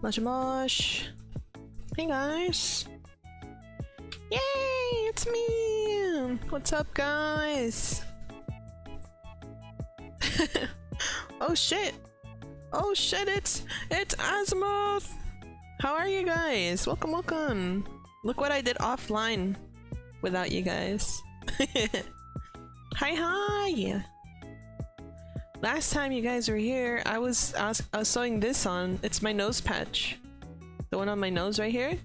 Mosh mosh. Hey guys. Yay! It's me! What's up, guys? Oh shit! Oh shit! It's Azimuth! How are you guys? Welcome, welcome! Look what I did offline without you guys. Hi, hi! Last time you guys were here, I was sewing this on. It's my nose patch, the one on my nose right here.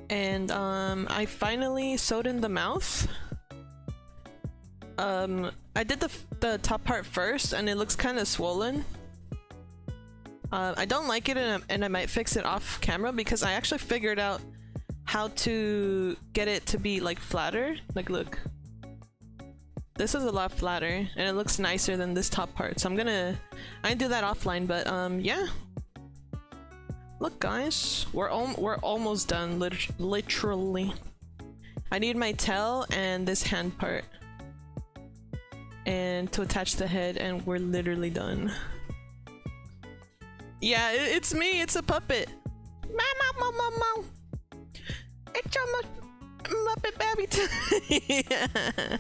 And I finally sewed in the mouth. I did the top part first, and it looks kind of swollen. I don't like it, and I might fix it off camera because I actually figured out how to get it to be like flatter. Like, look. This is a lot flatter, and it looks nicer than this top part. So I do that offline, but yeah. Look, guys, we're almost done. Literally, I need my tail and this hand part, and to attach the head, and we're literally done. Yeah, it's me. It's a puppet. Mama. It's your Muppet Babi. Yeah.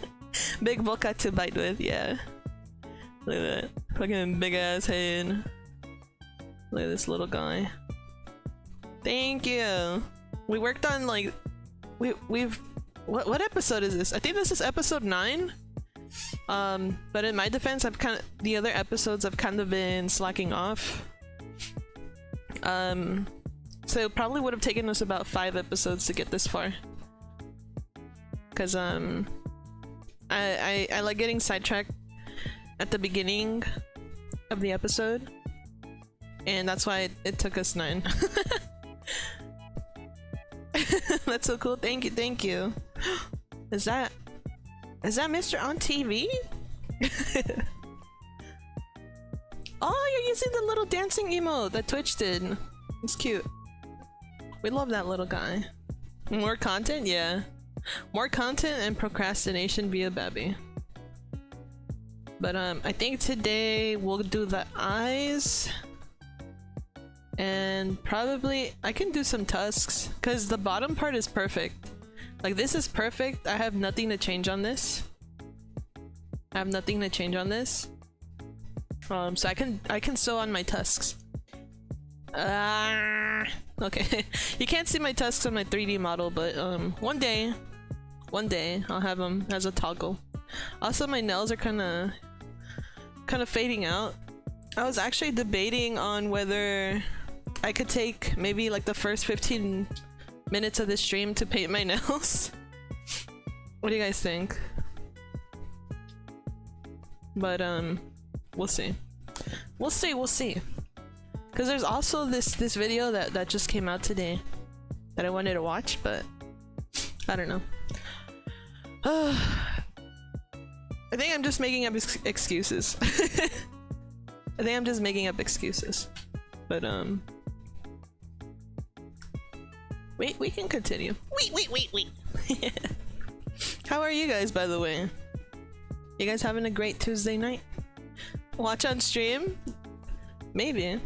Big vodka to bite with, yeah. Look at that. Fucking big ass head. Look at this little guy. Thank you. We worked on like what episode is this? I think this is episode 9. But in my defense, the other episodes I've kind of been slacking off. So it probably would have taken us about 5 episodes to get this far. Cause I like getting sidetracked at the beginning of the episode, and that's why it took us 9. That's so cool. Thank you. Is that Mr. on TV? Oh, you're using the little dancing emote that Twitch did. It's cute. We love that little guy. More content? Yeah. More content and procrastination via Babi. But I think today we'll do the eyes, and probably I can do some tusks because the bottom part is perfect. Like, this is perfect. I have nothing to change on this. So I can sew on my tusks. Okay. You can't see my tusks on my 3D model, but one day I'll have them as a toggle. Also, my nails are kind of fading out. I was actually debating on whether I could take maybe like the first 15 minutes of this stream to paint my nails. What do you guys think? But we'll see. We'll see. Because there's also this video that just came out today that I wanted to watch, but I don't know. I think I'm just making up excuses. But wait, we can continue. Wait. How are you guys, by the way? You guys having a great Tuesday night? Watch on stream? Maybe.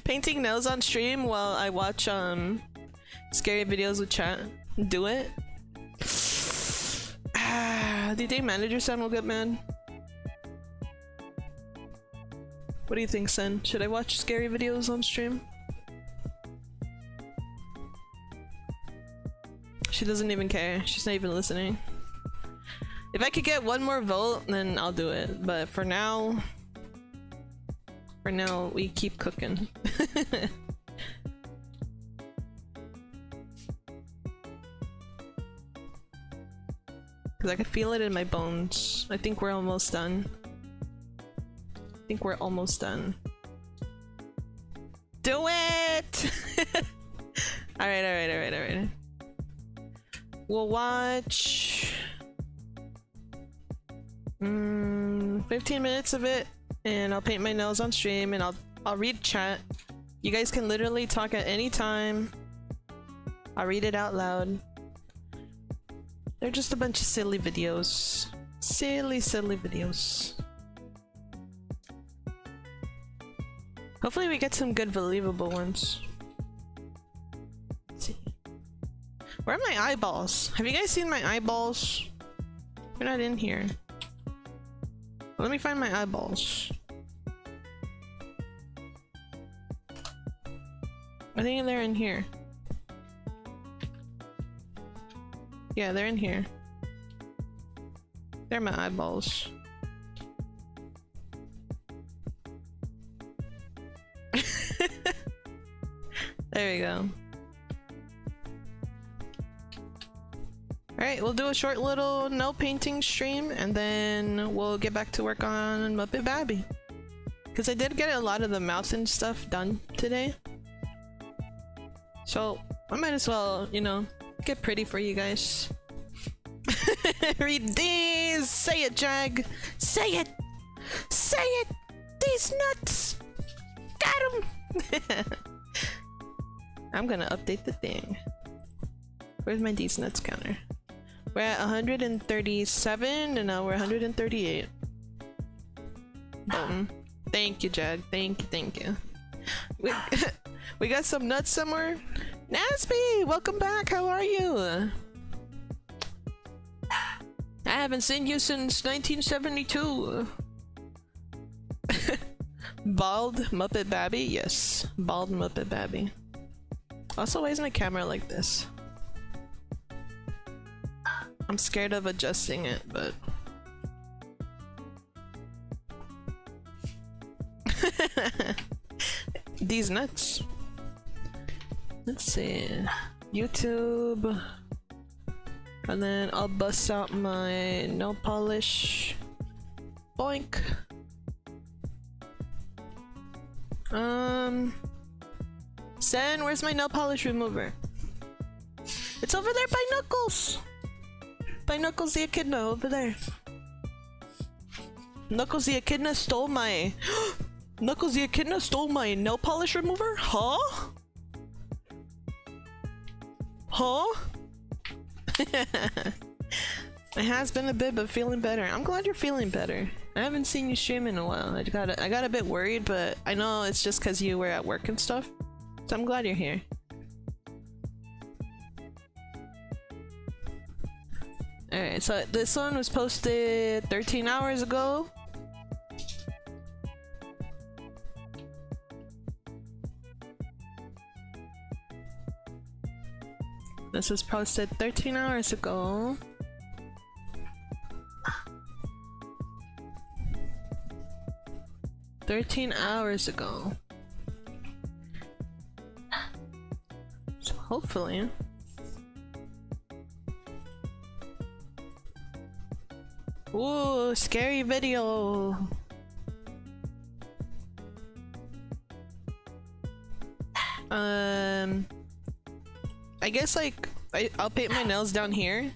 Painting nails on stream while I watch scary videos with chat. Do it. Do you think manager Sen will get mad? What do you think, Sen? Should I watch scary videos on stream? She doesn't even care. She's not even listening. If I could get one more vote, then I'll do it. But for now, we keep cooking. Because I can feel it in my bones. I think we're almost done. Do it! Alright. We'll watch 15 minutes of it, and I'll paint my nails on stream, and I'll read chat. You guys can literally talk at any time. I'll read it out loud. They're just a bunch of silly videos. Silly videos. Hopefully we get some good believable ones. Let's see. Where are my eyeballs? Have you guys seen my eyeballs? They're not in here. Let me find my eyeballs. I think they're in here. Yeah, they're in here. They're my eyeballs. There we go. Alright, we'll do a short little no painting stream and then we'll get back to work on Muppet Babi. Because I did get a lot of the mouse and stuff done today. So I might as well, you know, get pretty for you guys. Read these! Say it, Jag! Say it! Say it! These nuts! Got 'em! I'm gonna update the thing. Where's my these nuts counter? We're at 137 and now we're 138. Boom. Thank you, Jag. Thank you. We got some nuts somewhere. Nasby, welcome back. How are you? I haven't seen you since 1972. Bald Muppet Babi? Yes, bald Muppet Babi. Also, why is my camera like this? I'm scared of adjusting it, but... These nuts. Let's see. YouTube. And then I'll bust out my nail polish. Boink. Sen, where's my nail polish remover? It's over there by Knuckles! By Knuckles the Echidna, over there. Knuckles the Echidna stole my... Knuckles the Echidna stole my nail polish remover? Huh? Huh? It has been a bit, but feeling better. I'm glad you're feeling better. I haven't seen you stream in a while. I got a bit worried, but I know it's just because you were at work and stuff. So I'm glad you're here. Alright, so this one was posted 13 hours ago. This was posted 13 hours ago. So hopefully ooh, scary video. I guess like I'll paint my nails down here.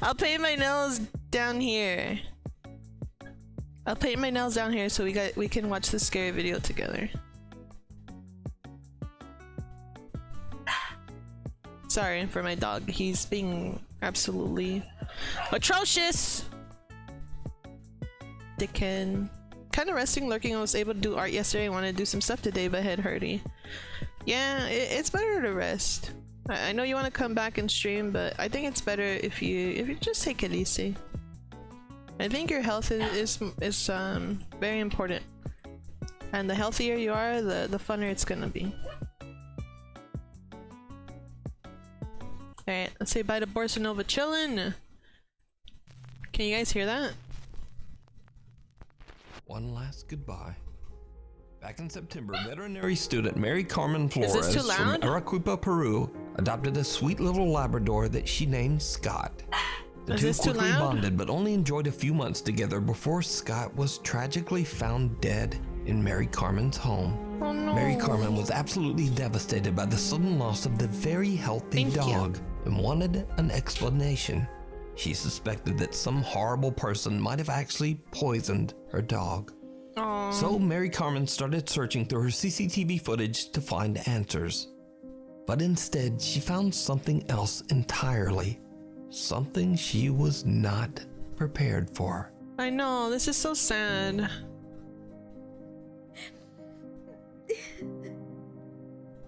I'll paint my nails down here. I'll paint my nails down here so we can watch the scary video together. Sorry for my dog. He's being absolutely atrocious. Dickhead. Kind of resting, lurking. I was able to do art yesterday. I wanted to do some stuff today, but head hurty. Yeah, it's better to rest. I know you want to come back and stream, but I think it's better if you just take it easy. I think your health is very important, and the healthier you are, the funner it's gonna be. Alright, let's say bye to Boarsanova Chillin. Can you guys hear that? One last goodbye. Back in September, veterinary student Mary Carmen Flores from Arequipa, Peru, adopted a sweet little Labrador that she named Scott. The two quickly bonded, but only enjoyed a few months together before Scott was tragically found dead in Mary Carmen's home. Oh no. Mary Carmen was absolutely devastated by the sudden loss of the very healthy dog and wanted an explanation. She suspected that some horrible person might have actually poisoned her dog. Aww. So Mary Carmen started searching through her CCTV footage to find answers. But instead, she found something else entirely. Something she was not prepared for. I know, this is so sad.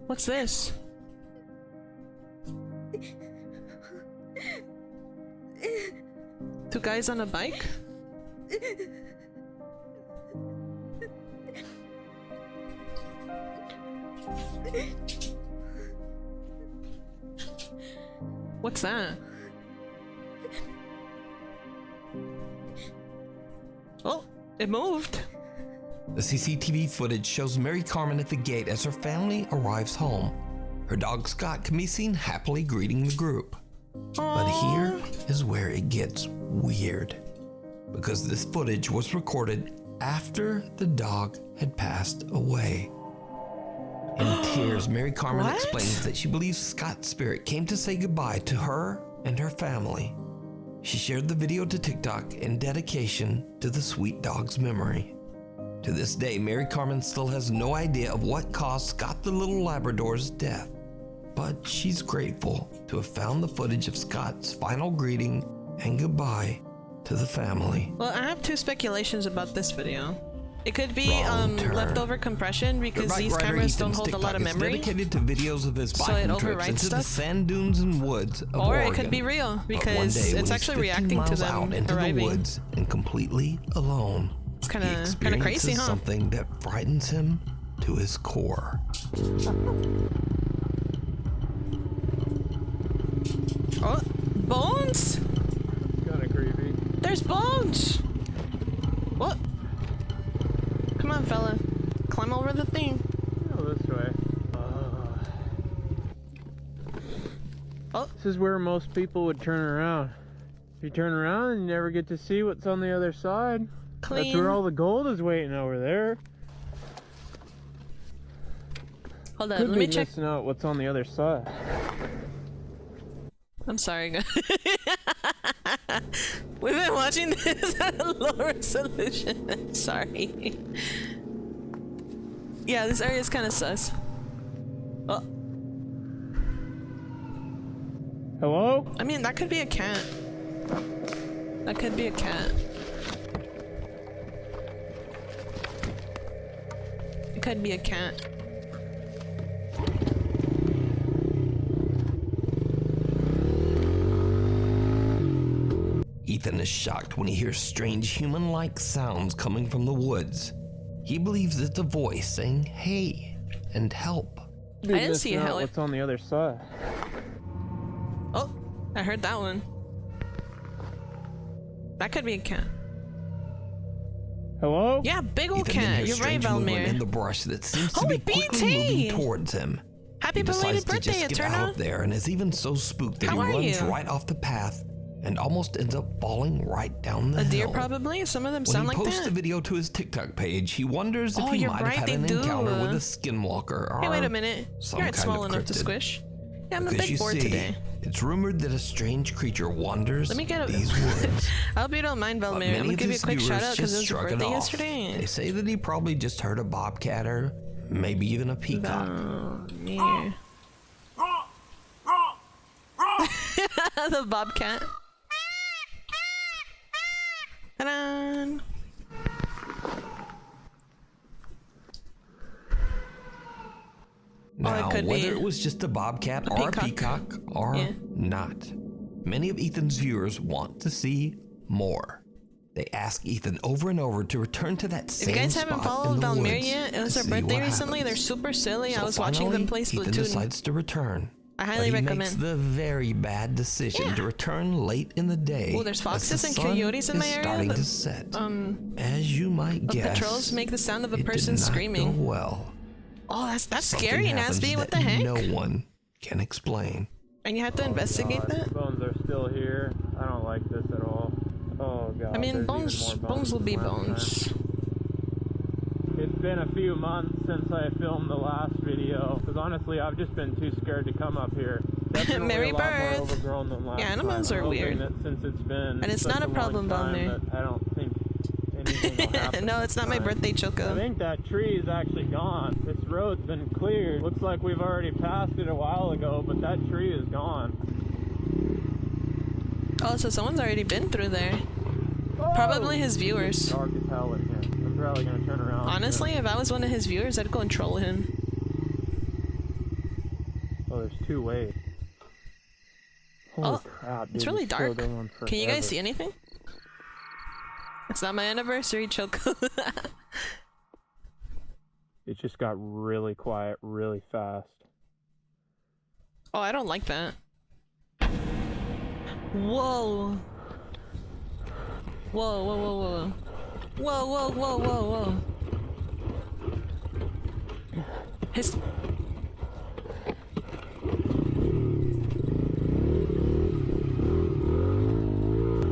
What's this? Two guys on a bike? What's that? Oh, it moved. The CCTV footage shows Mary Carmen at the gate as her family arrives home. Her dog Scott can be seen happily greeting the group. But here is where it gets weird, because this footage was recorded after the dog had passed away. In tears, Mary Carmen explains that she believes Scott's spirit came to say goodbye to her and her family. She shared the video to TikTok in dedication to the sweet dog's memory. To this day, Mary Carmen still has no idea of what caused Scott the little Labrador's death, but she's grateful to have found the footage of Scott's final greeting and goodbye to the family. Well, I have two speculations about this video. It could be leftover compression because these cameras don't hold a lot of memory. Dedicated to videos of his biking trips into the sand dunes and woods of Oregon. Or it could be real because it's actually reacting to them out into arriving. The woods and completely alone. It's kind of crazy, huh? Something that frightens him to his core. Oh, bones! Kind of creepy. There's bones! What? Come on, fella. Climb over the thing. Oh, this way. Oh. This is where most people would turn around. If you turn around, you never get to see what's on the other side. Clean. That's where all the gold is waiting over there. Hold on, Could let me be check. missing out what's on the other side. I'm sorry, guys. We've been watching this at a low resolution. Sorry. Yeah, this area is kind of sus. Oh. Hello? I mean, that could be a cat. That could be a cat. It could be a cat. Ethan is shocked when he hears strange human-like sounds coming from the woods. He believes it's a voice saying hey and help. I didn't see a help. What's on the other side? Oh, I heard that one. That could be a cat. Hello? Yeah, big old Ethan cat. You're right, Valmir. In the brush that seems to Holy be quickly moving towards him. Happy he belated decides to birthday, just get Eterna. out of there and is even so spooked that How he are runs you? right off the path and almost ends up falling right down the A hill. deer, probably? Some of them When sound he like posts that. the video to his TikTok page, he wonders if Oh, he you're might right, have had they an encounter do. with a skinwalker or Hey, wait a minute. some You're not kind small of enough to cryptid. squish. Yeah, I'm a Because big you board see, today. it's rumored that a strange creature wanders Let me get these woods. I hope you don't mind, But Valmir. many I'm gonna of give you a his quick viewers shout out because it just was your shrug it birthday off. yesterday. They say that he probably just heard a bobcat or maybe even a peacock. Valmir. The bobcat. Ta-da! Now, it could whether be it was just a bobcat or a peacock or not, many of Ethan's viewers want to see more. They ask Ethan over and over to return to that same If you guys spot haven't in followed the Valmir woods yet, it was to her see birthday what recently. They're happens. super silly. So I was watching them play Ethan Splatoon. decides to return. I But highly he recommend. makes the very bad decision to return late in the day. Oh, there's foxes as the and sun coyotes in my is area. starting to set. As you might The guess, patrols make the sound of a it person did not screaming. Go well. Oh, that's Something scary, happens Nasby. What that the heck? No one can explain. And you have to investigate God, that? Bones are still here. I don't like this at all. Oh god. I mean, there's bones even more will be than last bones. time. It's been a few months since I filmed the last video, because honestly, I've just been too scared to come up here. Definitely Merry a lot birth. more overgrown than last Yeah, animals time. are I'm hoping weird. that since it's been And it's such not a long problem, time Valmir. that I don't think anything will happen. No, it's not my this time. birthday, I Choco. think that tree is actually gone. This road's been cleared. Looks like we've already passed it a while ago, but that tree is gone. Oh, so someone's already been through there. Probably his viewers. It's dark as hell in here. I'm probably gonna turn around. Honestly, if I was one of his viewers, I'd go and troll him. there's two ways. Holy crap, dude. It's really dark. Can you guys see anything? It's not my anniversary, Choco. It just got really quiet really fast. Oh, I don't like that. Whoa. Whoa, whoa, whoa, whoa. Whoa, whoa, whoa, whoa, whoa.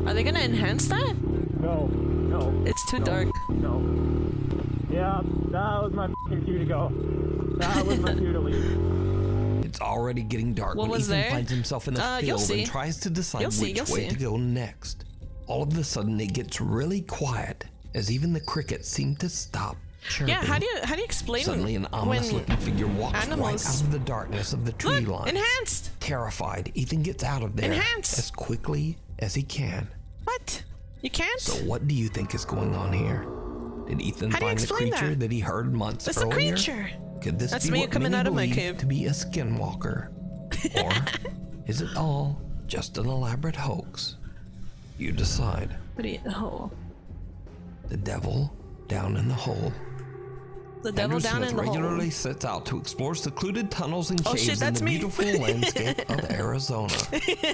Are they gonna enhance that? No, no. It's too dark. No. Yeah, that was my f***ing cue to go. That was my cue to leave. It's already getting dark when Ethan finds himself in a field and tries to decide which way to go next. All of a sudden, it gets really quiet as even the crickets seem to stop chirping. Yeah, how do you explain? Suddenly, an ominous-looking figure walks right out of the darkness of the tree line. Enhanced. Terrified, Ethan gets out of there as quickly as he can. What? You can't? So what do you think is going on here? Did Ethan find the creature that he heard months earlier? That's the creature. Could this be me what coming many out of my believe cave to be a skinwalker? Or is it all just an elaborate hoax? You decide. Oh. The devil down in the hole. The devil down in the hole. regularly sets out to explore secluded tunnels and caves in the beautiful landscape of Arizona.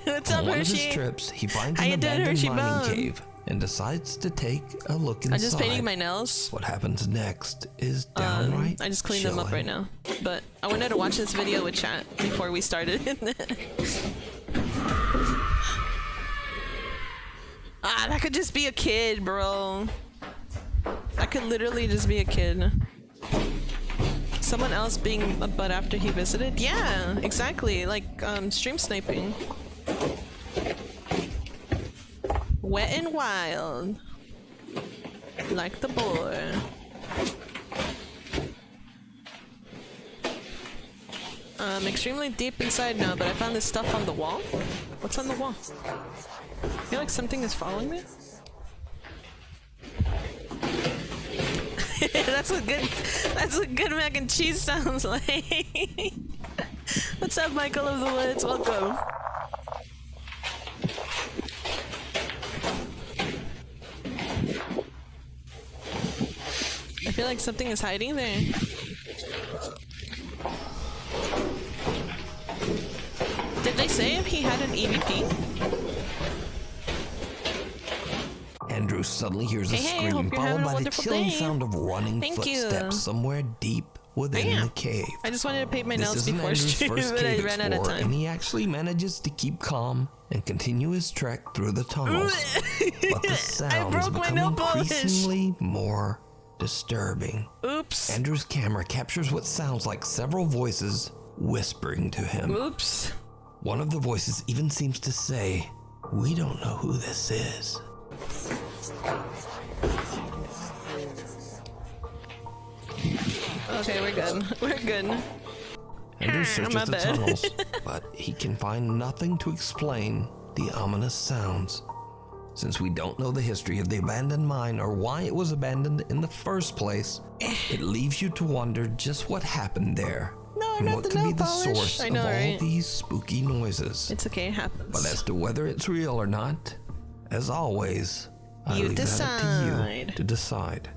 What's up, On one of Hershey? his trips, he finds an abandoned mining cave and decides to take a look inside. I'm just painting my nails. What happens next is downright I just cleaned them up right now. But I wanted to watch this video with chat before we started. That could just be a kid, bro. That could literally just be a kid. Someone else being a butt after he visited? Yeah, exactly. Like, stream sniping. Wet and wild. Like the boy. I'm extremely deep inside now, but I found this stuff on the wall. What's on the wall? I feel like something is following me. That's what good mac and cheese sounds like. What's up, Michael of the Woods? Welcome. I feel like something is hiding there. Did they say if he had an EVP? Andrew suddenly hears a scream followed by the chilling sound of running footsteps somewhere deep within the cave. I just wanted to paint my nails before stream, but I ran out of time. And he actually manages to keep calm and continue his trek through the tunnels. But the sounds become increasingly more disturbing. Oops. Andrew's camera captures what sounds like several voices whispering to him. Oops. One of the voices even seems to say, "We don't know who this is." Okay, we're good. We're good. Andrew searches the tunnels, but he can find nothing to explain the ominous sounds. Since we don't know the history of the abandoned mine or why it was abandoned in the first place, it leaves you to wonder just what happened there. No, and not what the could nail be the polish. source I know, of all right? these spooky noises. It's okay, it happens. But as to whether it's real or not, as always, I leave that up to you to decide.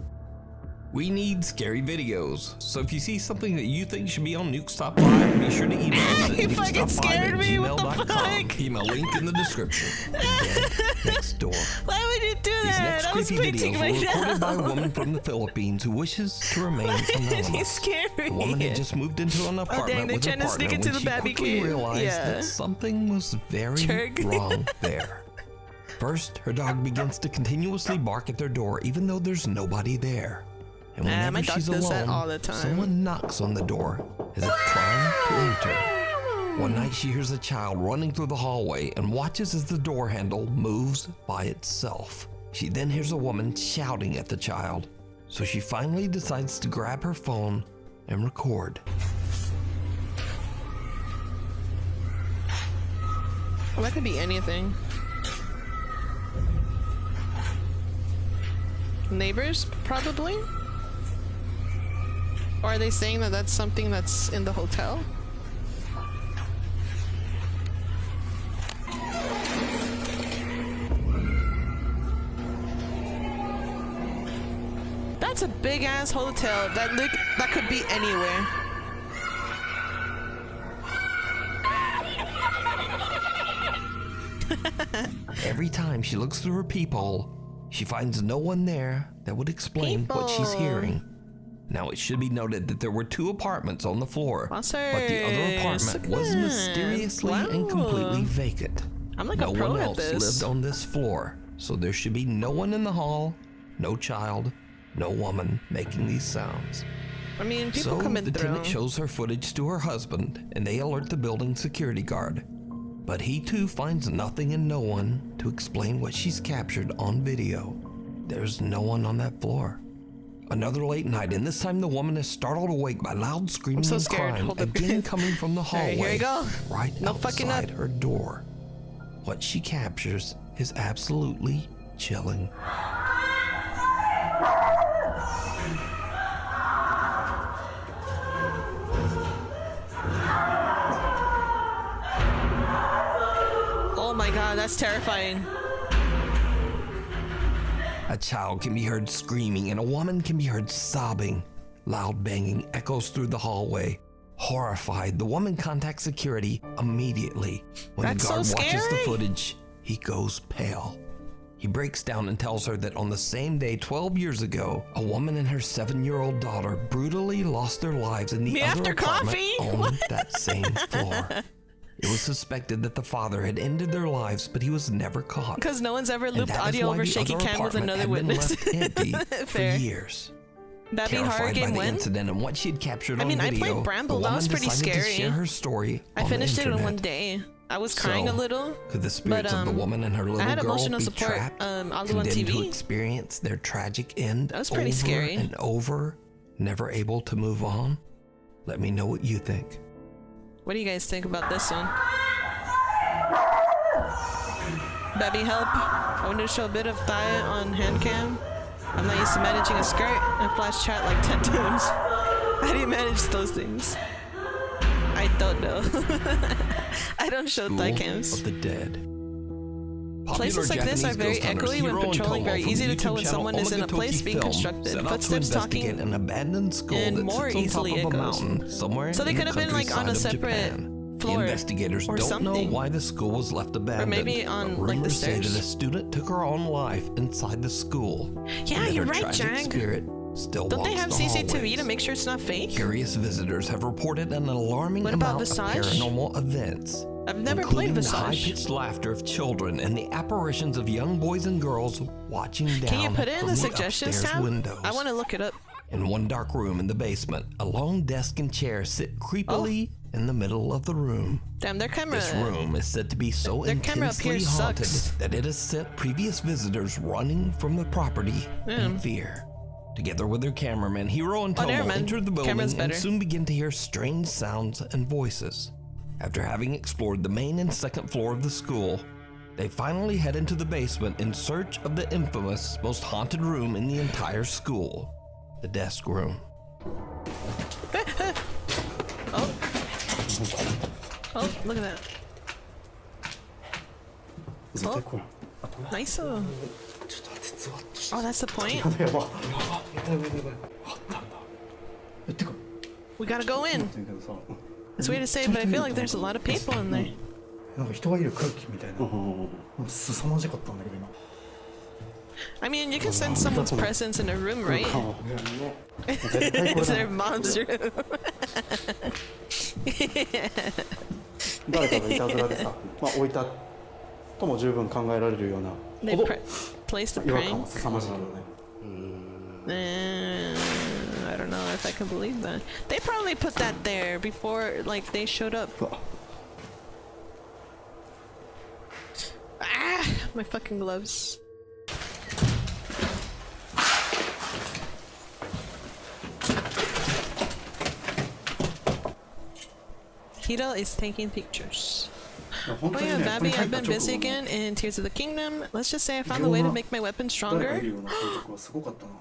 We need scary videos, so if you see something that you think should be on Nuke's Top 5, be sure to email us at You fucking scared me, what the fuck? Email link in the description. Again, next door. Why would you do These that? next I was creepy painting videos my were recorded nails. by a woman from the Philippines who wishes to remain anonymous. He's scary. The woman had just moved into an apartment with her partner when she quickly realized that something was very wrong there. First, her dog begins to continuously bark at their door even though there's nobody there. And whenever she's alone, someone knocks on the door as if trying to enter. One night she hears a child running through the hallway and watches as the door handle moves by itself. She then hears a woman shouting at the child, so she finally decides to grab her phone and record. Well, that could be anything. Neighbors, probably? Or are they saying that that's something that's in the hotel? That's a big ass hotel. That could be anywhere. Every time she looks through her peephole, she finds no one there that would explain what she's hearing. Now, it should be noted that there were 2 apartments on the floor, but the other apartment was mysteriously and completely vacant. I'm like no a pro one at else this. lived on this floor, so there should be no one in the hall, no child, no woman making these sounds. I mean, people come in the through. tenant shows her footage to her husband, and they alert the building security guard. But he too finds nothing and no one to explain what she's captured on video. There's no one on that floor. Another late night, and this time the woman is startled awake by loud screaming and crying, again coming from the hallway, here you go. right No fucking outside up. her door. What she captures is absolutely chilling. Oh my god, that's terrifying. A child can be heard screaming and a woman can be heard sobbing. Loud banging echoes through the hallway. Horrified, the woman contacts security immediately. When That's the guard so watches the scary. footage, he goes pale. He breaks down and tells her that on the same day 12 years ago, a woman and her 7-year-old daughter brutally lost their lives in the Me other after apartment coffee? on What? that same floor. It was suspected that the father had ended their lives, but he was never caught. Because no one's ever And looped that is audio why over the shaky other cam with apartment another had been witness. left empty for Fair. years. Babi horror Terrified by game the win. incident and what she had captured I mean, on I video, played Bramble. the That woman was pretty decided to scary. share her story I on finished the it in internet. one day. I was crying a little. Could the spirits but, of the woman and her little I had girl emotional be support, trapped, all on condemned to TV. experience their tragic end That was pretty over scary. and over, never able to move on? Let me know what you think. What do you guys think about this one? Babi help. I want to show a bit of thigh on hand cam. I'm not used to managing a skirt and flash chat like 10 times. How do you manage those things? I don't know. I don't show thigh cams. Of the Dead. Places like this are very echoey when patrolling, very easy to tell when someone is in a place being constructed. Footsteps talking, an abandoned school and that more sits on easily top of a echoes. mountain somewhere So they in could the have been like on a countryside of separate Japan. floor Investigators or don't something. know why the school was left abandoned. maybe on, but like, the rumors say stairs. that a student took her own life inside the school. Yeah, and that you're her right, tragic Jag. Spirit still Don't they walks have the CCTV hallways. to make sure it's not fake? Curious visitors have reported an alarming What about amount of Visage? paranormal events. I've never played including the Visage. high-pitched laughter of children and the apparitions of young boys and girls watching down Can you put it in from the suggestions upstairs tab? windows. I want to look it up. In one dark room in the basement, a lone desk and chair sit creepily in the middle of the room. Damn, their camera. This room is said to be so Their camera up intensely here haunted sucks. that it has sent previous visitors running from the property in fear. Together with their cameraman, Hiro and Tomo never mind. enter the building Camera's and better. soon begin to hear strange sounds and voices. After having explored the main and second floor of the school, they finally head into the basement in search of the infamous, most haunted room in the entire school, the desk room. Oh. Oh, look at that. Oh. Nice. Oh, that's the point. We gotta go in. It's weird to say, but I feel like there's a lot of people in there. なんか人がいる空気みたいな、凄まじかったんだけど今。 I mean, you can sense someone's presence in a room, right? It's their mom's room. 誰かがいたずらでさ、まあ置いたとも十分考えられるような They ほど placed the 違和感は prank. 凄まじいけどね。 I don't know if I can believe that. They probably put that there before, like, they showed up. うわ Ah, my fucking gloves. Hiro is taking pictures. 本 Oh 当に yeah, ね、ここに Babi, 入 I've った been 直 busy 後 again in Tears of the Kingdom. Let's just say I found a way to make my weapon 誰かい stronger. るような感覚はすごかったな。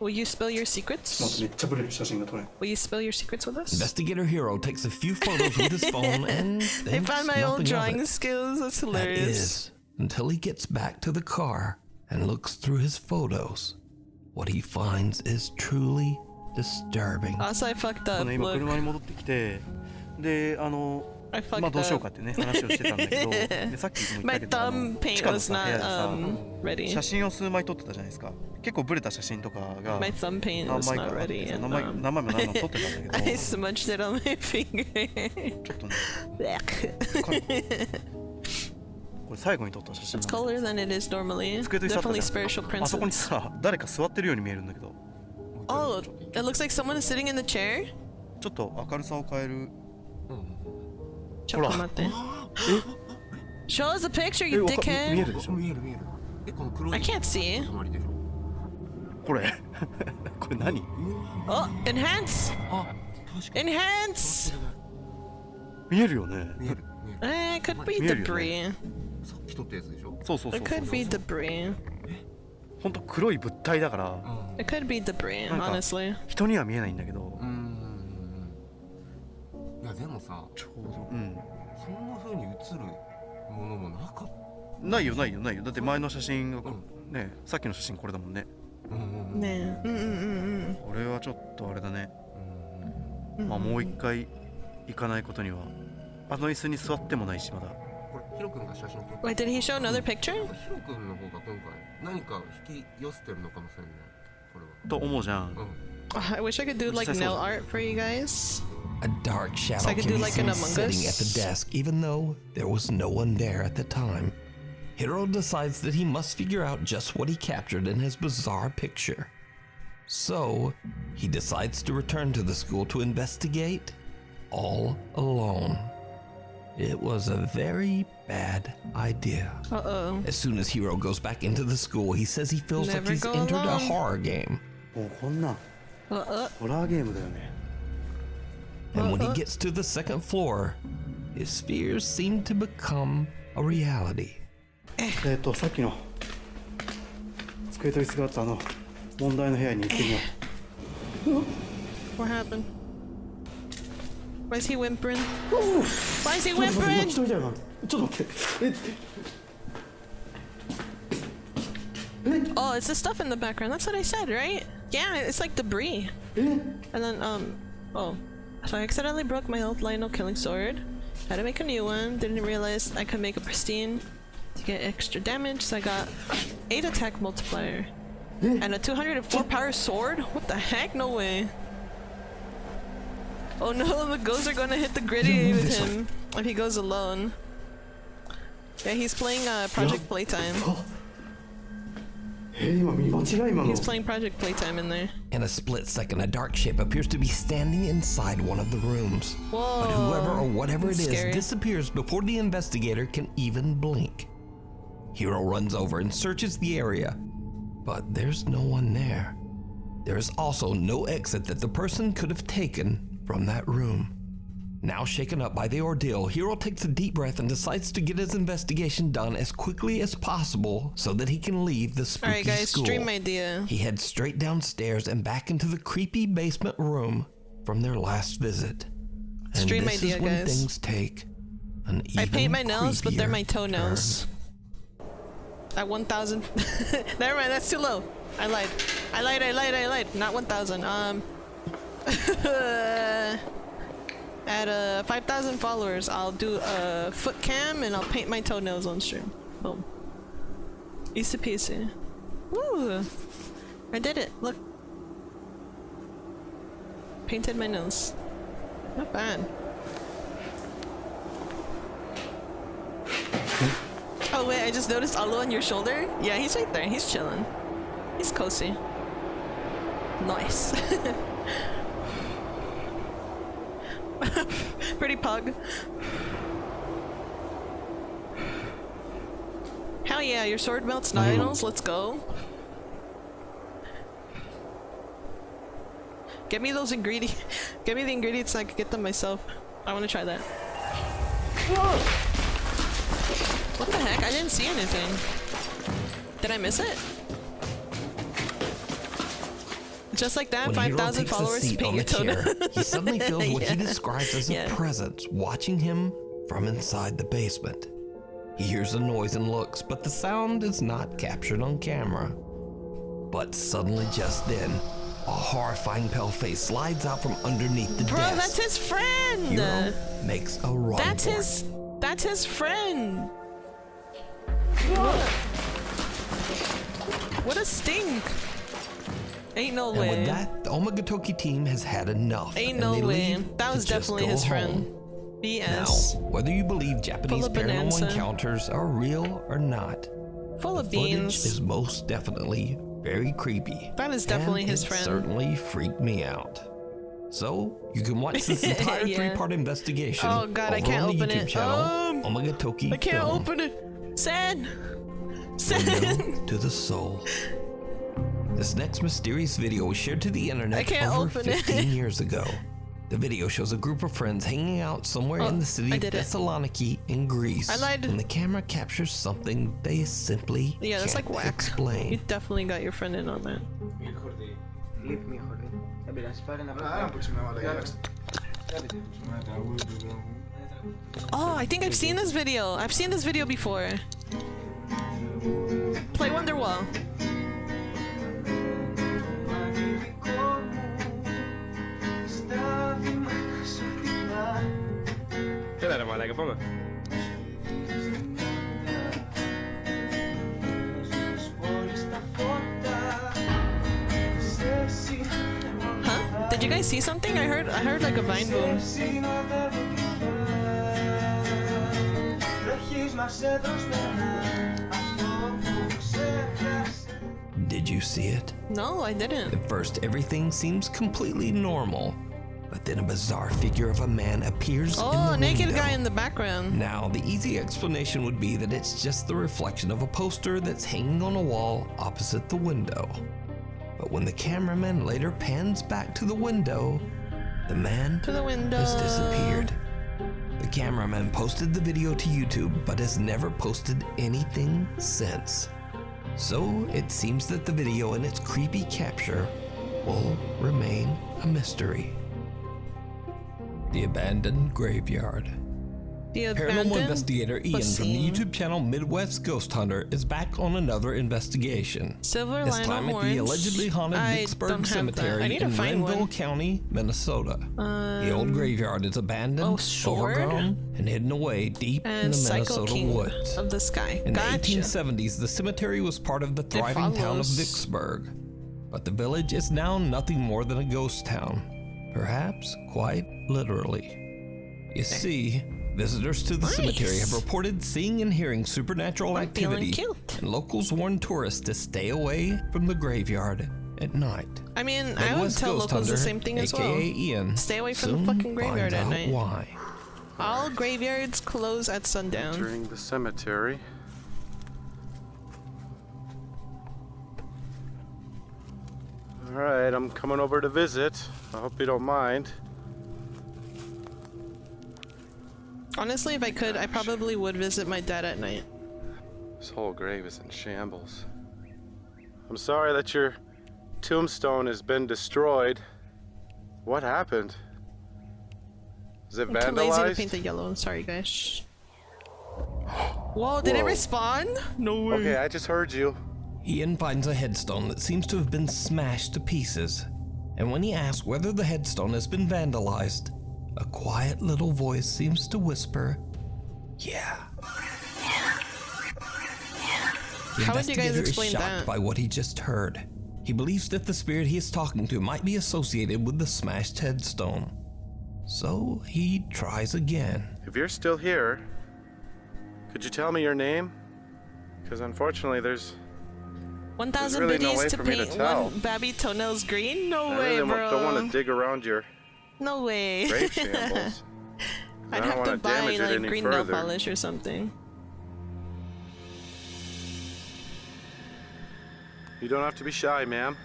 Will you spill your なんか secrets? めっちゃブレる写真が撮れん。 Will you spill your secrets with us? Investigator Hiro takes a few photos with his phone and I thinks found my old nothing of drawing it. skills. That's That hilarious. is, until he gets back to the car and looks through his photos. what he finds is truly disturbing. Also, I fucked up. 今 Look. 車に戻ってきて、でI fucked まあどうしよう up. かってね話をしてたんだけど、でさっきも言 My ったけど thumb 地 paint 下の was さ部屋 not でさ、 ready. 写真を数枚撮ってたじゃないですか。結構ブレた写真とかが My thumb paint 何 was 枚か not あって ready. さ、 And, 何枚も何枚も撮ってたんだけ I ど、 smudged it on my finger. ちょっとね、これ最後に撮った写真 It's なんだ colder than it is normally. 机と椅子あった Definitely じゃ spiritual ん。あそこに princess. さ、誰か座ってるように見えるんだけど、 Oh, it looks like someone is sitting in the chair. ちょっと明るさを変える。ちょっと待って。Show us a picture, you 見え dickhead. るでしょ。見える。この黒い I can't see. 隣でしょ。これこれ何？ Oh, enhance! あ、確かに。 Enhance! 見えるよね。見える。 It could be 見えるよね。 debris. さっき撮ったやつでしょ。そうそうそう It そう could be debris. ほんと黒い物体だからIt could be debris, なんか honestly. 人には見えないんだけど、いやでもさ、ちょうどそんな風に映るものもなかった。ないよ。だって前の写真がね、さっきの写真これだもんね。ねえ。これはちょっとあれだね。まあもう一回行かないことには。あの椅子に座ってもないしまだ。これヒロ君が写真撮った。 Wait, did he show another picture? ヒロ君の方が今回何か引き寄せてるのかもしれない。これは。と思うじゃん。I wish I could do like nail art for you guys. A dark shadow So I could can do be like an seen Among sitting at the Us? desk, even though there was no one there at the time. Hiro decides that he must figure out just what he captured in his bizarre picture. So, he decides to return to the school to investigate all alone. It was a very bad idea. Uh-oh. As soon as Hiro goes back into the school, he says he feels like Never he's go entered a alone. horror game. もうこんなホラーゲームだよね。 And when he gets to the second floor, his fears seem to become a reality. さっきの机と椅子があった問題の部屋に行ってみよう。 What happened? Why is he whimpering? Why is he 一 whimpering? 人だよな。ちょっと待って。Oh, it's the stuff in the background. That's what I said, right? Yeah, it's like debris. And then, oh. So I accidentally broke my old Lionel killing sword. Had to make a new one. Didn't realize I could make a pristine to get extra damage. So I got 8 attack multiplier. And a 204 power sword? What the heck? No way. Oh no, the ghosts are gonna hit the gritty with him if he goes alone. Yeah, he's playing Project Playtime. 今見間違い今の。 He's playing Project Playtime in there. In a split second, a dark shape appears to be standing inside one of the rooms. Whoa. But whoever or whatever it That's is scary. disappears before the investigator can even blink. Hiro runs over and searches the area, but there's no one there. There is also no exit that the person could have taken from that room. Now shaken up by the ordeal, Hiro takes a deep breath and decides to get his investigation done as quickly as possible so that he can leave the spooky Alright guys, school. stream idea. He heads straight downstairs and back into the creepy basement room from their last visit. And Stream this idea, is when guys. things take an even I paint my nails, but they're my creepier toenails. At 1,000. Never mind, that's too low. I lied. Not 1,000. At 5,000 followers, I'll do a foot cam and I'll paint my toenails on stream. Boom. Easy peasy. Woo! I did it. Look. Painted my nails. Not bad. Oh wait, I just noticed Alu on your shoulder. Yeah, he's right there. He's chilling. He's cozy. Nice. Pretty pug. Hell yeah, your sword melts nails. Let's go. Get me those ingredients. Get me the ingredients so I can get them myself. I want to try that. What the heck? I didn't see anything. Did I miss it? Just like that, When 5,000 Hiro followers takes a seat on paint the a toenail. chair, he suddenly feels what he Yeah. describes as a Yeah. presence watching him from inside the basement. He hears a noise and looks, but the sound is not captured on camera. But suddenly just then, a horrifying pale face slides out from underneath the Bro, desk. that's his friend! Hero makes a run That's for his... it. That's his friend! What a stink! Ain't no And way. with that, the Omagatoki team has had enough. Ain't and no they way. leave That to was just definitely go his home. friend. Now, BS. whether you believe Japanese of paranormal bonanza. encounters are real or not, Full of the footage beans. is most definitely very creepy. That is definitely and his it friend. certainly freaked me out. So, you can watch this entire Yeah. 3-part investigation Oh god, I over can't on the open YouTube it. channel, Omagatoki I can't Film. open it. Send! Send! Window to the soul. This next mysterious video was shared to the internet I can't over open it. 15 years ago. The video shows a group of friends hanging out somewhere in the city I of did it. Thessaloniki in Greece. I lied. And the camera captures something they simply Yeah, that's can't like whack. You explain. definitely got your friend in on that. Oh, I think I've seen this video. I've seen this video before. Play Wonderwall. Dale, hermana, que ponga. Huh? Did you guys see something? I heard like a vine boom. Did you see it? No, I didn't. At first, everything seems completely normal. But then a bizarre figure of a man appears in Oh, the naked window. guy in the background. Now, the easy explanation would be that it's just the reflection of a poster that's hanging on a wall opposite the window. But when the cameraman later pans back to the window, the man To the window. has disappeared. The cameraman posted the video to YouTube, but has never posted anything since. So, it seems that the video and its creepy capture will remain a mystery. The abandoned graveyard. The Paranormal abandoned investigator Ian from the scene. YouTube channel Midwest Ghost Hunter is back on another investigation. Silver This line time of at the horns. allegedly haunted I Vicksburg don't have that. I Cemetery need to in find Renville one. County, Minnesota. The old graveyard is abandoned, Oh, sword? overgrown, and hidden away deep in And the Psycho Minnesota King woods. of the Sky. In Gotcha. the 1870s, the cemetery was part of the thriving town of follows. Vicksburg, but the village is now nothing more than a ghost town, perhaps quite literally. You see, visitors to the cemetery have reported seeing and hearing supernatural I'm feeling activity, cute. and locals warn tourists to stay away from the graveyard at night. I mean, I would Midwest tell Ghost locals the Hunter, same thing as aka well. Ian, Stay away from the soon fucking graveyard finds at out night. why. All graveyards close at sundown. Entering the cemetery. Alright, I'm coming over to visit. I hope you don't mind. Honestly, if I could, I probably would visit my dad at night. This whole grave is in shambles. I'm sorry that your tombstone has been destroyed. What happened? Is it I'm too lazy to vandalized? paint it yellow. I'm sorry, guys. Shh. Whoa, did it Whoa. respawn? No way. Okay, I just heard you. Ian finds a headstone that seems to have been smashed to pieces, and when he asks whether the headstone has been vandalized, a quiet little voice seems to whisper, "Yeah." The How would you guys investigator is explain shocked that? by what he just heard. He believes that the spirit he is talking to might be associated with the smashed headstone. So he tries again. If you're still here, could you tell me your name? Because unfortunately there's 1,000 really no biddies way to for me to paint tell. one Babi toenails green? No I way, really bro. don't want to dig around your No way. grave shambles. I'd I don't have to wanna buy damage it like any green nail further. polish or something. You don't have to be shy, ma'am.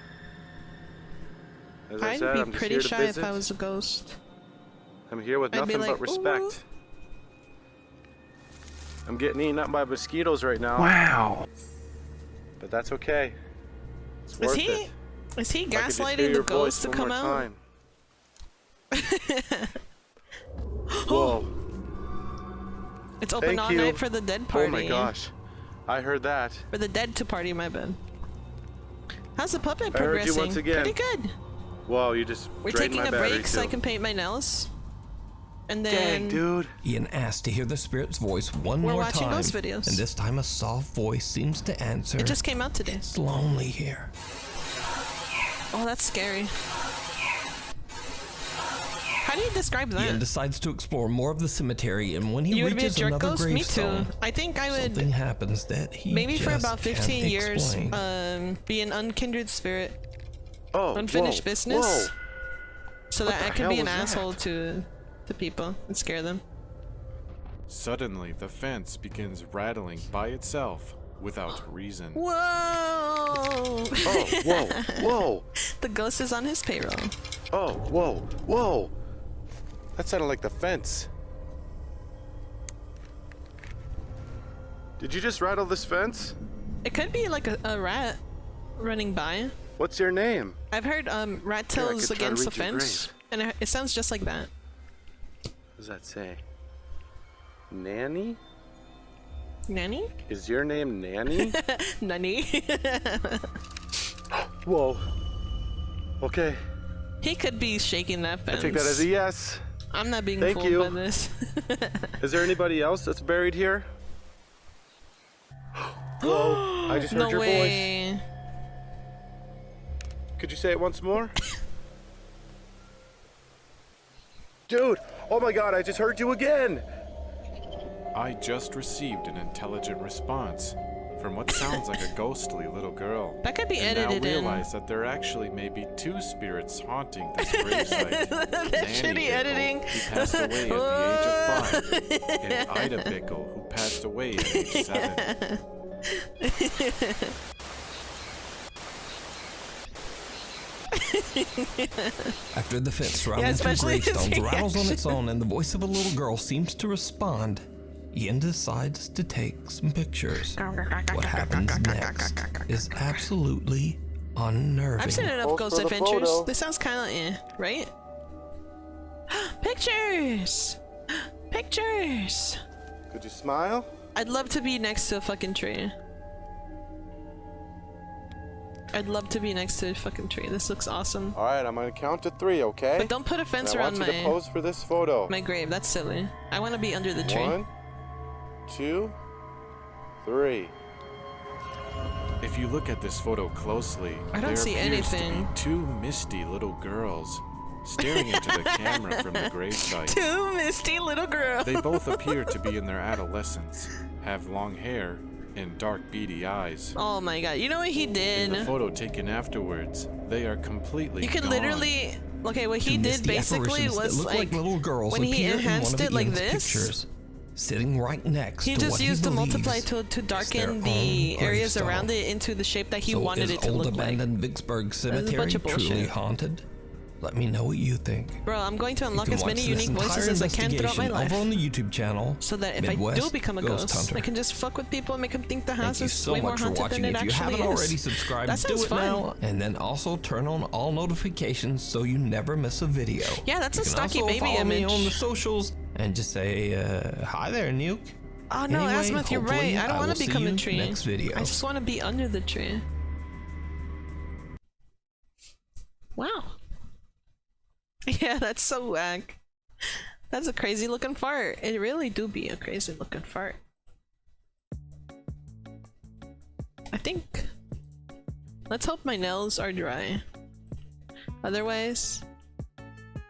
As I I'd said, be I'm just pretty here to shy visit. if I was a ghost. I'm here with I'd be nothing like, but respect. "Ooh." I'm getting eaten up by mosquitoes right now. Wow. But that's okay. It's Is worth he it. is he If I could just hear gaslighting the your ghost voice to one come more out? time. Whoa. It's open Thank all you. night for the dead party. Oh my gosh. I heard that. For the dead to party, my bad. How's the puppet I heard you progressing? once again. Pretty good. Whoa, you just We're drained taking my a battery break so I too. can paint my nails. And then Dang, dude. Ian asked to hear the spirit's voice one We're more watching time, ghost videos. and this time a soft voice seems to answer. it just came out today. It's lonely here. Oh, that's scary. How do you describe that? Ian decides to explore more of the cemetery, and when he You would be a reaches jerk another ghost? Me too. gravestone, I think I would something happens that he maybe for just about 15 can't years explain. be an unkindred spirit, Oh, unfinished whoa, business, whoa. so What that I the could be hell an was that? asshole to people and scare them. Suddenly, the fence begins rattling by itself without reason. Whoa! Oh, whoa, whoa. The ghost is on his payroll. Oh, whoa, whoa. That sounded like the fence. Did you just rattle this fence? It could be like a rat running by. What's your name? I've heard rat Here, I tails could try to against the read your fence, grave. and it sounds just like that. What does that say? Nanny? Nanny? Is your name Nanny? Nanny? Whoa. Okay, He could be shaking that I fence. take that as a yes. I'm not being Thank fooled you. by this. Is there anybody else that's buried here? Whoa, I just heard No your voice. way. Could you say it once more? Dude, oh my god, I just heard you again. I just received an intelligent response from what sounds like a ghostly little girl. That could be and edited now in. realize that there actually may be two spirits haunting this gravesite. That Nanny shitty Bickle, editing. who passed away at the age of 5, and Ida Bickle, who passed away at age 7. After the fence rattling through especially his gravestones rattles on its reaction. own and the voice of a little girl seems to respond, Ian decides to take some pictures. What happens next is absolutely unnerving. I've seen enough Pose Ghost for the Adventures. photo. This sounds kind of right? Pictures! Pictures! Could you smile? I'd love to be next to a fucking tree. I'd love to be next to a fucking tree. This looks awesome. All right, I'm gonna count to 3, okay? But don't put a And fence I around want you to my pose for this photo. grave. That's silly. I want to be under the tree. 1, 2, 3. If you look at this photo closely, I don't there see appears anything. to be two misty little girls staring into the camera from the gravesite. Two misty little girls. They both appear to be in their adolescence, have long hair, and dark beady eyes. Oh my god. You know what he In did? the photo taken afterwards, they are completely You could gone. literally. Okay, what he Two did misty basically apparitions that was look like little girls when he appear in one enhanced of it like Ian's this. pictures, sitting right next He to just what used he the believes multiply to is darken their the own areas gravestone. around it into the shape that he So wanted is it to old look like. abandoned Vicksburg Cemetery bunch of truly bullshit. haunted? Let me know what you think. Bro, I'm going to You unlock can as many watch this unique voices entire as I can throughout my investigation life. over on the YouTube channel, So that if I Midwest do become a ghost, Hunter. I can just fuck with people and make them think the Thank house you is so way more much for haunted watching. than it If you actually haven't is. already subscribed, That do sounds it fun. now. And then also turn on all notifications so you never miss a video. Yeah, that's You a can stocky also baby follow me image. on the socials and just say, hi there, Nuke. Oh no, Anyway, Azimuth, you're hopefully right. I don't want will to see become a you tree. Next video. I just want to be under the tree. Wow. Yeah, that's so whack. That's a crazy looking fart. It really do be a crazy looking fart. I think. Let's hope my nails are dry. Otherwise,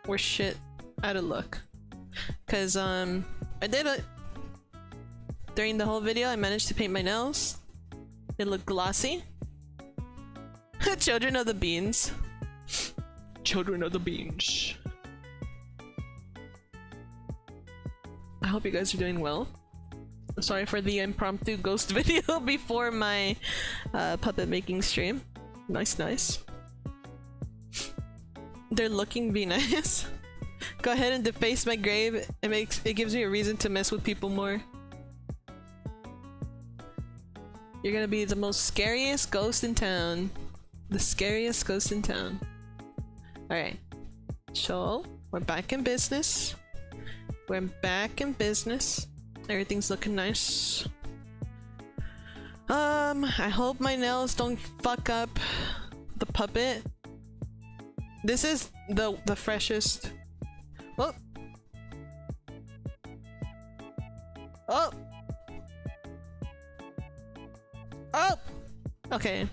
we're shit out of luck. Cause I did it during the whole video. I managed to paint my nails. They look glossy. Children of the beans. Children of the beans. I hope you guys are doing well. Sorry for the impromptu ghost video before my puppet making stream. Nice. They're looking be nice. Go ahead and deface my grave. It gives me a reason to mess with people more. You're gonna be the most scariest ghost in town. The scariest ghost in town. Alright. So, we're back in business. We're back in business. Everything's looking nice. I hope my nails don't fuck up the puppet. This is the freshest. Oh. Oh. Oh. Okay.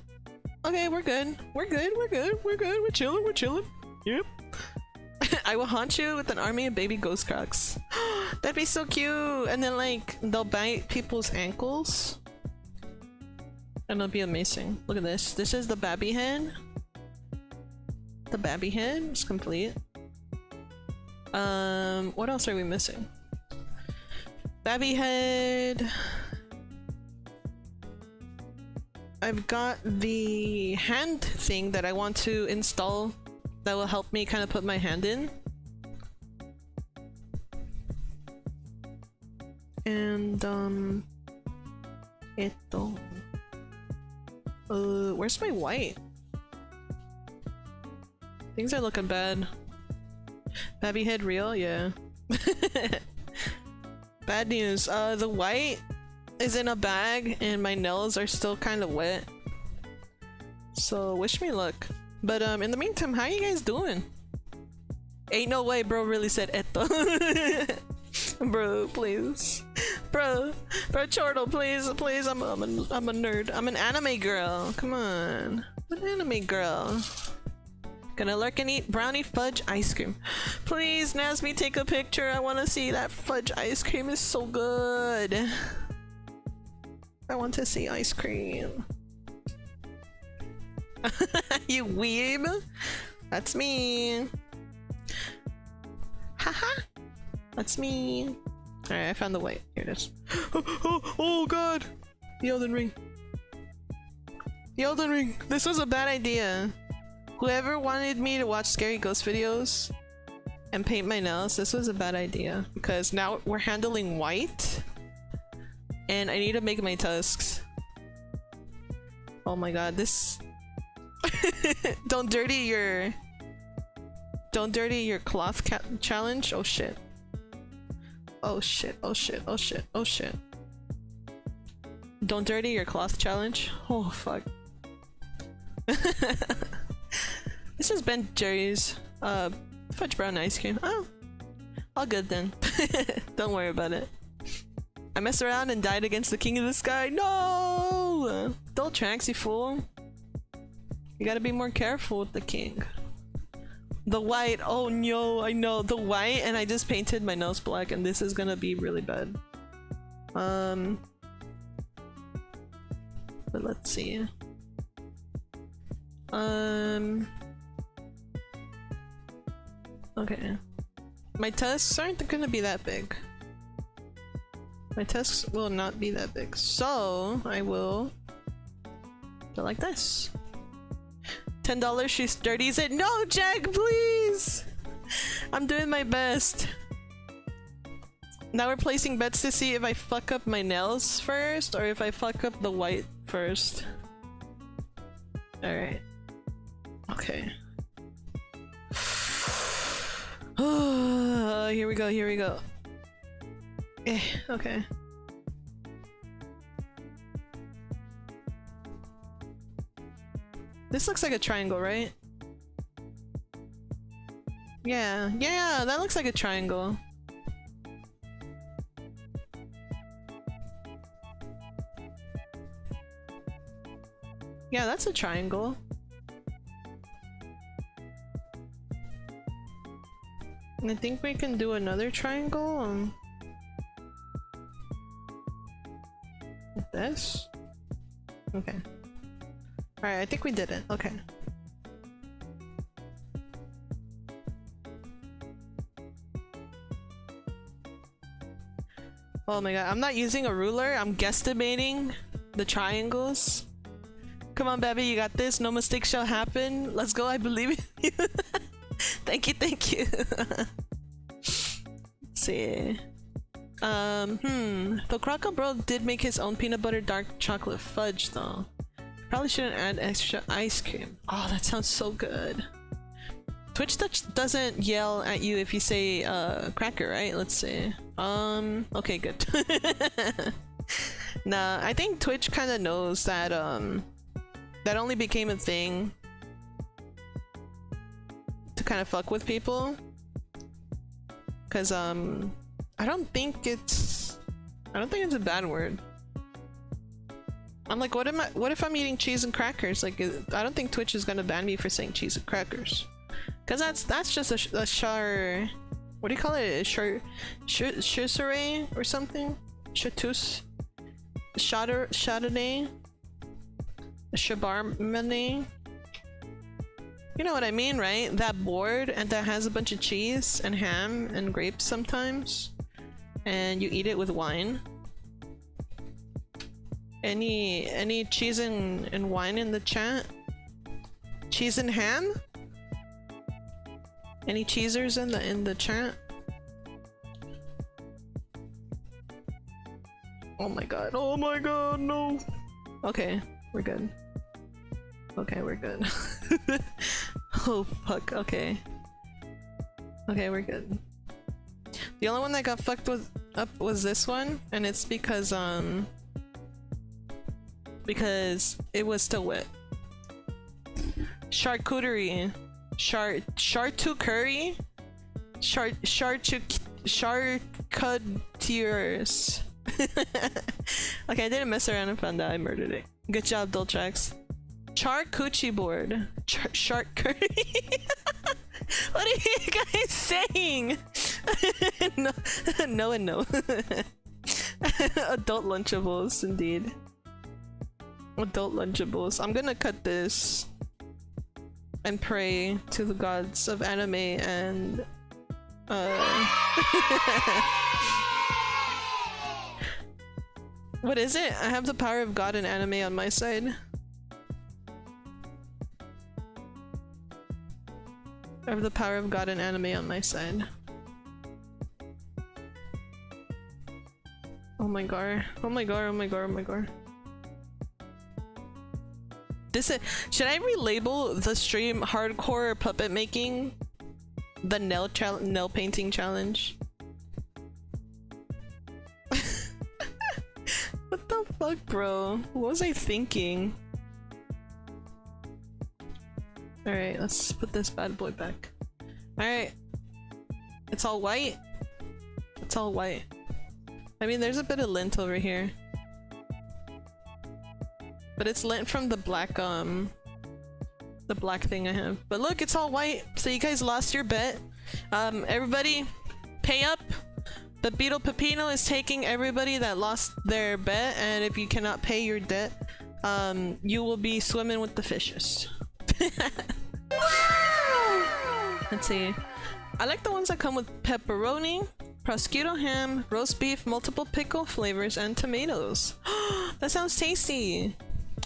Okay, we're good. We're good. We're good. We're good. We're chilling. We're chilling. Yep. I will haunt you with an army of baby ghost crocs. That'd be so cute. And then like they'll bite people's ankles. And it'll be amazing. Look at this. This is the Babi head. The Babi head is complete. What else are we missing? Babi head. I've got the hand thing that I want to install that will help me kind of put my hand in. And where's my white? Things are looking bad. Babi head real? Yeah. Bad news. The white is in a bag and my nails are still kind of wet. So wish me luck. But in the meantime, how you guys doing? Ain't no way bro really said eto. Bro, please. Bro, Chortle, please, I'm a nerd. I'm an anime girl. Come on. I'm an anime girl. Gonna lurk and eat brownie fudge ice cream. Please, Nasby, take a picture. I want to see that fudge ice cream. Is so good. I want to see ice cream. You weeb. That's me. Haha. That's me. Alright, I found the white. Here it is. Oh god! The Elden Ring. The Elden Ring. This was a bad idea. Whoever wanted me to watch scary ghost videos and paint my nails, this was a bad idea. Because now we're handling white. And I need to make my tusks. Oh my god, this... Don't dirty your cloth challenge. Oh shit. Oh shit, oh shit, oh shit, oh shit. Don't dirty your cloth challenge. Oh fuck. This is Ben Jerry's fudge brown ice cream. Oh, all good then. Don't worry about it. I messed around and died against the king of the sky. No! Don't Chuiikz, you fool. You gotta be more careful with the king. The white, oh no, I know. The white, and I just painted my nails black, and this is gonna be really bad. But let's see. Okay. My tusks aren't gonna be that big. My tusks will not be that big, so I will go like this. $10, she dirties it. No, Jack, please! I'm doing my best. Now we're placing bets to see if I fuck up my nails first or if I fuck up the white first. Alright. Okay. Here we go, here we go. Okay. This looks like a triangle, right? Yeah, yeah, that looks like a triangle. Yeah, that's a triangle. I think we can do another triangle. Like this? Okay. Alright, I think we did it. Okay. Oh my god, I'm not using a ruler. I'm guesstimating the triangles. Come on, Babi, you got this. No mistake shall happen. Let's go, I believe in you. Thank you, thank you. Let's see. The Croco Bro did make his own peanut butter dark chocolate fudge though. Probably shouldn't add extra ice cream. Oh, that sounds so good. Twitch doesn't yell at you if you say cracker, right? Let's see. Okay, good. Nah, I think Twitch kind of knows that that only became a thing kind of fuck with people. Cause I don't think it's a bad word. I'm like, what if I'm eating cheese and crackers? Like, I don't think Twitch is gonna ban me for saying cheese and crackers. Cause that's just a char, what do you call it? A chardonnay or something? Chartreuse? Chardonnay? A chabarmane? You know what I mean, right? That board and that has a bunch of cheese and ham and grapes sometimes. And you eat it with wine. Any cheese and wine in the chat? Cheese and ham? Any cheesers in the chat? Oh my god, no! Okay, we're good. Okay, we're good. Oh fuck, okay. Okay, we're good. The only one that got fucked up was this one, and it's because it was still wet. Charcuterie. Charcuterie? Charcuteries. Okay, I didn't mess around and found out I murdered it. Good job, Doltrax. Charcuterie board. Charcuterie. What are you guys saying? No and no. Adult Lunchables, indeed. Adult Lunchables. I'm gonna cut this and pray to the gods of anime and what is it? I have the power of God and anime on my side. I have the power of God and anime on my side. Oh my god. Oh my god, oh my god, oh my god. Should I relabel the stream hardcore puppet making? The nail painting challenge? What the fuck, bro? What was I thinking? Alright, let's put this bad boy back. Alright. It's all white. It's all white. I mean, there's a bit of lint over here. But it's lint from the black thing I have. But look, it's all white. So you guys lost your bet. Everybody, pay up. The Beetle Pepino is taking everybody that lost their bet, and if you cannot pay your debt, you will be swimming with the fishes. Let's see. I like the ones that come with pepperoni, prosciutto ham, roast beef, multiple pickle flavors, and tomatoes. That sounds tasty.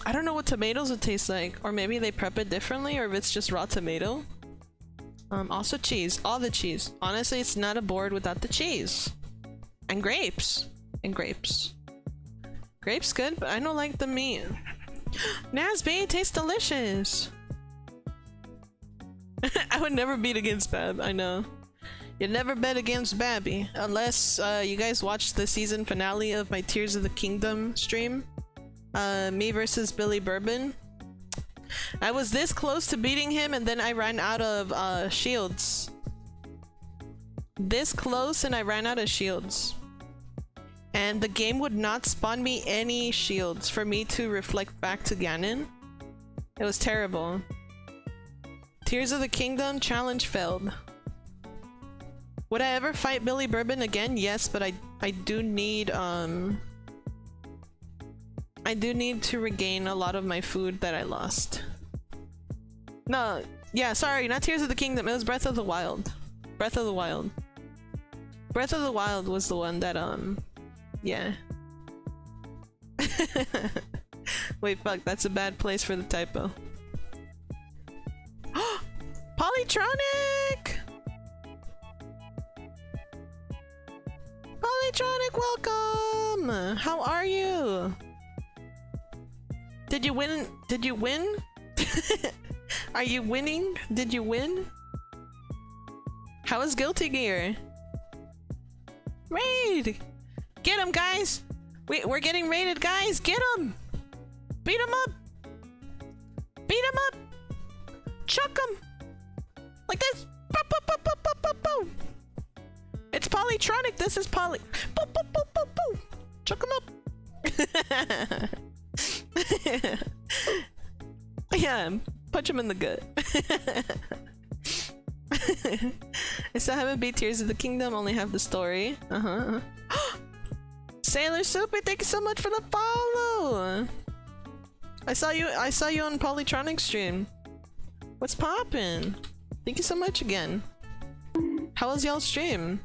I don't know what tomatoes would taste like, or maybe they prep it differently, or if it's just raw tomato. Also cheese, all the cheese. Honestly, it's not a board without the cheese. And grapes. And grapes. Grapes good, but I don't like the meat. Nasby, it tastes delicious. I would never beat against Bab, I know. You'd never bet against Babby, unless you guys watched the season finale of my Tears of the Kingdom stream. Me versus Billy Bourbon. I was this close to beating him, and then I ran out of shields. This close, and I ran out of shields. And the game would not spawn me any shields for me to reflect back to Ganon. It was terrible. Tears of the Kingdom challenge failed. Would I ever fight Billy Bourbon again? Yes, but I do need to regain a lot of my food that I lost. No, yeah, sorry, not Tears of the Kingdom, it was Breath of the Wild. Breath of the Wild. Breath of the Wild was the one that, yeah. Wait, fuck, that's a bad place for the typo. Polytronic! Polytronic, welcome! How are you? Did you win? Did you win? Are you winning? Did you win? How is Guilty Gear? Raid! Get him, guys! We're getting raided, guys! Get him! Beat him up! Beat him up! Chuck him! Like this! Polytronic, this is Poly. Boop, boop, boop, boop, boop. Chuck him up. Yeah, punch him in the gut. I still haven't beat Tears of the Kingdom, only have the story. Sailor Soupy, thank you so much for the follow. I saw you on Polytronic stream. What's poppin'? Thank you so much again. How was y'all stream?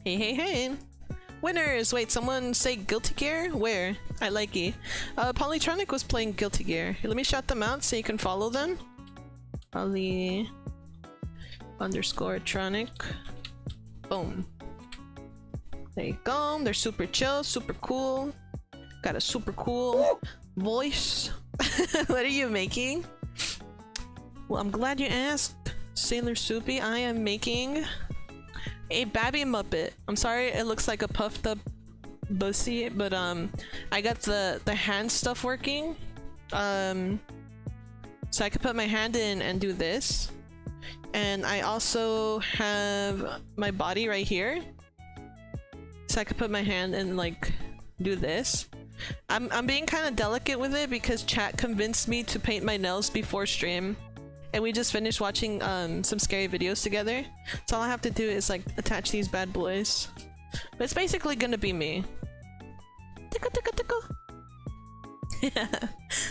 Hey, hey, hey. Winners! Wait, someone say Guilty Gear? Where? I like it. Polytronic was playing Guilty Gear. Here, let me shout them out so you can follow them. Poly _ Tronic. Boom. There you go. They're super chill, super cool. Got a super cool voice. What are you making? Well, I'm glad you asked, Sailor Soupy. I am making a Babi Muppet. I'm sorry it looks like a puffed up bussy, but I got the hand stuff working. So I could put my hand in and do this. And I also have my body right here. So I could put my hand and like do this. I'm being kind of delicate with it because chat convinced me to paint my nails before stream. And we just finished watching some scary videos together. So all I have to do is like attach these bad boys. But it's basically gonna be me. Tickle, tickle, tickle. Yeah.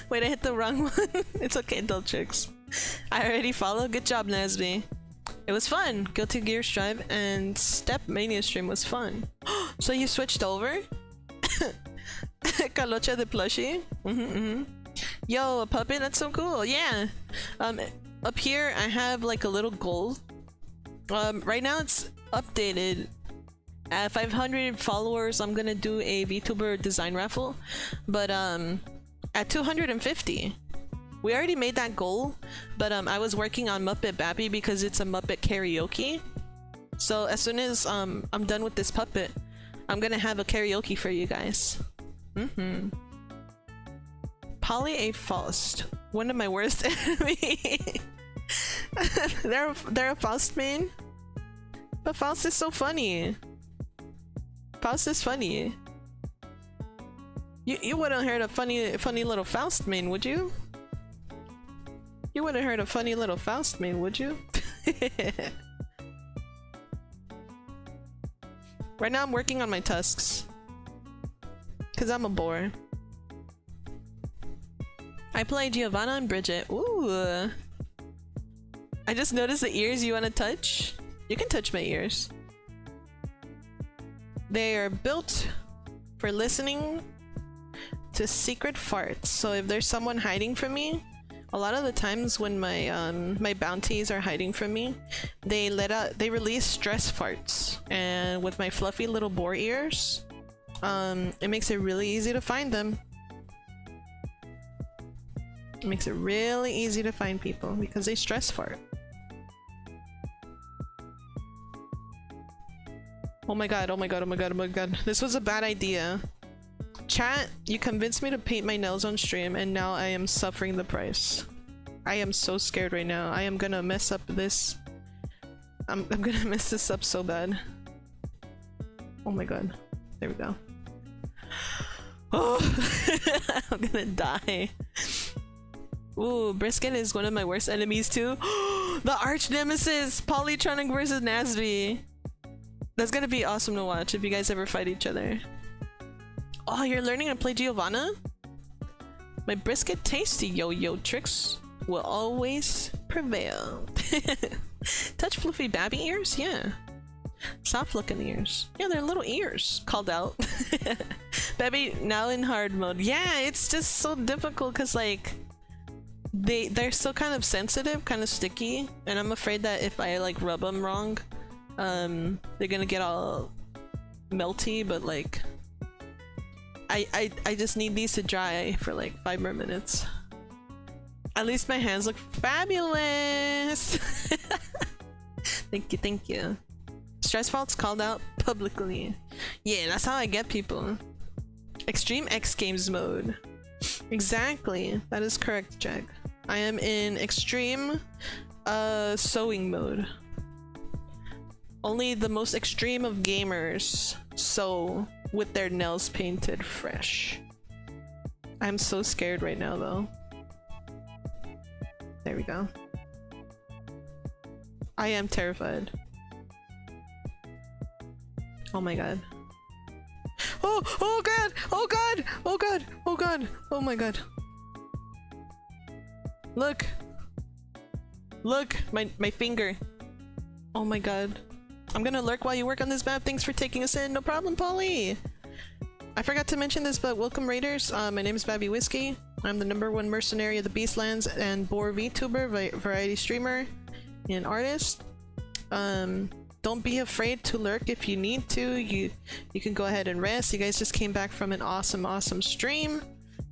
Wait, I hit the wrong one. It's okay, adult tricks. I already followed. Good job, Nasby. It was fun. Guilty Gear Strive and Step Mania stream was fun. So you switched over? Calocha the plushie? Yo, a puppet? That's so cool. Yeah. Up here I have like a little goal. Right now it's updated. At 500 followers, I'm gonna do a VTuber design raffle. But at 250, we already made that goal. But I was working on Muppet Babi because it's a Muppet karaoke. So as soon as I'm done with this puppet, I'm gonna have a karaoke for you guys. Poly A Faust, one of my worst enemies. They're a Faust main, but Faust is so funny. Faust is funny. You wouldn't heard a funny little Faust main, would you? You wouldn't heard a funny little Faust main, would you? Right now I'm working on my tusks. Cause I'm a bore. I play Giovanna and Bridget. Ooh. I just noticed the ears you want to touch. You can touch my ears. They are built for listening to secret farts. So if there's someone hiding from me, a lot of the times when my bounties are hiding from me, they release stress farts. And with my fluffy little boar ears, it makes it really easy to find them. It makes it really easy to find people because they stress fart. Oh my god, oh my god, oh my god, oh my god. This was a bad idea. Chat, you convinced me to paint my nails on stream and now I am suffering the price. I am so scared right now. I am gonna mess up this. I'm gonna mess this up so bad. Oh my god. There we go. Oh, I'm gonna die. Ooh, Brisket is one of my worst enemies too. The arch nemesis, Polytronic versus Nasby. That's gonna be awesome to watch if you guys ever fight each other. Oh, you're learning to play Giovanna? My brisket tasty yo-yo tricks will always prevail. Touch fluffy Babi ears? Yeah. Soft looking ears. Yeah, they're little ears. Called out. Babi now in hard mode. Yeah, it's just so difficult because like they're still kind of sensitive, kind of sticky, and I'm afraid that if I like rub them wrong, they're gonna get all melty. But like I just need these to dry for like 5 more minutes. At least my hands look fabulous. Thank you, thank you. Stress faults called out publicly. Yeah, that's how I get people. Extreme X Games mode. Exactly, that is correct, Jack. I am in extreme sewing mode. Only the most extreme of gamers sew with their nails painted fresh. I'm so scared right now though. There we go. I am terrified. Oh my god. Oh! Oh god! Oh god! Oh god! Oh god! Oh my god. Look! Look! My finger. Oh my god. I'm gonna lurk while you work on this map. Thanks for taking us in. No problem, Polly! I forgot to mention this, but welcome raiders. My name is Babi Whiskey. I'm the #1 mercenary of the Beastlands and Boar VTuber, variety streamer and artist. Don't be afraid to lurk if you need to. You can go ahead and rest. You guys just came back from an awesome stream.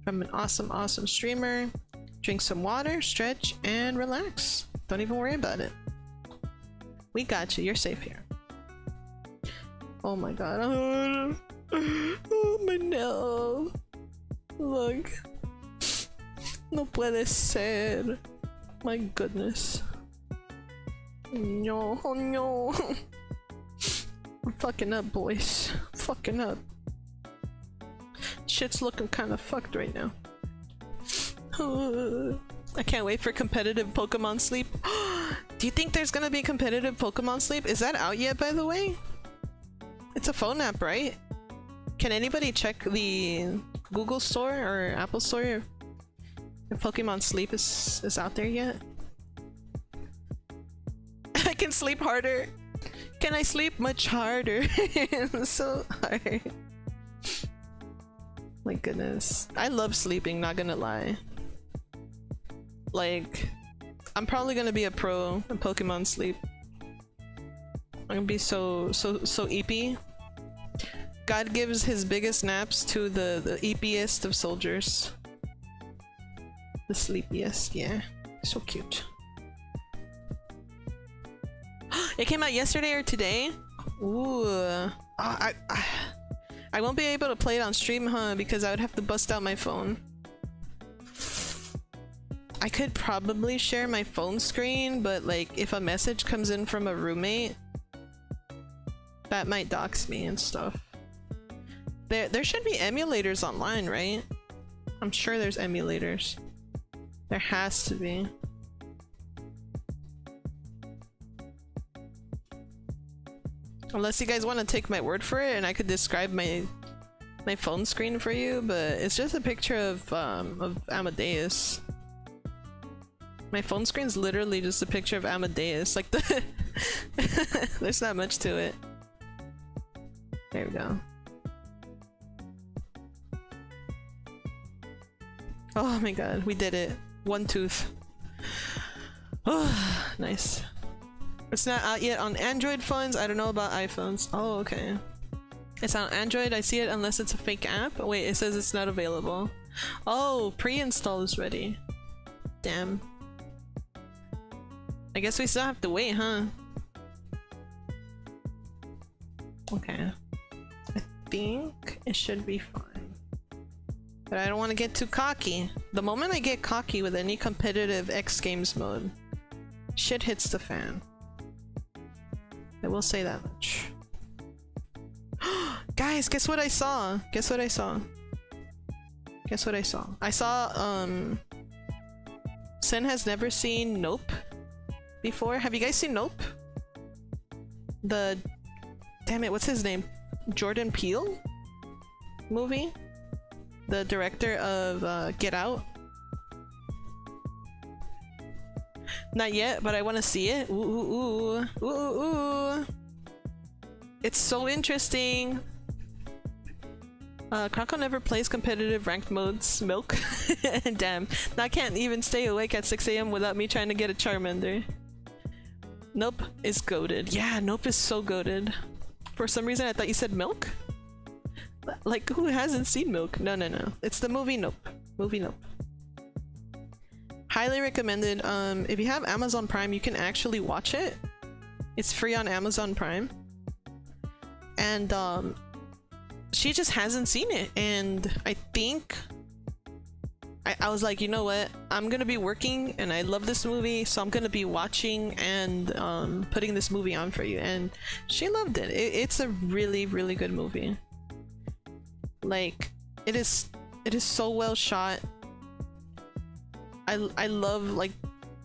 From an awesome streamer. Drink some water, stretch, and relax. Don't even worry about it. We got you. You're safe here. Oh my god. Oh my nail. Look. No puede ser. My goodness. No, oh no. I'm fucking up, boys. Fucking up. Shit's looking kind of fucked right now. I can't wait for competitive Pokemon Sleep. Do you think there's gonna be competitive Pokemon Sleep? Is that out yet, by the way? It's a phone app, right? Can anybody check the Google Store or Apple Store if Pokemon Sleep is out there yet? I can sleep harder. Can I sleep much harder? So hard. My goodness. I love sleeping, not gonna lie. Like, I'm probably gonna be a pro in Pokemon Sleep. I'm gonna be so EP. God gives his biggest naps to the EPiest of soldiers. The sleepiest, yeah. So cute. It came out yesterday or today? Ooh. I won't be able to play it on stream, huh? Because I would have to bust out my phone. I could probably share my phone screen, but like if a message comes in from a roommate, that might dox me and stuff. There should be emulators online, right? I'm sure there's emulators. There has to be. Unless you guys want to take my word for it and I could describe my phone screen for you, but it's just a picture of Amadeus. My phone screen's literally just a picture of Amadeus. Like the there's not much to it. There we go. Oh my god, we did it. One tooth. Oh, nice. It's not out yet on Android phones. I don't know about iPhones. Oh, okay. It's on Android. I see it unless it's a fake app. Wait, it says it's not available. Oh, pre-install is ready. Damn. I guess we still have to wait, huh? Okay. I think it should be fine. But I don't want to get too cocky. The moment I get cocky with any competitive X Games mode, shit hits the fan. I will say that much. Guys, guess what I saw? Guess what I saw? Guess what I saw? I saw, Sen has never seen Nope before. Have you guys seen Nope? The... Damn it, what's his name? Jordan Peele? Movie? The director of, Get Out? Not yet, but I want to see it. Ooh, ooh, ooh. Ooh, ooh, ooh. It's so interesting. Krako never plays competitive ranked modes. Milk. Damn. I can't even stay awake at 6 AM without me trying to get a Charmander. Nope is goated. Yeah, Nope is so goated. For some reason I thought you said Milk? Like, who hasn't seen Milk? No, no, no. It's the movie Nope. Movie Nope. Highly recommended. If you have Amazon Prime, you can actually watch it. It's free on Amazon Prime. And she just hasn't seen it, and I think I was like, you know what? I'm gonna be working and I love this movie, so I'm gonna be watching and putting this movie on for you. And she loved it. It's a really, really good movie. Like, it is so well shot. I love like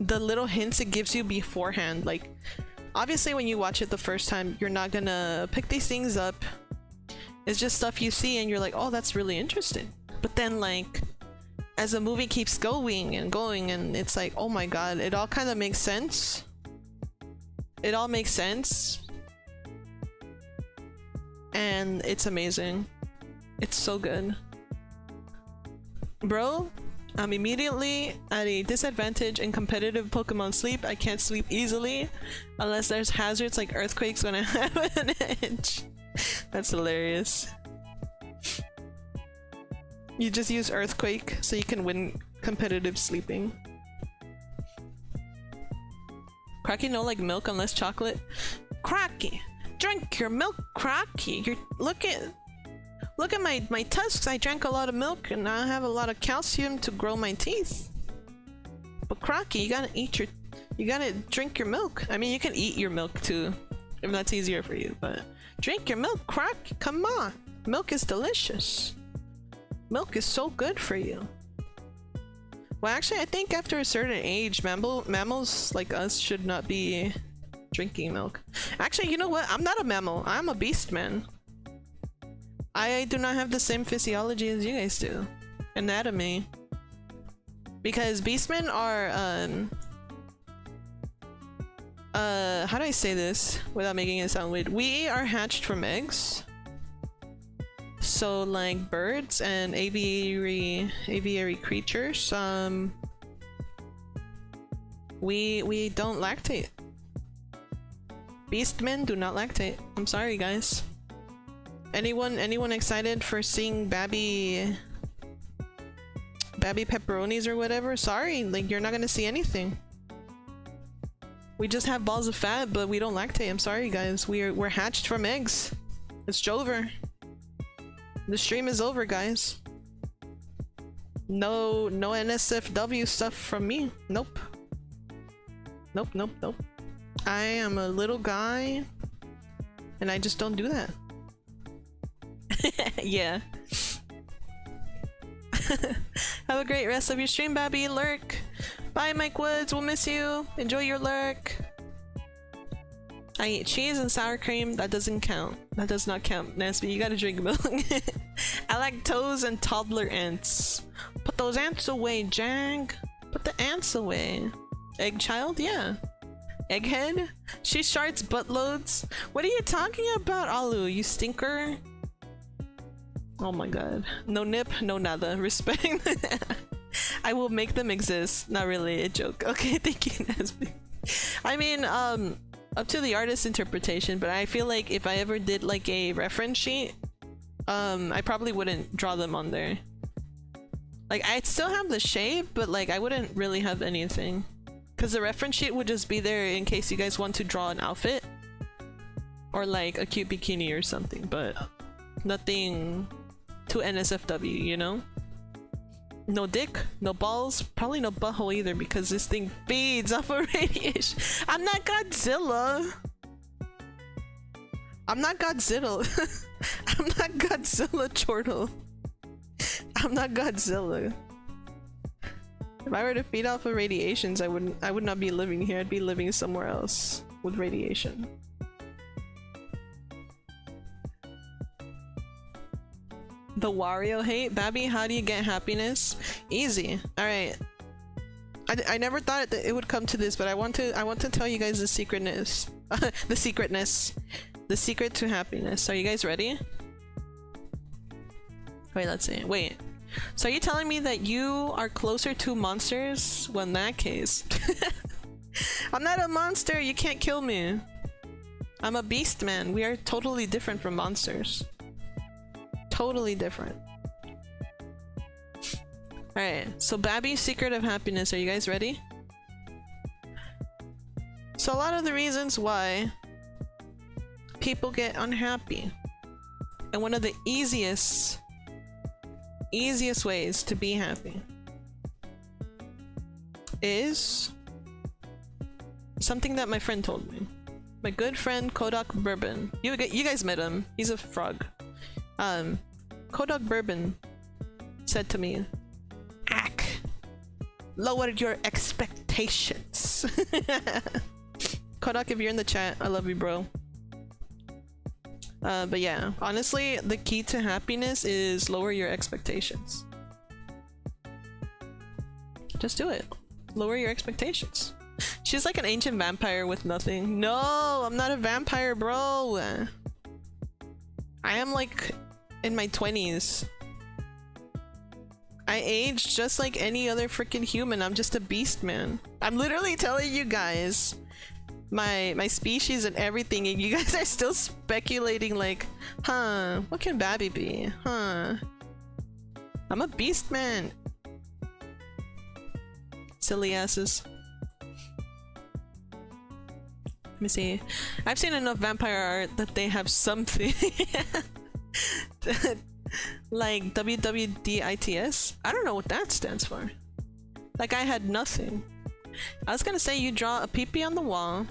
the little hints it gives you beforehand. Like, obviously when you watch it the first time, you're not gonna pick these things up. It's just stuff you see and you're like, oh, that's really interesting. But then like, as the movie keeps going and going, and it's like, oh my god, it all kind of makes sense. It all makes sense. And it's amazing. It's so good. Bro, I'm immediately at a disadvantage in competitive Pokemon sleep. I can't sleep easily unless there's hazards like earthquakes when I have an edge. That's hilarious. You just use earthquake so you can win competitive sleeping. Cracky no like milk unless chocolate. Cracky, drink your milk, Cracky. You're look at my tusks. I drank a lot of milk and I have a lot of calcium to grow my teeth. But Cracky, you gotta drink your milk. I mean, you can eat your milk too, if that's easier for you, but drink your milk, Cracky. Come on, milk is delicious. Milk is so good for you. Well, actually, I think after a certain age, mammals like us should not be drinking milk. Actually, you know what? I'm not a mammal. I'm a beast man. I do not have the same physiology as you guys do. Anatomy. Because beastmen are, how do I say this without making it sound weird? We are hatched from eggs. So like birds and aviary creatures, we don't lactate. Beastmen do not lactate. I'm sorry, guys. Anyone excited for seeing Babi pepperonis or whatever? Sorry, like you're not gonna see anything. We just have balls of fat, but we don't lactate. I'm sorry, guys. We're hatched from eggs. It's over. The stream is over, guys. No NSFW stuff from me. Nope. Nope. I am a little guy and I just don't do that. Yeah. Have a great rest of your stream, Babi. Lurk. Bye, Mike Woods. We'll miss you. Enjoy your lurk. I eat cheese and sour cream. That doesn't count. That does not count, Nesby. You gotta drink milk. I like toes and toddler ants. Put those ants away, Jag. Put the ants away. Egg child? Yeah. Egghead? She sharts buttloads? What are you talking about, Alu? You stinker? Oh my god. No nip, no nada. Respect. I will make them exist. Not really a joke. Okay, thank you, Nesby. I mean, up to the artist's interpretation, but I feel like if I ever did like a reference sheet, I probably wouldn't draw them on there. Like, I'd still have the shape, but like I wouldn't really have anything, because the reference sheet would just be there in case you guys want to draw an outfit or like a cute bikini or something, but nothing too NSFW, you know? No dick, no balls, probably no butthole either, because this thing feeds off of radiation. I'm not Godzilla. I'm not Godzilla. I'm not Godzilla, Chortle. I'm not Godzilla. If I were to feed off of radiations, I would not be living here. I'd be living somewhere else with radiation. The Wario hate? Babi, how do you get happiness? Easy. Alright. I never thought that it would come to this, but I want to tell you guys the secretness. The secretness. The secret to happiness. Are you guys ready? Wait, let's see. Wait. So are you telling me that you are closer to monsters? Well, in that case. I'm not a monster, you can't kill me. I'm a beast man. We are totally different from monsters. Totally different. Alright, so Babi's secret of happiness. Are you guys ready? So a lot of the reasons why people get unhappy, and one of the easiest ways to be happy is something that my friend told me. My good friend Kodak Bourbon. You guys met him. He's a frog. Kodak Bourbon said to me, "Ack, lower your expectations." Kodak, if you're in the chat, I love you, bro. But yeah, honestly, the key to happiness is lower your expectations. Just do it. Lower your expectations. She's like an ancient vampire with nothing. No, I'm not a vampire, bro. I am like in my 20s. I age just like any other freaking human. I'm just a beast, man. I'm literally telling you guys my species and everything, and you guys are still speculating like, huh, what can Babi be? Huh. I'm a beast, man. Silly asses. Let me see. I've seen enough vampire art that they have something. Like WWDITS? I don't know what that stands for. Like, I had nothing. I was gonna say you draw a peepee on the wall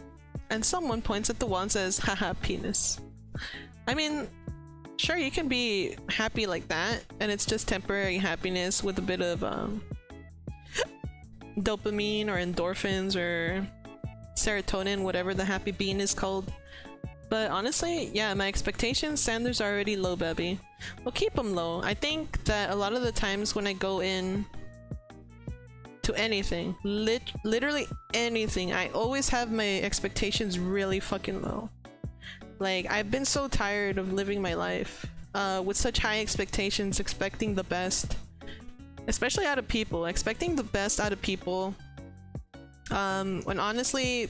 and someone points at the wall and says, haha, penis. I mean, sure, you can be happy like that, and it's just temporary happiness with a bit of dopamine or endorphins or serotonin, whatever the happy bean is called. But honestly, yeah, my expectation standards are already low, baby. We'll keep them low. I think that a lot of the times when I go in to anything, literally anything, I always have my expectations really fucking low. Like, I've been so tired of living my life with such high expectations, expecting the best, especially out of people, expecting the best out of people, when honestly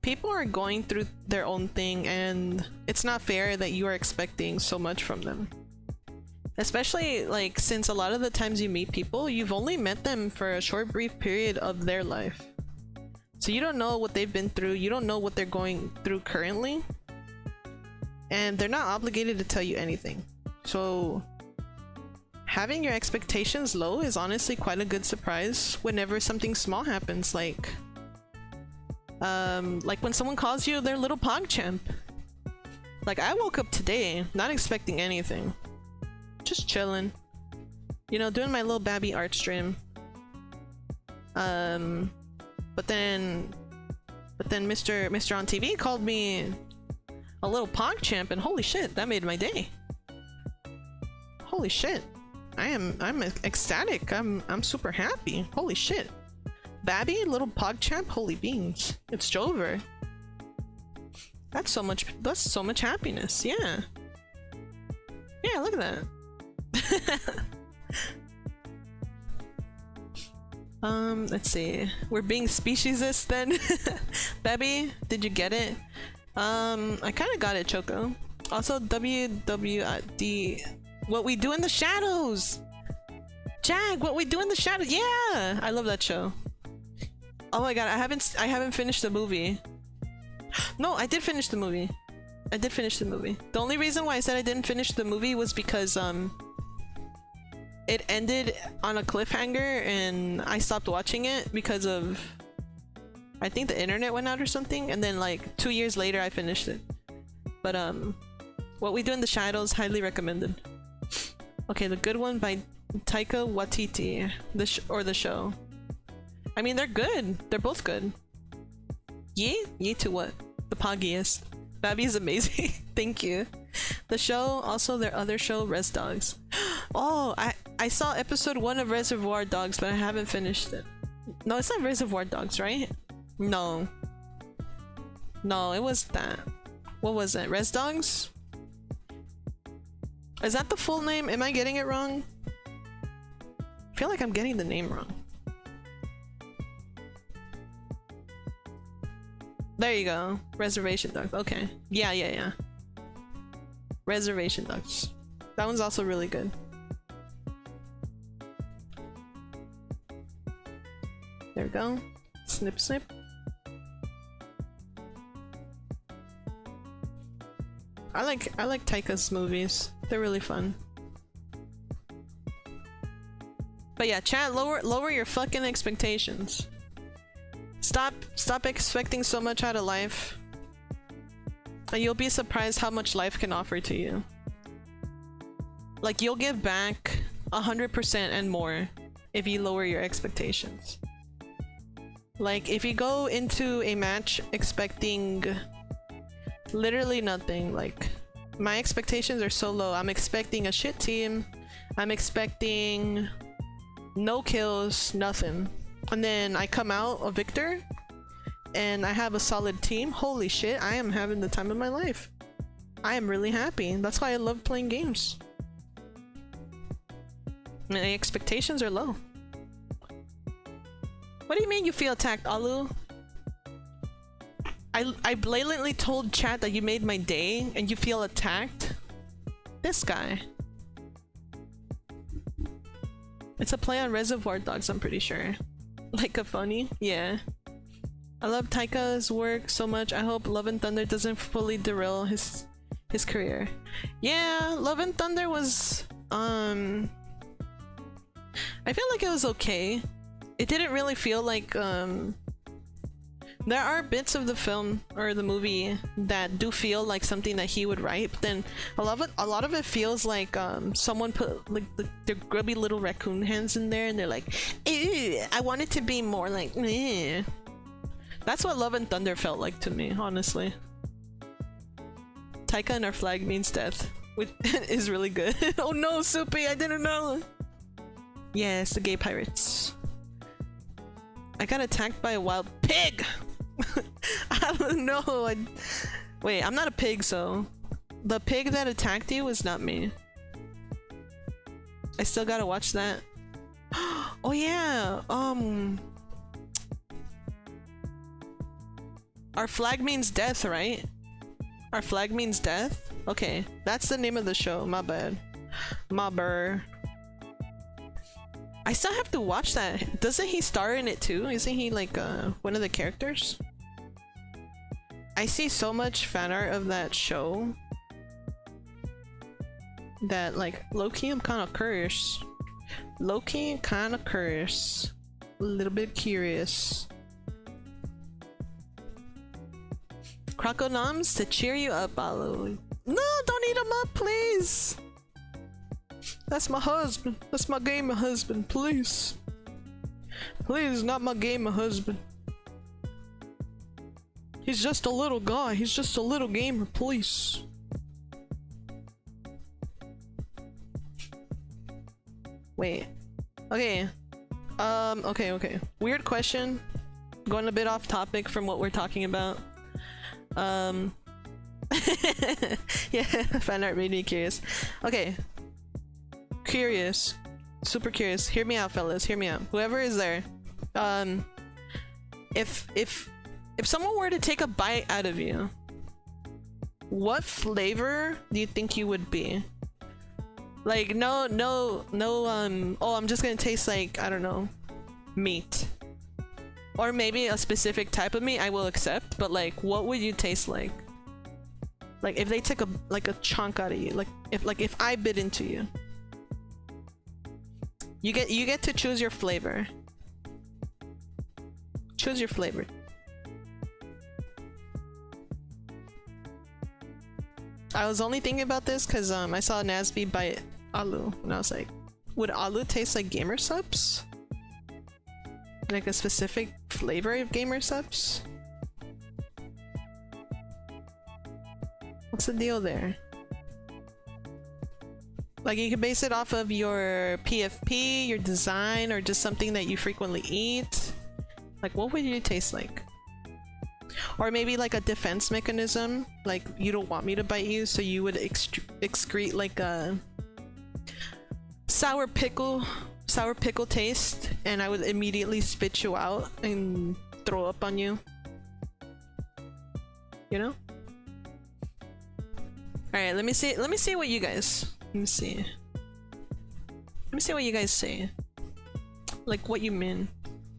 people are going through their own thing, and it's not fair that you are expecting so much from them. Especially, like, since a lot of the times you meet people, you've only met them for a short brief period of their life. So you don't know what they've been through, you don't know what they're going through currently, and they're not obligated to tell you anything. So having your expectations low is honestly quite a good surprise whenever something small happens, like when someone calls you their little PogChamp. Like, I woke up today not expecting anything, just chilling, you know, doing my little Babi art stream. But then Mr. on TV called me a little PogChamp, and holy shit, that made my day. Holy shit, I'm ecstatic. I'm super happy. Holy shit. Babi, little PogChamp, holy beans. It's Jover. That's so much happiness. Yeah. Yeah, look at that. Let's see. We're being speciesist then. Babi, did you get it? I kind of got it, Choco. Also, WWD. What We Do in the Shadows. Jag, What We Do in the Shadows. Yeah, I love that show. Oh my god, I haven't finished the movie. No, I did finish the movie. I did finish the movie. The only reason why I said I didn't finish the movie was because it ended on a cliffhanger and I stopped watching it because of, I think the internet went out or something, and then like 2 years later I finished it. But What We Do in the Shadows, highly recommended. Okay, The Good One by Taika Waititi, the show. I mean, they're good. They're both good. Yee to what? The poggiest. Babi is amazing. Thank you. The show, also their other show, Res Dogs. Oh, I saw episode 1 of Reservoir Dogs, but I haven't finished it. No, it's not Reservoir Dogs, right? No. No, it was that. What was it? Res Dogs? Is that the full name? Am I getting it wrong? I feel like I'm getting the name wrong. There you go. Reservation Dogs. Okay. Yeah. Reservation Dogs. That one's also really good. There we go. Snip, snip. I like Taika's movies. They're really fun. But yeah, chat, lower your fucking expectations. Stop expecting so much out of life. And you'll be surprised how much life can offer to you. Like, you'll give back 100% and more if you lower your expectations. Like, if you go into a match expecting literally nothing, like, my expectations are so low. I'm expecting a shit team. I'm expecting no kills, nothing. And then I come out a victor and I have a solid team. Holy shit, I am having the time of my life. I am really happy. That's why I love playing games. My expectations are low. What do you mean you feel attacked, Alu? I blatantly told chat that you made my day and you feel attacked? This guy. It's a play on Reservoir Dogs, I'm pretty sure. Like a funny? Yeah. I love Taika's work so much. I hope Love and Thunder doesn't fully derail his career. Yeah, Love and Thunder was I feel like it was okay. It didn't really feel like there are bits of the film or the movie that do feel like something that he would write, but then a lot of it feels like someone put like their grubby little raccoon hands in there and they're like, ew, I want it to be more like, eh. That's what Love and Thunder felt like to me, honestly. Taika and Our Flag Means Death, which is really good. Oh no, Soupy, I didn't know. Yes, the gay pirates. I got attacked by a wild pig! I don't know. Wait, I'm not a pig, so... The pig that attacked you was not me. I still gotta watch that. Oh yeah, Our Flag Means Death, right? Our Flag Means Death? Okay, that's the name of the show, my bad. My burr. I still have to watch that. Doesn't he star in it too? Isn't he like one of the characters? I see so much fan art of that show that like low-key I'm kind of curious. Low-key kind of curious. A little bit curious. Croconoms to cheer you up, Alu. No, don't eat him up, please! That's my husband. That's my gamer husband, please. Please, not my gamer husband. He's just a little guy. He's just a little gamer, please. Wait. Okay. Okay. Weird question. Going a bit off topic from what we're talking about. Yeah, fan art made me curious. Okay. Curious. Super curious. Hear me out, fellas. Hear me out. Whoever is there. If someone were to take a bite out of you, what flavor do you think you would be? Like, no, oh, I'm just gonna taste like, I don't know, meat. Or maybe a specific type of meat I will accept, but like, what would you taste like? Like, if they took a chunk out of you, like if I bit into you. You get to choose your flavor. Choose your flavor. I was only thinking about this because I saw Nasby bite Alu, and I was like, would Alu taste like gamer subs? Like a specific flavor of gamer subs? What's the deal there? Like, you can base it off of your PFP, your design, or just something that you frequently eat. Like, what would you taste like? Or maybe like a defense mechanism, like you don't want me to bite you, so you would excrete like a sour pickle taste, and I would immediately spit you out and throw up on you. You know? Alright, let me see what you guys... Let me see what you guys say. Like, what you mean?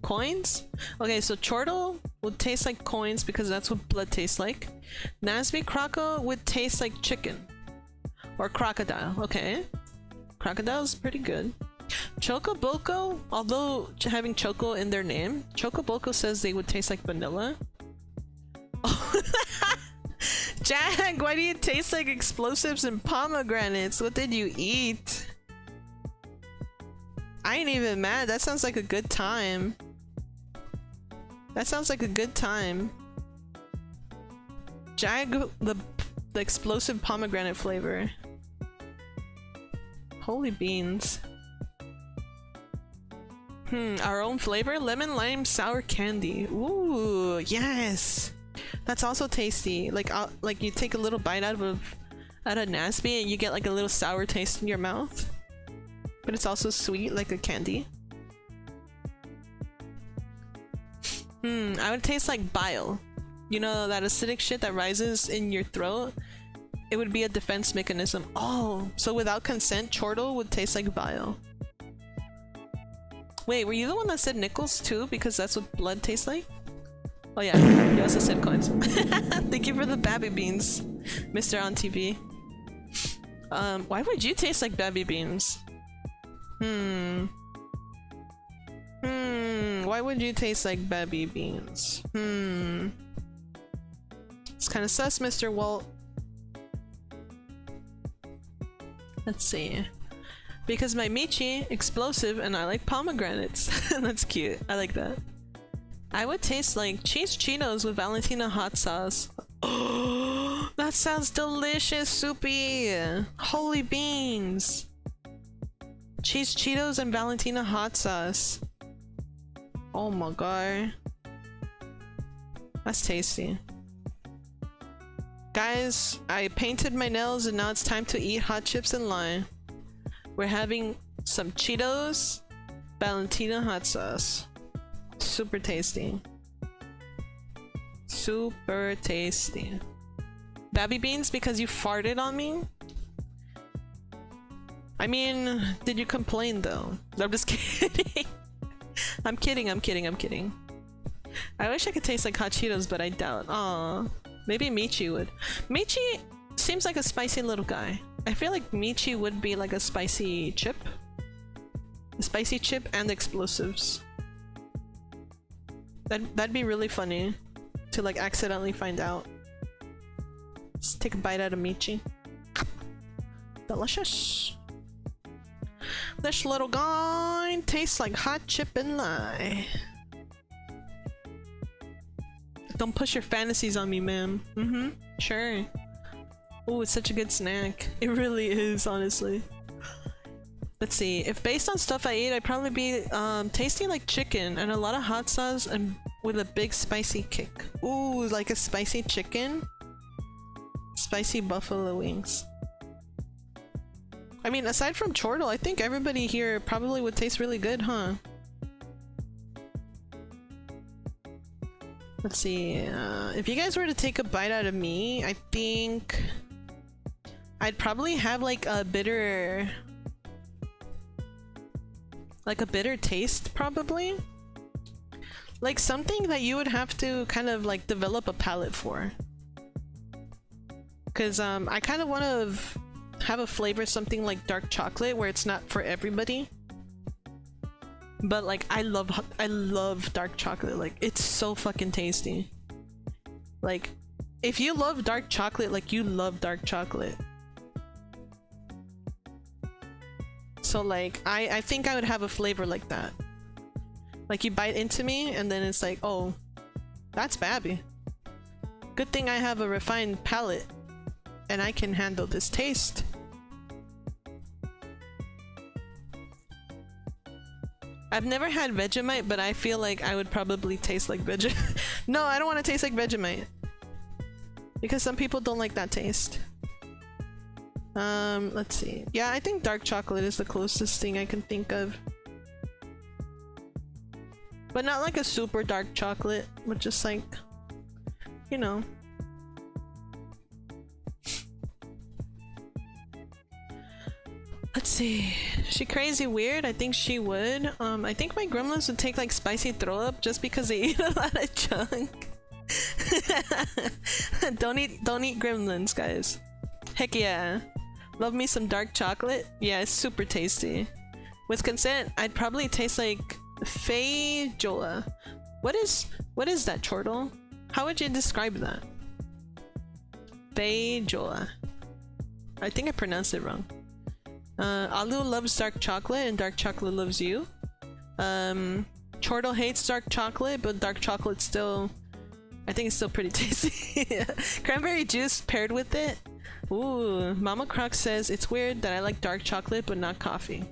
Coins? Okay, so Chortle would taste like coins because that's what blood tastes like. Nasby Croco would taste like chicken. Or crocodile. Okay. Crocodile's pretty good. Chocobolco, although having Choco in their name, Chocobolco says they would taste like vanilla. Oh. Jag, why do you taste like explosives and pomegranates? What did you eat? I ain't even mad. That sounds like a good time. That sounds like a good time. Jag, the explosive pomegranate flavor. Holy beans. Our own flavor? Lemon lime sour candy. Ooh, yes. That's also tasty. Like you take a little bite out of Nasby and you get like a little sour taste in your mouth. But it's also sweet like a candy. I would taste like bile. You know, that acidic shit that rises in your throat? It would be a defense mechanism. Oh, so without consent, chortle would taste like bile. Wait, were you the one that said nickels too? Because that's what blood tastes like? Oh yeah, you also said coins. Thank you for the Babi beans, Mr. On TV. Why would you taste like Babi beans? Why would you taste like Babi beans? It's kind of sus, Mr. Walt. Let's see. Because my Michi, explosive, and I like pomegranates. That's cute. I like that. I would taste like cheese Cheetos with Valentina hot sauce. Oh, that sounds delicious, Soupy! Holy beans! Cheese Cheetos and Valentina hot sauce. Oh my god. That's tasty. Guys, I painted my nails and now it's time to eat hot chips and lime. We're having some Cheetos, Valentina hot sauce. Super tasty. Super tasty. Babi beans because you farted on me? I mean, did you complain though? I'm just kidding. I'm kidding. I wish I could taste like hot Cheetos, but I doubt. Aw. Maybe Michi would. Michi seems like a spicy little guy. I feel like Michi would be like a spicy chip. A spicy chip and explosives. That'd be really funny to like accidentally find out. Let's take a bite out of Michi. Delicious. This little guy tastes like hot chip and lime. Don't push your fantasies on me, ma'am. Sure. Oh, it's such a good snack. It really is, honestly. Let's see. If based on stuff I ate, I'd probably be tasting like chicken and a lot of hot sauce and with a big spicy kick. Ooh, like a spicy chicken. Spicy buffalo wings. I mean, aside from chortle, I think everybody here probably would taste really good, huh? Let's see. If you guys were to take a bite out of me, I think I'd probably have like a bitter... like a bitter taste, probably? Like something that you would have to kind of like develop a palate for. Because I kind of want to have a flavor something like dark chocolate where it's not for everybody. But like I love dark chocolate. Like it's so fucking tasty. Like if you love dark chocolate, like you love dark chocolate. So like I think I would have a flavor like that. Like you bite into me and then it's like, oh, that's Babi. Good thing I have a refined palate and I can handle this taste. I've never had Vegemite, but I feel like I would probably taste like Vegemite. No, I don't want to taste like Vegemite. Because some people don't like that taste. Let's see. Yeah, I think dark chocolate is the closest thing I can think of. But not like a super dark chocolate, but just like, you know. Let's see. Is she crazy weird? I think she would. I think my gremlins would take like spicy throw up just because they eat a lot of junk. Don't eat gremlins, guys. Heck yeah. Love me some dark chocolate? Yeah, it's super tasty. With consent, I'd probably taste like feijoa. What is that, Chortle? How would you describe that? Feijoa. I think I pronounced it wrong. Alu loves dark chocolate and dark chocolate loves you. Chortle hates dark chocolate, but dark chocolate still, I think it's still pretty tasty. Cranberry juice paired with it. Ooh, Mama Croc says it's weird that I like dark chocolate but not coffee.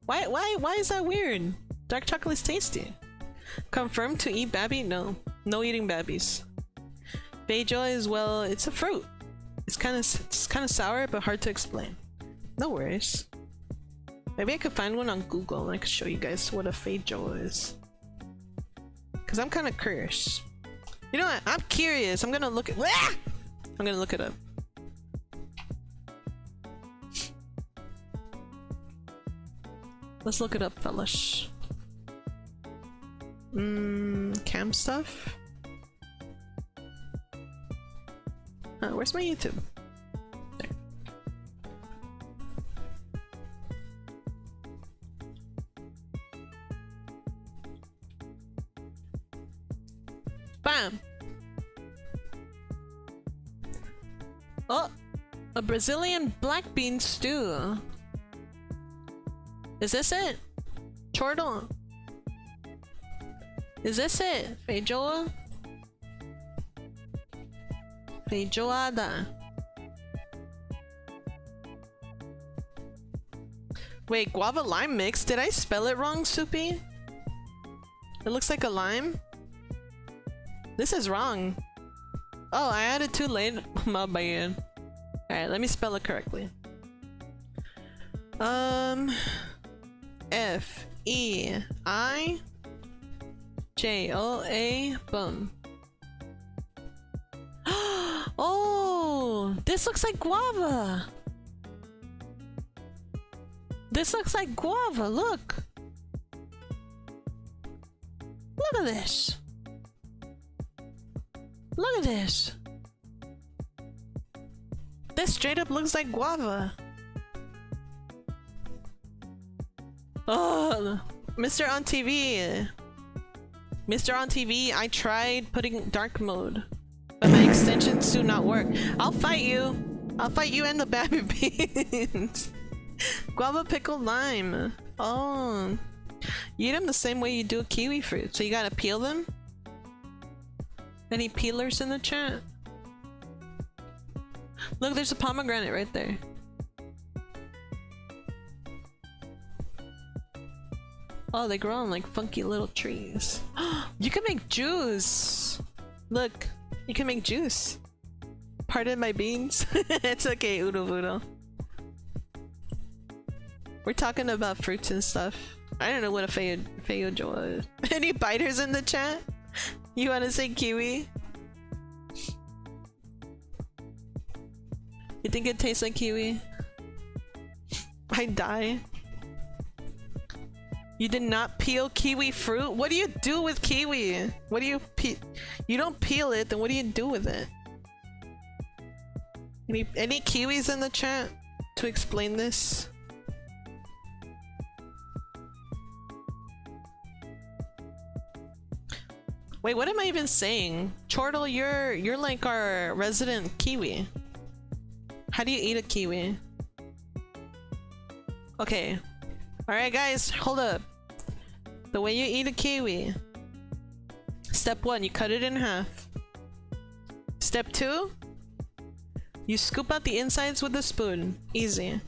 Why is that weird? Dark chocolate is tasty. Confirmed to eat Babi? No. No eating Babis. Feijoa is, well, it's a fruit. It's kind of sour but hard to explain. No worries. Maybe I could find one on Google and I could show you guys what a feijoa is. Cause I'm kind of curious. You know what? I'm curious. I'm gonna look it. I'm gonna look it up. Let's look it up, fellas. Cam stuff. Where's my YouTube? There. Bam! Oh! A Brazilian black bean stew. Is this it? Chortle? Is this it? Feijoa? Feijoada. Wait, guava lime mix? Did I spell it wrong, Soupy? It looks like a lime? This is wrong. Oh, I added too late. My bad. Alright, let me spell it correctly. F-E-I-J-O-A, boom. Oh, this looks like guava. This looks like guava, look. Look at this. Look at this. This straight up looks like guava. Oh, Mr. On TV. Mr. On TV, I tried putting dark mode, but my extensions do not work. I'll fight you. I'll fight you and the Babi beans. Guava pickled lime. Oh. You eat them the same way you do a kiwi fruit. So you gotta peel them? Any peelers in the chat? Look, there's a pomegranate right there. Oh, they grow on like funky little trees. You can make juice! Look, you can make juice. Pardon my beans. It's okay, Udo Vudo. We're talking about fruits and stuff. I don't know what a feijoa is. Any biters in the chat? You wanna say kiwi? You think it tastes like kiwi? I die. You did not peel kiwi fruit? What do you do with kiwi? What do you peel? You don't peel it, then what do you do with it? Any kiwis in the chat to explain this? Wait, what am I even saying? Chortle, you're like our resident kiwi. How do you eat a kiwi? Okay. Alright guys, hold up. The way you eat a kiwi. Step 1, you cut it in half. Step 2, you scoop out the insides with a spoon. Easy.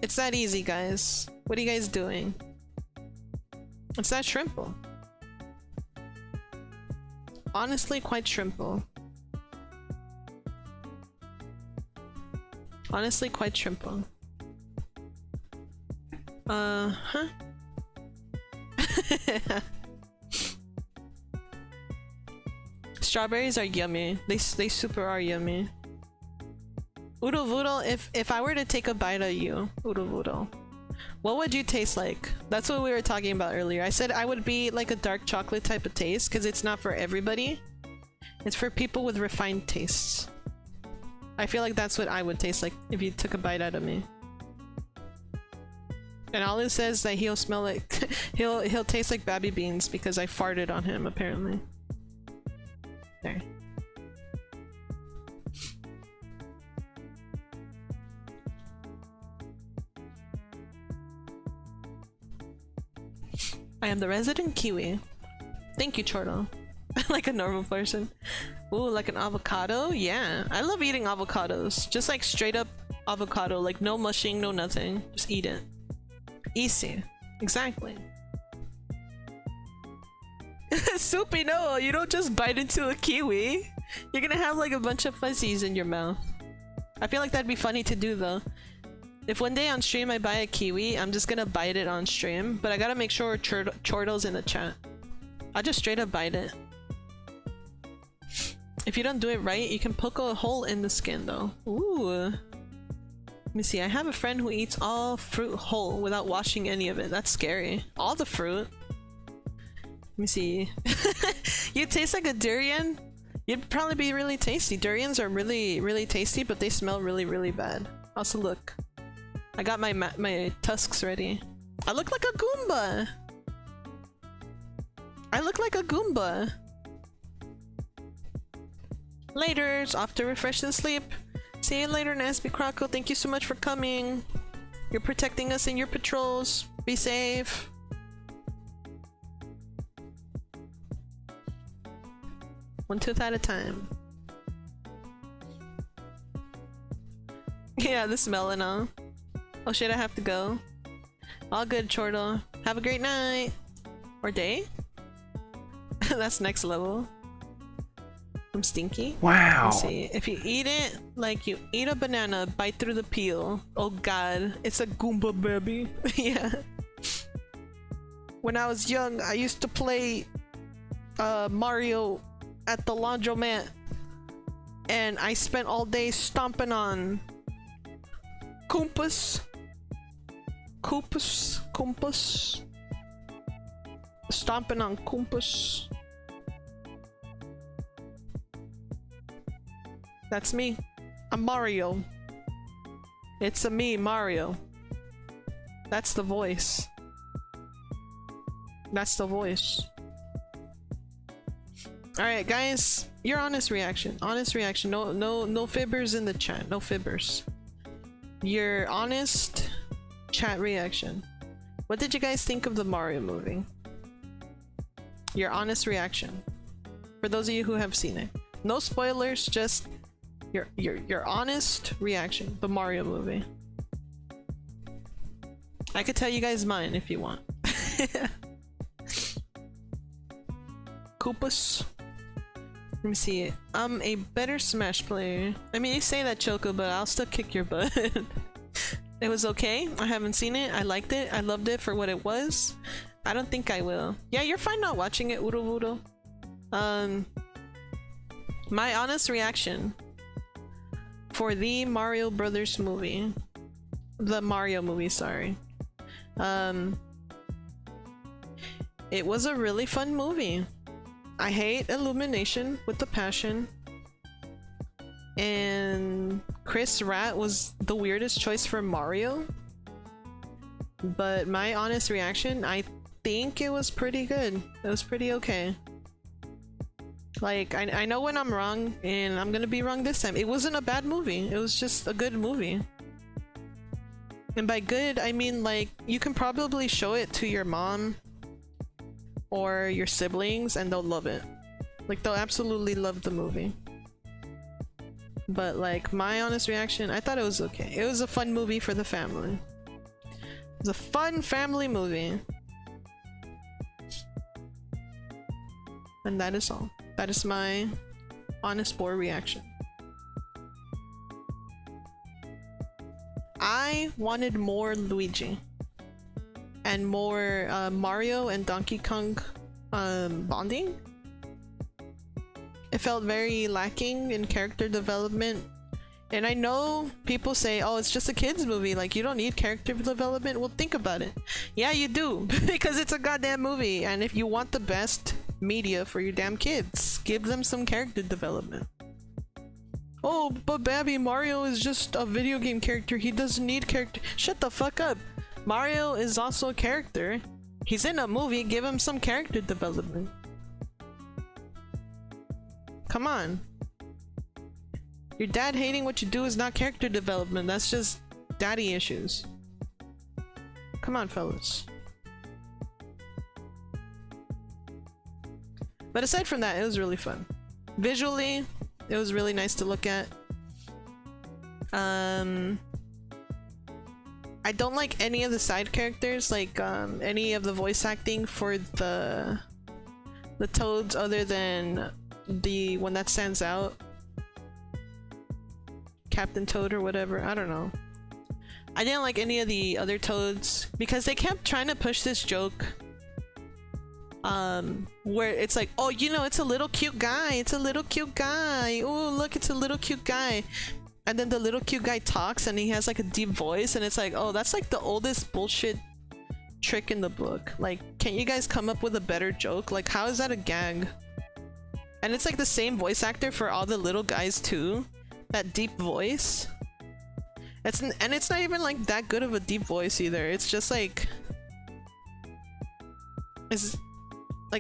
It's that easy, guys. What are you guys doing? It's that shrimple. Honestly, quite shrimple. Honestly, quite shrimple. Huh? Strawberries are yummy. They super are yummy. Udo Voodle, if I were to take a bite of you, Udo Voodle, what would you taste like? That's what we were talking about earlier. I said I would be like a dark chocolate type of taste because it's not for everybody. It's for people with refined tastes. I feel like that's what I would taste like if you took a bite out of me. And Alu says that he'll smell like he'll taste like baby beans because I farted on him apparently. There. I am the resident kiwi. Thank you, Chortle. Like a normal person. Ooh, like an avocado? Yeah. I love eating avocados. Just like straight up avocado. Like no mushing, no nothing. Just eat it. Easy. Exactly. Soupy, no. You don't just bite into a kiwi. You're gonna have like a bunch of fuzzies in your mouth. I feel like that'd be funny to do though. If one day on stream I buy a kiwi, I'm just gonna bite it on stream. But I gotta make sure Chortle's in the chat. I'll just straight up bite it. If you don't do it right, you can poke a hole in the skin though. Ooh. Let me see, I have a friend who eats all fruit whole without washing any of it. That's scary. All the fruit. Let me see. You taste like a durian? You'd probably be really tasty. Durians are really, really tasty, but they smell really, really bad. Also look. I got my tusks ready. I look like a Goomba! I look like a Goomba! Laters, off to refresh and sleep. See you later, Nasby Croco. Thank you so much for coming. You're protecting us in your patrols. Be safe. One tooth at a time. Yeah, the smelling, huh? Oh shit, I have to go. All good, Chortle. Have a great night. Or day? That's next level. I'm stinky. Wow. Let's see. If you eat it like you eat a banana, bite through the peel. Oh god, it's a Goomba baby. Yeah. When I was young, I used to play Mario at the laundromat, and I spent all day stomping on Koopas. Stomping on Koopas. That's me. I'm Mario. It's a me, Mario. That's the voice. That's the voice. Alright guys, your honest reaction. Honest reaction. No fibbers in the chat. No fibbers. Your honest chat reaction. What did you guys think of the Mario movie? Your honest reaction. For those of you who have seen it. No spoilers, just your honest reaction. The Mario movie. I could tell you guys mine if you want. Koopas. Let me see. I'm a better Smash player. I mean, you say that, Choco, but I'll still kick your butt. It was okay. I haven't seen it. I liked it. I loved it for what it was. I don't think I will. Yeah, you're fine not watching it, Udo. My honest reaction for the Mario Brothers movie. The Mario movie, sorry. It was a really fun movie. I hate Illumination with a passion. And Chris Rat was the weirdest choice for Mario. But my honest reaction, I think it was pretty good. It was pretty okay. Like, I know when I'm wrong, and I'm gonna be wrong this time. It wasn't a bad movie. It was just a good movie. And by good, I mean like, you can probably show it to your mom or your siblings and they'll love it. Like, they'll absolutely love the movie. But like, my honest reaction, I thought it was okay. It was a fun movie for the family. It was a fun family movie. And that is all. That is my honest boy reaction. I wanted more Luigi and more Mario and Donkey Kong bonding. It felt very lacking in character development. And I know people say, oh, it's just a kids movie, like you don't need character development. Well, think about it. Yeah, you do. Because it's a goddamn movie, and if you want the best media for your damn kids, give them some character development. Oh, but Babby, Mario is just a video game character. He doesn't need character. Shut the fuck up. Mario is also a character. He's in a movie, give him some character development. Come on. Your dad hating what you do is not character development, that's just daddy issues. Come on, fellas. But aside from that, it was really fun. Visually, it was really nice to look at. I don't like any of the side characters, like any of the voice acting for the Toads other than the one that stands out. Captain Toad or whatever, I don't know. I didn't like any of the other Toads because they kept trying to push this joke where it's like, oh, you know, it's a little cute guy, it's a little cute guy, oh look, it's a little cute guy. And then the little cute guy talks and he has like a deep voice and it's like, oh, that's like the oldest bullshit trick in the book. Like, can't you guys come up with a better joke? Like, how is that a gag? And it's like the same voice actor for all the little guys too. That deep voice. And it's not even like that good of a deep voice either. It's just like,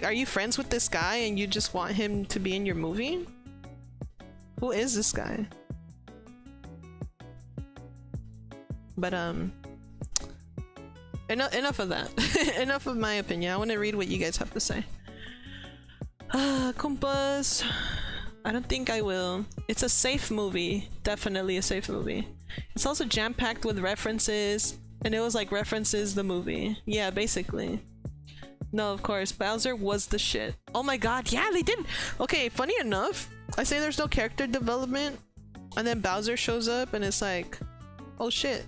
are you friends with this guy and you just want him to be in your movie? Who is this guy? But enough of that. Enough of my opinion. I want to read what you guys have to say. Kumpas. I don't think I will. It's a safe movie. Definitely a safe movie. It's also jam-packed with references, and it was like references the movie. Yeah, basically. No, of course. Bowser was the shit. Oh my god, yeah, they did! Okay, funny enough, I say there's no character development, and then Bowser shows up, and it's like, oh shit.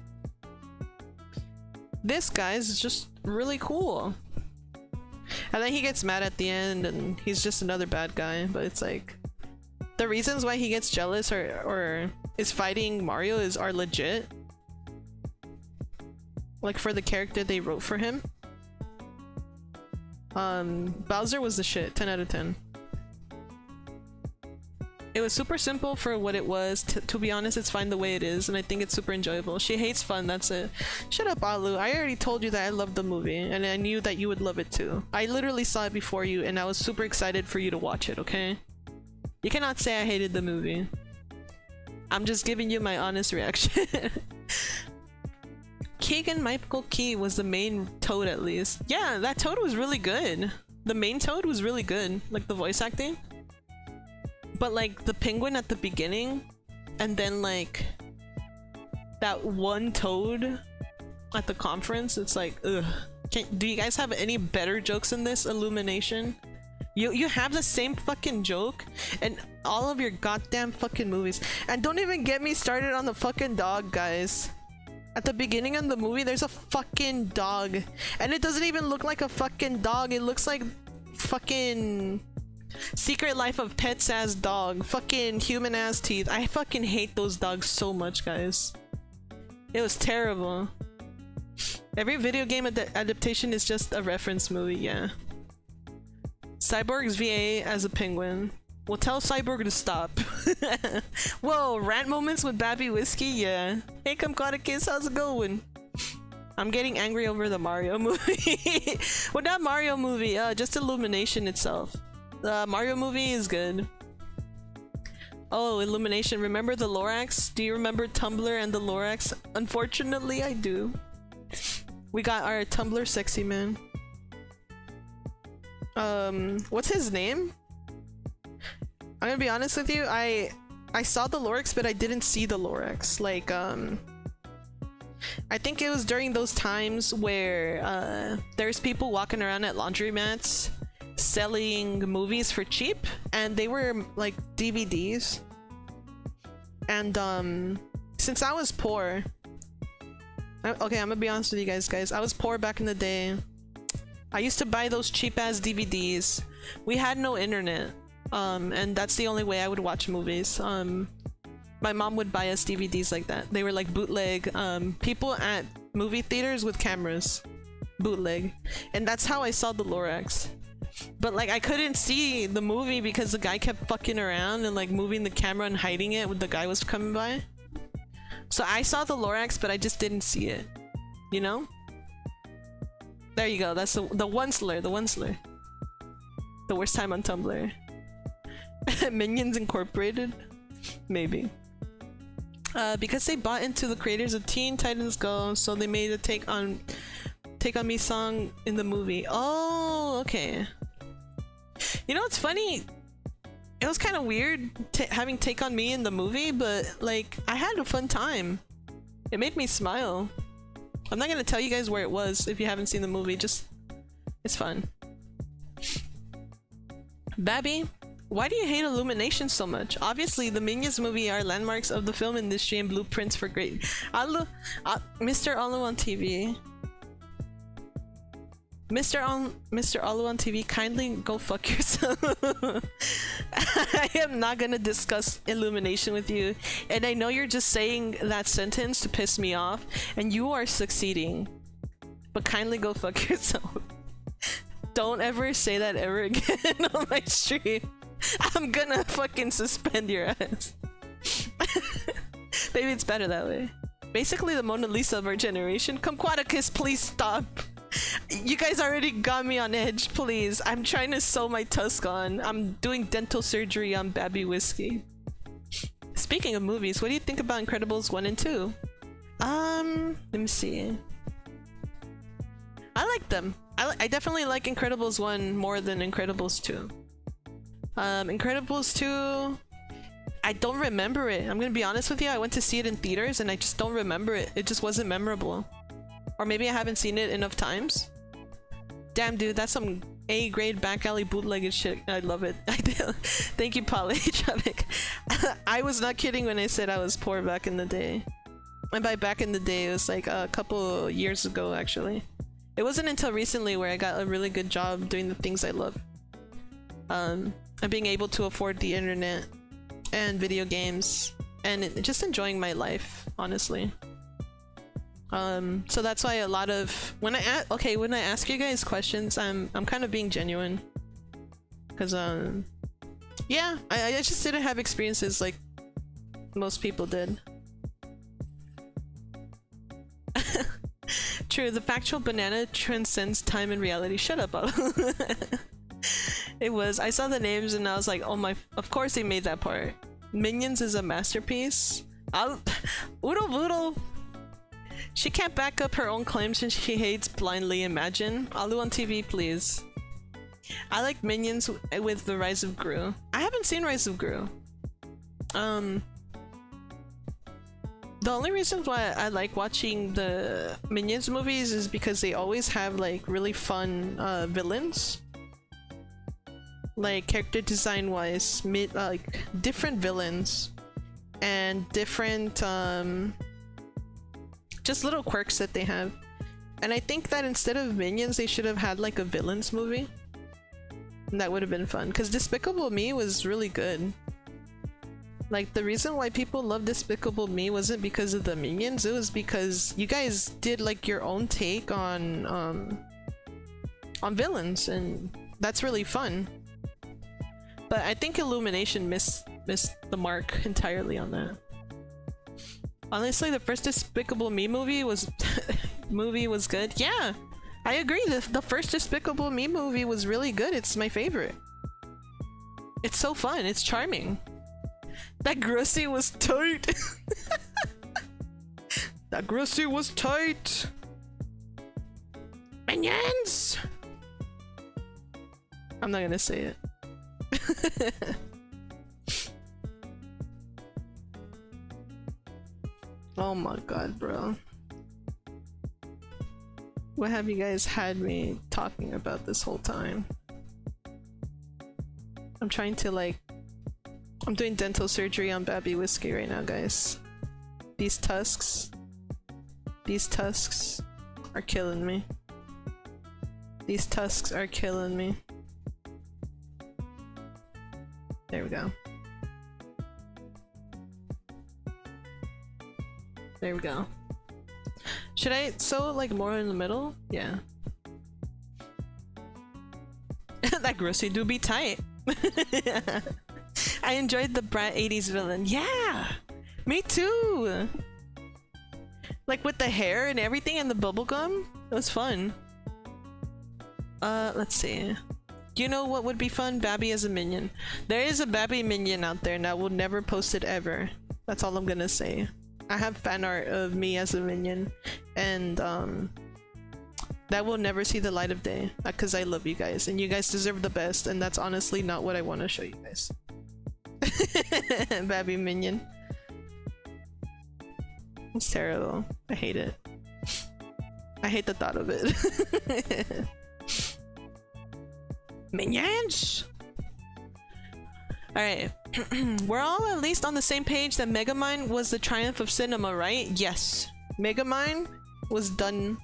This guy's just really cool. And then he gets mad at the end, and he's just another bad guy, but it's like... The reasons why he gets jealous or is fighting Mario are legit. Like for the character they wrote for him. Bowser was the shit, 10 out of 10. It was super simple for what it was. To be honest, it's fine the way it is, and I think it's super enjoyable. She hates fun, that's it. Shut up, Alu. I already told you that I loved the movie, and I knew that you would love it too. I literally saw it before you, and I was super excited for you to watch it, okay? You cannot say I hated the movie. I'm just giving you my honest reaction. Keegan-Michael Key was the main Toad at least. Yeah, that Toad was really good. The main Toad was really good. Like the voice acting. But like the penguin at the beginning, and then like that one Toad at the conference, it's like, ugh. Do you guys have any better jokes in this, Illumination? You have the same fucking joke in all of your goddamn fucking movies. And don't even get me started on the fucking dog, guys. At the beginning of the movie, there's a fucking dog. And it doesn't even look like a fucking dog. It looks like fucking Secret Life of Pets ass dog. Fucking human ass teeth. I fucking hate those dogs so much, guys. It was terrible. Every video game adaptation is just a reference movie, yeah. Cyborg's VA as a penguin. Well, tell Cyborg to stop. Whoa, rant moments with Babi Whiskey? Yeah. Hey, Kumquaticus, how's it going? I'm getting angry over the Mario movie. Well, not Mario movie, just Illumination itself. The Mario movie is good. Oh, Illumination. Remember the Lorax? Do you remember Tumblr and the Lorax? Unfortunately, I do. We got our Tumblr sexy man. What's his name? I'm gonna be honest with you, I saw the Lorax, but I didn't see the Lorax. Like, I think it was during those times where, there's people walking around at laundromats selling movies for cheap, and they were, like, DVDs. And, since I was poor... Okay, I'm gonna be honest with you guys. I was poor back in the day. I used to buy those cheap-ass DVDs. We had no internet, and that's the only way I would watch movies. My mom would buy us DVDs like that. They were like bootleg, people at movie theaters with cameras. Bootleg. And that's how I saw the Lorax. But like, I couldn't see the movie because the guy kept fucking around and like moving the camera and hiding it when the guy was coming by. So I saw the Lorax, but I just didn't see it. You know? There you go. That's the one slur. The one slur. The worst time on Tumblr. Minions Incorporated? Maybe. Because they bought into the creators of Teen Titans Go, so they made a Take On Me song in the movie. Oh, okay. You know what's funny? It was kind of weird having Take On Me in the movie, but like I had a fun time. It made me smile. I'm not gonna tell you guys where it was if you haven't seen the movie, just it's fun. Babi, why do you hate Illumination so much? Obviously, the Minions movie are landmarks of the film industry and blueprints for great. Mr. Olu on TV. Mr. Olu on TV, kindly go fuck yourself. I am not gonna discuss Illumination with you, and I know you're just saying that sentence to piss me off, and you are succeeding. But kindly go fuck yourself. Don't ever say that ever again on my stream. I'm gonna fucking suspend your ass. Maybe it's better that way. Basically the Mona Lisa of our generation. Kumquaticus, please stop. You guys already got me on edge, please. I'm trying to sew my tusk on. I'm doing dental surgery on Babi whiskey. Speaking of movies, what do you think about Incredibles 1 and 2? Let me see. I like them. I definitely like Incredibles 1 more than Incredibles 2. Incredibles 2, I don't remember it. I'm gonna be honest with you, I went to see it in theaters and I just don't remember it. It just wasn't memorable. Or maybe I haven't seen it enough times. Damn dude, that's some A-grade back alley bootlegged shit. I love it. I do. Thank you, Polly Traffic. I was not kidding when I said I was poor back in the day. And by back in the day, it was like a couple years ago actually. It wasn't until recently where I got a really good job doing the things I love. And being able to afford the internet and video games and just enjoying my life, honestly. So that's why a lot of when I ask you guys questions, I'm kind of being genuine, because yeah, I just didn't have experiences like most people did. True, the factual banana transcends time and reality. Shut up, It was. I saw the names and I was like, oh my, of course they made that part. Minions is a masterpiece. Oodle Boodle. She can't back up her own claims and she hates blindly. Imagine. Alu on TV, please. I like Minions with the Rise of Gru. I haven't seen Rise of Gru. The only reason why I like watching the Minions movies is because they always have like really fun villains. Like character design wise, like different villains and different just little quirks that they have. And I think that instead of Minions they should have had like a villains movie. And that would have been fun, because Despicable Me was really good. Like the reason why people love Despicable Me wasn't because of the Minions, it was because you guys did like your own take on villains, and that's really fun. But I think Illumination missed the mark entirely on that. Honestly, the first Despicable Me movie was good. Yeah, I agree. The first Despicable Me movie was really good. It's my favorite. It's so fun. It's charming. That Grossi was tight. That Grossi was tight. Minions. I'm not gonna say it. Oh my god, bro. What have you guys had me talking about this whole time? I'm trying to like... I'm doing dental surgery on Babi whiskey right now, guys. These tusks are killing me. These tusks are killing me. There we go. There we go. Should I sew like more in the middle? Yeah. That Grossi do be tight. I enjoyed the brat 80s villain. Yeah! Me too! Like with the hair and everything and the bubblegum. It was fun. Let's see. You know what would be fun? Babi as a minion. There is a Babi minion out there and I will never post it ever. That's all I'm gonna say. I have fan art of me as a minion and that will never see the light of day because I love you guys and you guys deserve the best, and that's honestly not what I want to show you guys. Babi minion. It's terrible. I hate it. I hate the thought of it. Minions! Alright. We're all at least on the same page that Megamind was the triumph of cinema, right? Yes. Megamind was done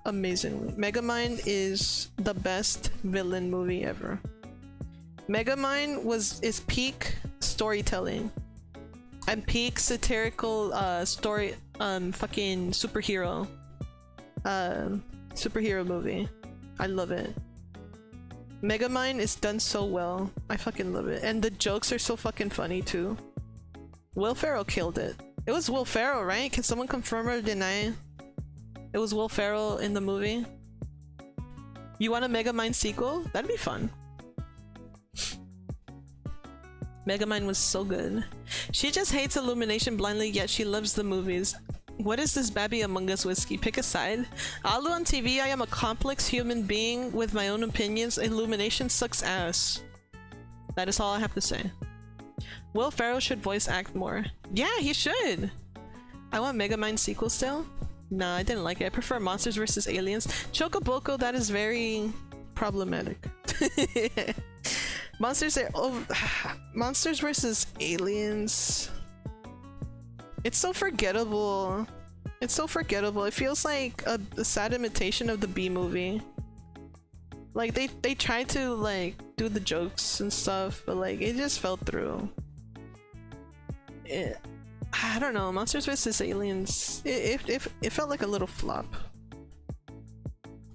amazingly. Megamind is the best villain movie ever. Megamind is peak storytelling and peak satirical story fucking superhero movie. I love it. Megamind is done so well. I fucking love it. And the jokes are so fucking funny too. Will Ferrell killed it. It was Will Ferrell, right? Can someone confirm or deny it was Will Ferrell in the movie? You want a Megamind sequel? That'd be fun. Megamind was so good. She just hates Illumination blindly, yet she loves the movies. What is this Babi Among Us whiskey? Pick a side. Alu on TV, I am a complex human being with my own opinions. Illumination sucks ass. That is all I have to say. Will Ferrell should voice act more. Yeah, he should. I want Megamind sequel still. Nah, I didn't like it. I prefer Monsters vs. Aliens. Chocoboco, that is very problematic. Monsters vs. Aliens. It's so forgettable. It's so forgettable. It feels like a sad imitation of the B movie. Like they tried to like do the jokes and stuff, but like it just fell through. I don't know. Monsters vs. Aliens. It felt like a little flop.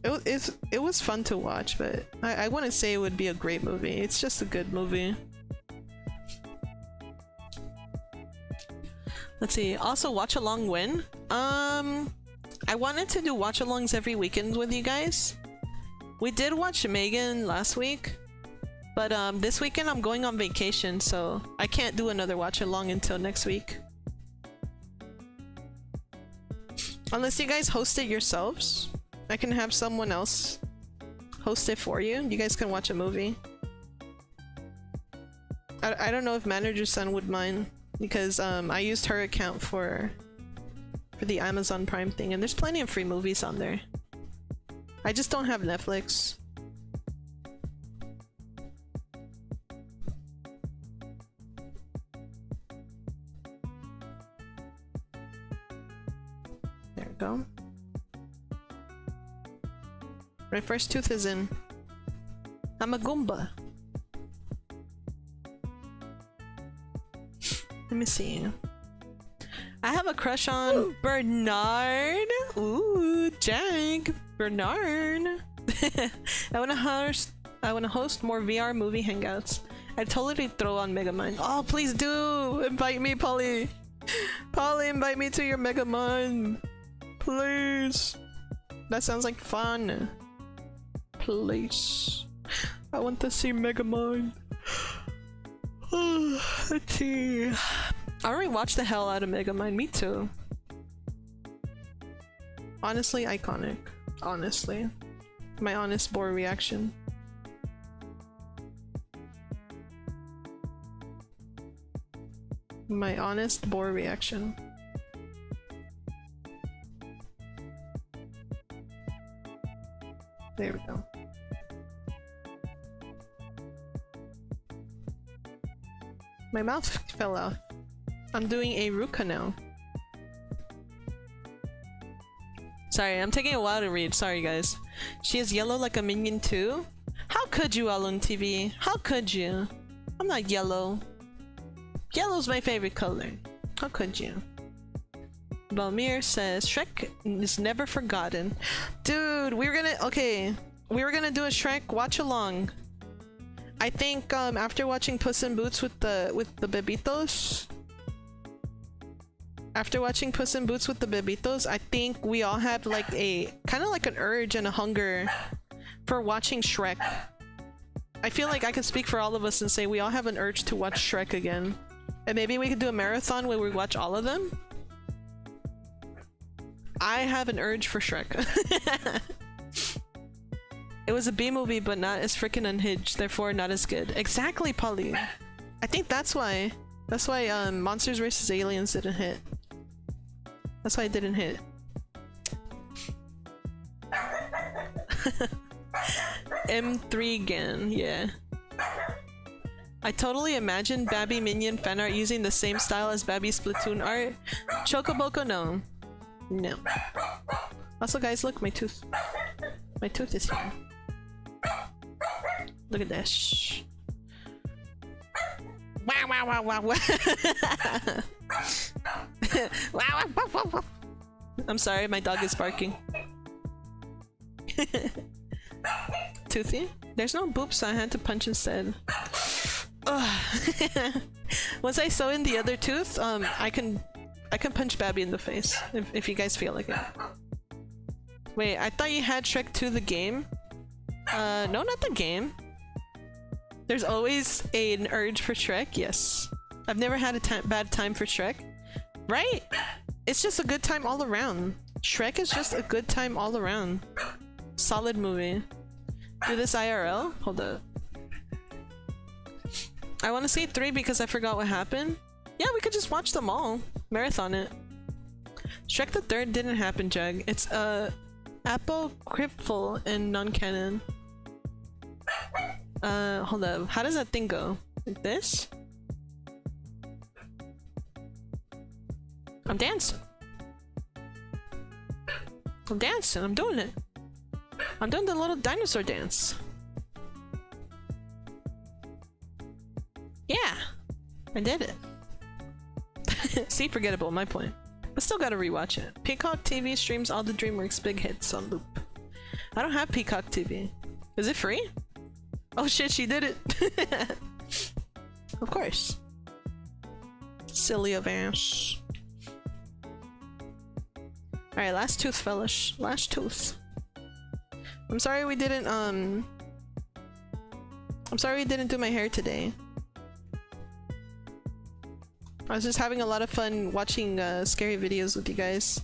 It was fun to watch, but I wouldn't say it would be a great movie. It's just a good movie. Let's see. Also, watch along when? I wanted to do watch alongs every weekend with you guys. We did watch Megan last week, but this weekend I'm going on vacation, so I can't do another watch along until next week. Unless you guys host it yourselves. I can have someone else host it for you. You guys can watch a movie. I don't know if Manager's Son would mind, because I used her account for the Amazon Prime thing, and there's plenty of free movies on there. I just don't have Netflix. There we go. My first tooth is in. I'm a Goomba. Let me see. I have a crush on Bernard. Ooh, Jack. Bernard. I wanna host more VR movie hangouts. I'd totally throw on Megamind. Oh, please do! Invite me, Polly! Polly, invite me to your Megamind! Please! That sounds like fun. Please. I want to see Megamind. Let's see. I already watched the hell out of Megamind. Me too. Honestly, iconic. Honestly. My honest bore reaction. My honest bore reaction. There we go. My mouth fell out. I'm doing a root canal. Sorry, I'm taking a while to read. Sorry, guys. She is yellow like a minion too? How could you, Alun TV? How could you? I'm not yellow. Yellow's my favorite color. How could you? Balmir says Shrek is never forgotten. Dude, we were gonna do a Shrek watch along. I think after watching Puss in Boots with the bebitos. After watching Puss in Boots with the bebitos, I think we all had like a kind of like an urge and a hunger for watching Shrek. I feel like I could speak for all of us and say we all have an urge to watch Shrek again. And maybe we could do a marathon where we watch all of them. I have an urge for Shrek. It was a B movie, but not as freaking unhinged, therefore not as good. Exactly, Polly. I think that's why. That's why Monsters vs. Aliens didn't hit. That's why it didn't hit. M3 Gan, yeah. I totally imagine Babi Minion fan art using the same style as Babi Splatoon art. Chocoboko, no. No. Also, guys, look, my tooth. My tooth is here. Look at this. Wow, wow, wow, wow, wow. Wow, wow, wow, wow. I'm sorry, my dog is barking. Toothy? There's no boop, so I had to punch instead. Once I sew in the other tooth, I can punch Babi in the face if you guys feel like it. Wait, I thought you had Shrek 2 the game? No, not the game. There's always an urge for Shrek, yes. I've never had a bad time for Shrek. Right? It's just a good time all around. Shrek is just a good time all around. Solid movie. Do this IRL? Hold up. I want to see 3 because I forgot what happened. Yeah, we could just watch them all. Marathon it. Shrek the 3rd didn't happen, Jag. It's apocryphal and non-canon. Hold up. How does that thing go? Like this? I'm dancing. I'm dancing. I'm doing it. I'm doing the little dinosaur dance. Yeah, I did it. See, forgettable, my point. But still gotta rewatch it. Peacock TV streams all the DreamWorks big hits on loop. I don't have Peacock TV. Is it free? Oh shit, she did it. Of course. Silly of ass. Alright, last tooth, fellas. Last tooth. I'm sorry we didn't, I'm sorry we didn't do my hair today. I was just having a lot of fun watching scary videos with you guys.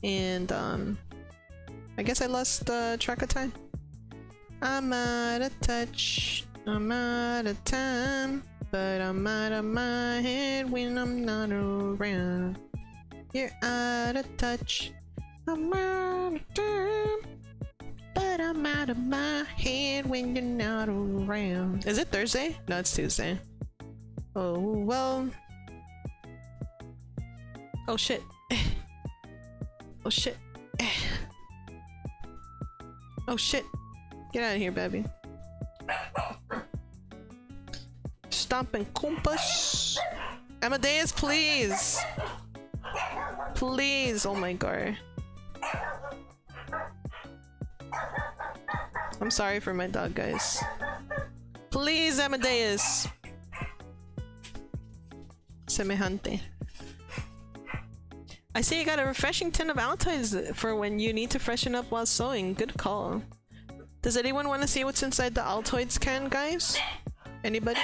And, I guess I lost track of time. I'm out of touch. I'm out of time. But I'm out of my head when I'm not around. You're out of touch. I'm out of time. But I'm out of my head when you're not around. Is it Thursday? No, it's Tuesday. Oh, well. Oh shit. Oh shit. Oh shit. Get out of here, baby. Stomping compass. Amadeus, please. Please. Oh my god. I'm sorry for my dog, guys. Please, Amadeus. Semejante. I see you got a refreshing tin of Altoids for when you need to freshen up while sewing. Good call. Does anyone want to see what's inside the Altoids can, guys? Anybody?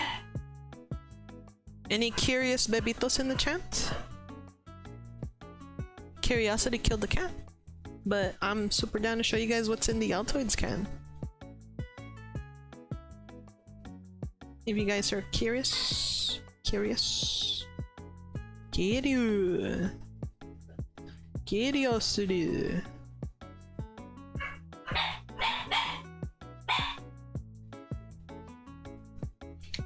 Any curious bebitos in the chat? Curiosity killed the cat. But I'm super down to show you guys what's in the Altoids can. If you guys are curious. Curious. Curiosity.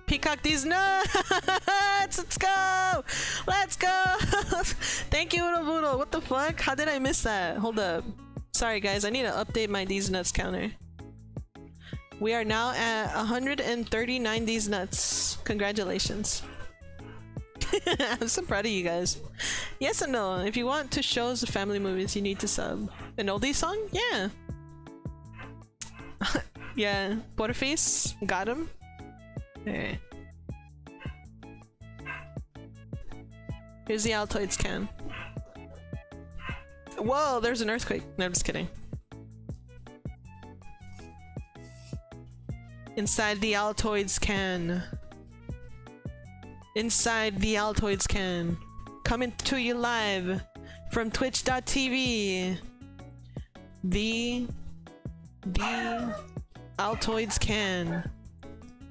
Peacock these nuts! Let's go! Let's go! Thank you, Uroboodle. What the fuck? How did I miss that? Hold up. Sorry guys, I need to update my these nuts counter. We are now at 139 these nuts. Congratulations. I'm so proud of you guys. Yes and no. If you want to shows the family movies, you need to sub. An oldie song? Yeah. Yeah. Porterface? Got him? Alright. Here's the Altoids can. Whoa, there's an earthquake. No, I'm just kidding. Inside the Altoids can. Inside the Altoids can. Coming to you live from twitch.tv. The Altoids can.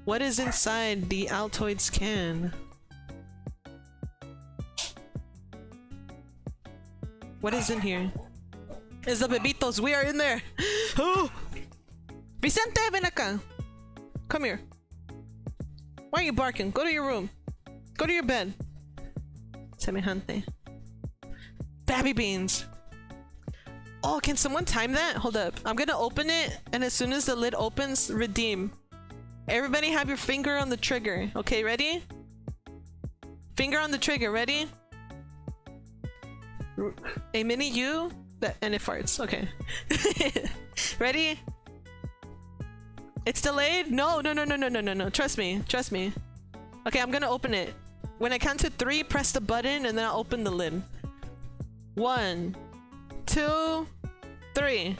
What is inside the Altoids can? What is in here? It's the bebitos. We are in there. Oh! Vicente, ven acá. Come here. Why are you barking? Go to your room. Go to your bed. Semejante. Baby beans. Oh, can someone time that? Hold up. I'm gonna open it, and as soon as the lid opens, redeem. Everybody have your finger on the trigger. Okay, ready? Finger on the trigger. Ready? A mini you and it farts. Okay. Ready? It's delayed? No. Trust me. Okay, I'm gonna open it. When I count to 3, press the button and then I'll open the lid. 1, 2, 3.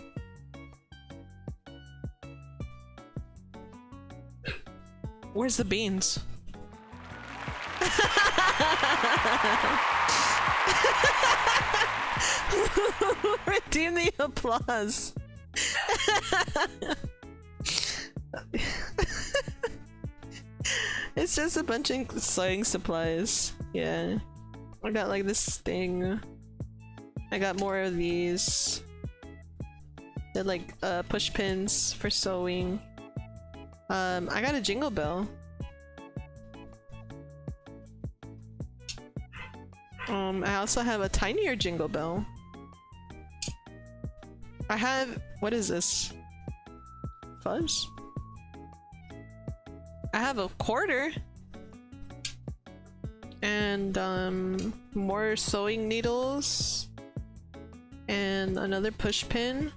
Where's the beans? Redeem the applause. It's just a bunch of sewing supplies. Yeah. I got like this thing. I got more of these. They're like push pins for sewing. I got a jingle bell. I also have a tinier jingle bell. I have, what is this? Fuzz? I have a quarter. And more sewing needles. And another push pin.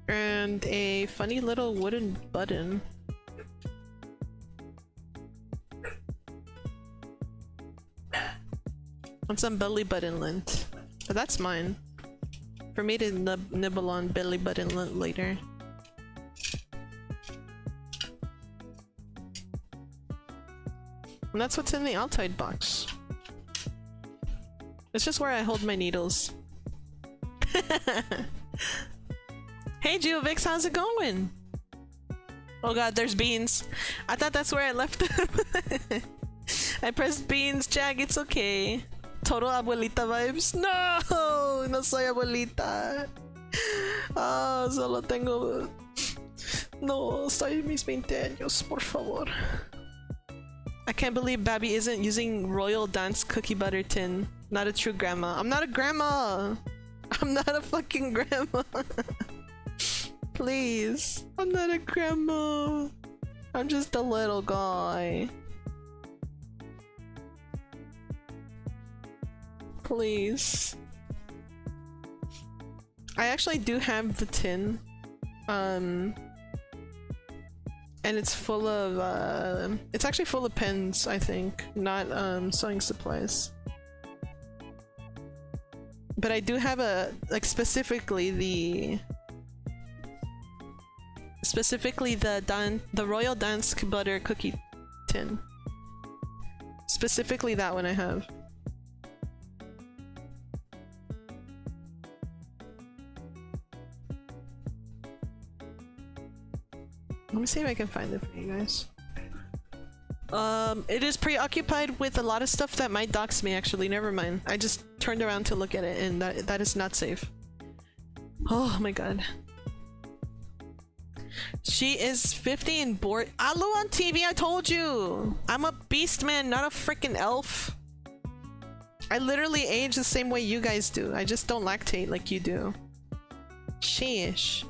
And a funny little wooden button. And some belly button lint. But that's mine. For me to nibble on belly button lint later. And that's what's in the Altoid box. It's just where I hold my needles. Hey Geovix, how's it going? Oh god, there's beans. I thought that's where I left them. I pressed beans, Jag, it's okay. Total abuelita vibes. No, no soy abuelita. Ah, solo tengo... No, soy mis 20 años, por favor. I can't believe Babi isn't using Royal Dance cookie butter tin. Not a true grandma. I'm not a grandma! I'm not a fucking grandma! Please. I'm not a grandma. I'm just a little guy. Please. I actually do have the tin. And it's full of, it's actually full of pens, I think, not sewing supplies. But I do have a, like, specifically the Royal Dance butter cookie tin. Specifically that one I have. Let me see if I can find it for you guys. It is preoccupied with a lot of stuff that might dox me, actually. Never mind. I just turned around to look at it and that is not safe. Oh my god. She is 50 and bored. Alu on TV, I told you! I'm a beast man, not a freaking elf. I literally age the same way you guys do. I just don't lactate like you do. Sheesh.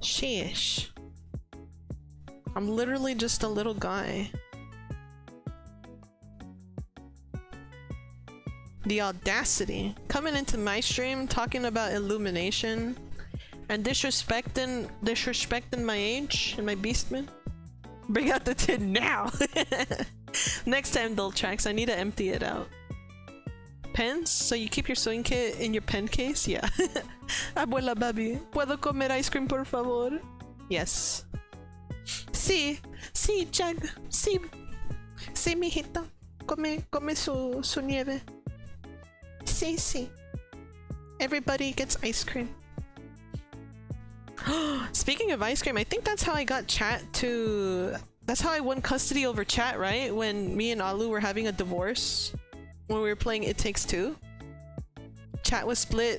Sheesh. I'm literally just a little guy. The audacity. Coming into my stream talking about illumination and disrespecting my age and my beastman. Bring out the tin now. Next time, Dultrax, I need to empty it out. Pens? So you keep your sewing kit in your pen case? Yeah. Abuela Babi, ¿puedo comer ice cream por favor? Yes. Sí, sí, Jag. Sí. Sí, mijito. Come su nieve. Sí, sí. Everybody gets ice cream. Speaking of ice cream, I think that's how I got Chat to... That's how I won custody over Chat, right? When me and Alu were having a divorce. When we were playing It Takes Two. Chat was split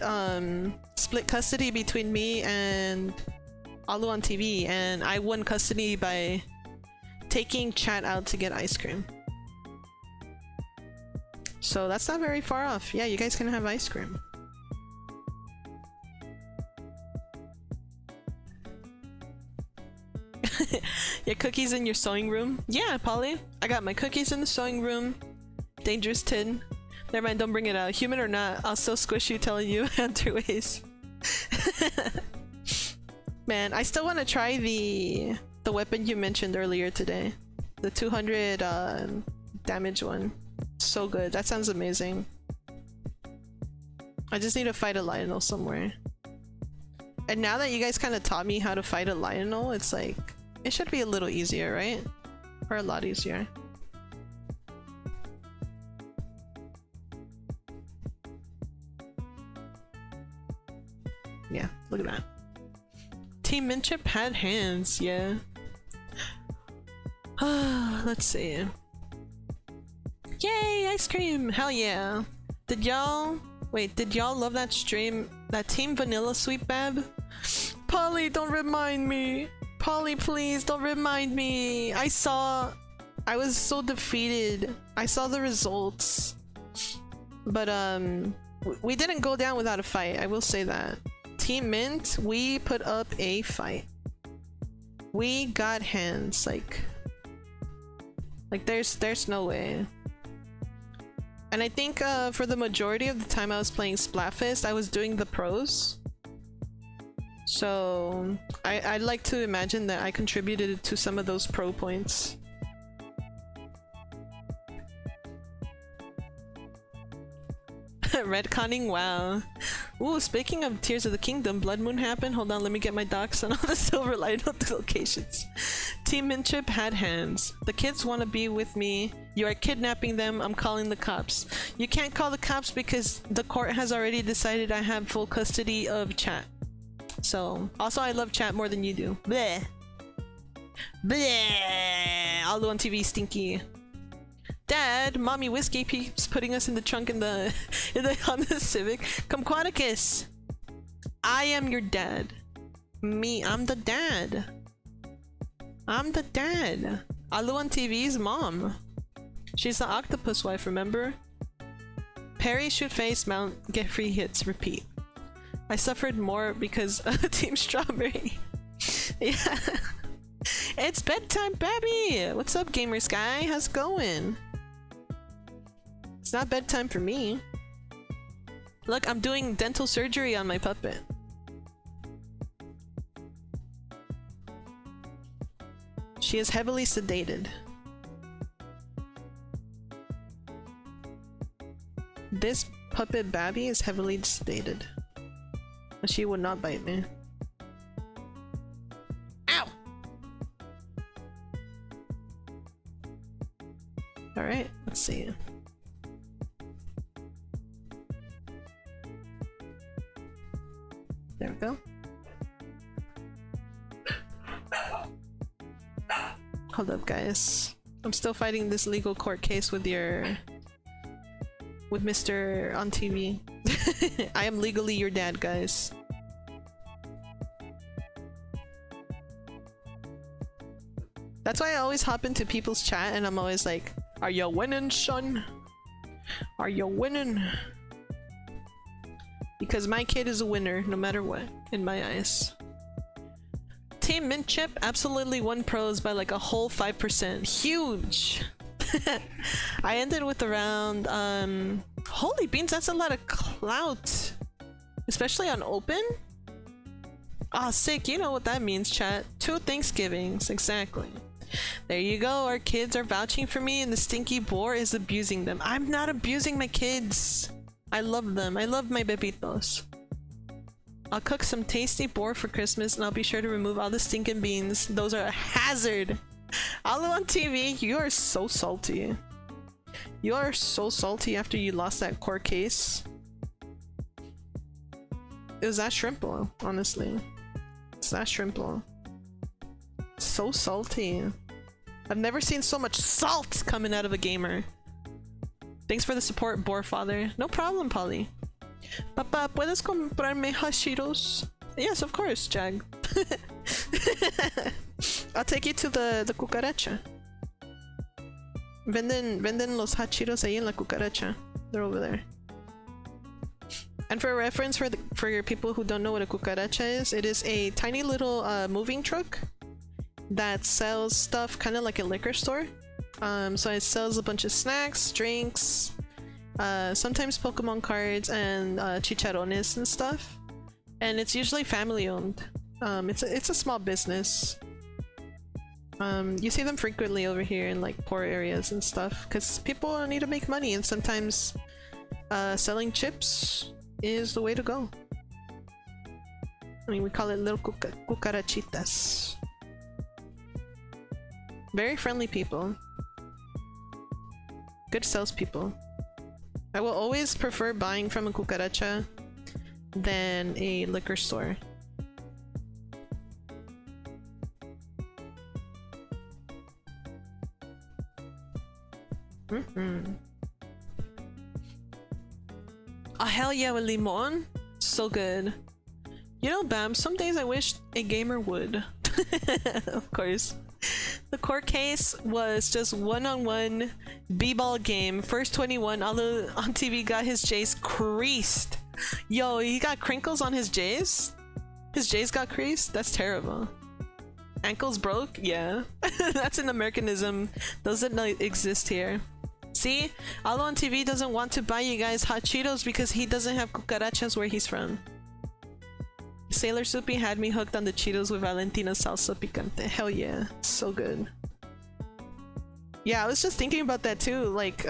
custody between me and Alu on TV, and I won custody by taking Chat out to get ice cream. So that's not very far off. Yeah, you guys can have ice cream. Your cookies in your sewing room? Yeah, Polly. I got my cookies in the sewing room. Dangerous tin. Never mind, don't bring it out. Human or not, I'll still squish you telling you Hunter ways. Man, I still want to try the weapon you mentioned earlier today. The 200 damage one. So good. That sounds amazing. I just need to fight a Lionel somewhere. And now that you guys kind of taught me how to fight a Lionel, it's like, it should be a little easier, right? Or a lot easier. Yeah, look at that. Team Minchip had hands, yeah. Let's see. Yay, ice cream! Hell yeah. Did y'all love that stream? That Team Vanilla Sweet Bab? Polly, don't remind me! Polly, please, don't remind me! I was so defeated. I saw the results. But, we didn't go down without a fight, I will say that. Team Mint, we put up a fight. We got hands, like there's no way. And I think for the majority of the time I was playing Splatfest, I was doing the pros. So I'd like to imagine that I contributed to some of those pro points. Redconning, wow. Ooh, speaking of Tears of the Kingdom, Blood Moon happened. Hold on, let me get my docs on all the Silver Light locations. Team Minchip had hands. The kids want to be with me. You are kidnapping them. I'm calling the cops. You can't call the cops because the court has already decided I have full custody of Chat. So, also I love Chat more than you do. Bleh. Bleh. Alu on TV, stinky. Dad, Mommy Whiskey keeps putting us in the trunk in the Honda Civic. Kumquaticus! I am your dad. Me, I'm the dad. I'm the dad. Alu on TV's mom. She's the octopus wife, remember? Parry, shoot face, mount, get free hits, repeat. I suffered more because of Team Strawberry. Yeah. It's bedtime, Baby! What's up, Gamer Sky? How's it going? It's not bedtime for me. Look, I'm doing dental surgery on my puppet. She is heavily sedated. This puppet Babi is heavily sedated. But she would not bite me. Ow! Alright, let's see. There we go. Hold up, guys. I'm still fighting this legal court case with Mr. on TV. I am legally your dad, guys. That's why I always hop into people's chat and I'm always like, are you winning, son? Are you winning? Because my kid is a winner no matter what, in my eyes. Team Minchip absolutely won pros by like a whole 5%. Huge! I ended with around, holy beans, that's a lot of clout. Especially on open? Ah, sick, you know what that means, chat. 2 Thanksgivings, exactly. There you go, our kids are vouching for me and the stinky boar is abusing them. I'm not abusing my kids! I love them. I love my bebitos. I'll cook some tasty boar for Christmas and I'll be sure to remove all the stinking beans. Those are a hazard. Alu on TV, you are so salty. You are so salty after you lost that court case. It was that shrimple, honestly. It's that shrimple. So salty. I've never seen so much salt coming out of a gamer. Thanks for the support, Boar Father. No problem, Polly. Papa, ¿puedes comprarme hashiros? Yes, of course, Jag. I'll take you to the cucaracha. Venden los hachiros ahí en la cucaracha. They're over there. And for reference, for your people who don't know what a cucaracha is, it is a tiny little moving truck that sells stuff kind of like a liquor store. So it sells a bunch of snacks, drinks, sometimes Pokemon cards and chicharrones and stuff. And it's usually family owned. It's a small business. You see them frequently over here in like poor areas and stuff because people need to make money, and sometimes selling chips is the way to go. I mean, we call it little cucarachitas. Very friendly people. Good salespeople. I will always prefer buying from a cucaracha than a liquor store. Oh hell yeah, with limon? So good. You know, Bam, some days I wish a gamer would. Of course. The court case was just one-on-one b-ball game. First 21, Alu on TV got his J's creased. Yo, he got crinkles on his J's? His J's got creased? That's terrible. Ankles broke? Yeah. That's an Americanism. Doesn't exist here. See? Alu on TV doesn't want to buy you guys hot Cheetos because he doesn't have cucarachas where he's from. Sailor Soupy had me hooked on the Cheetos with Valentina salsa picante. Hell yeah. So good. Yeah, I was just thinking about that too. Like,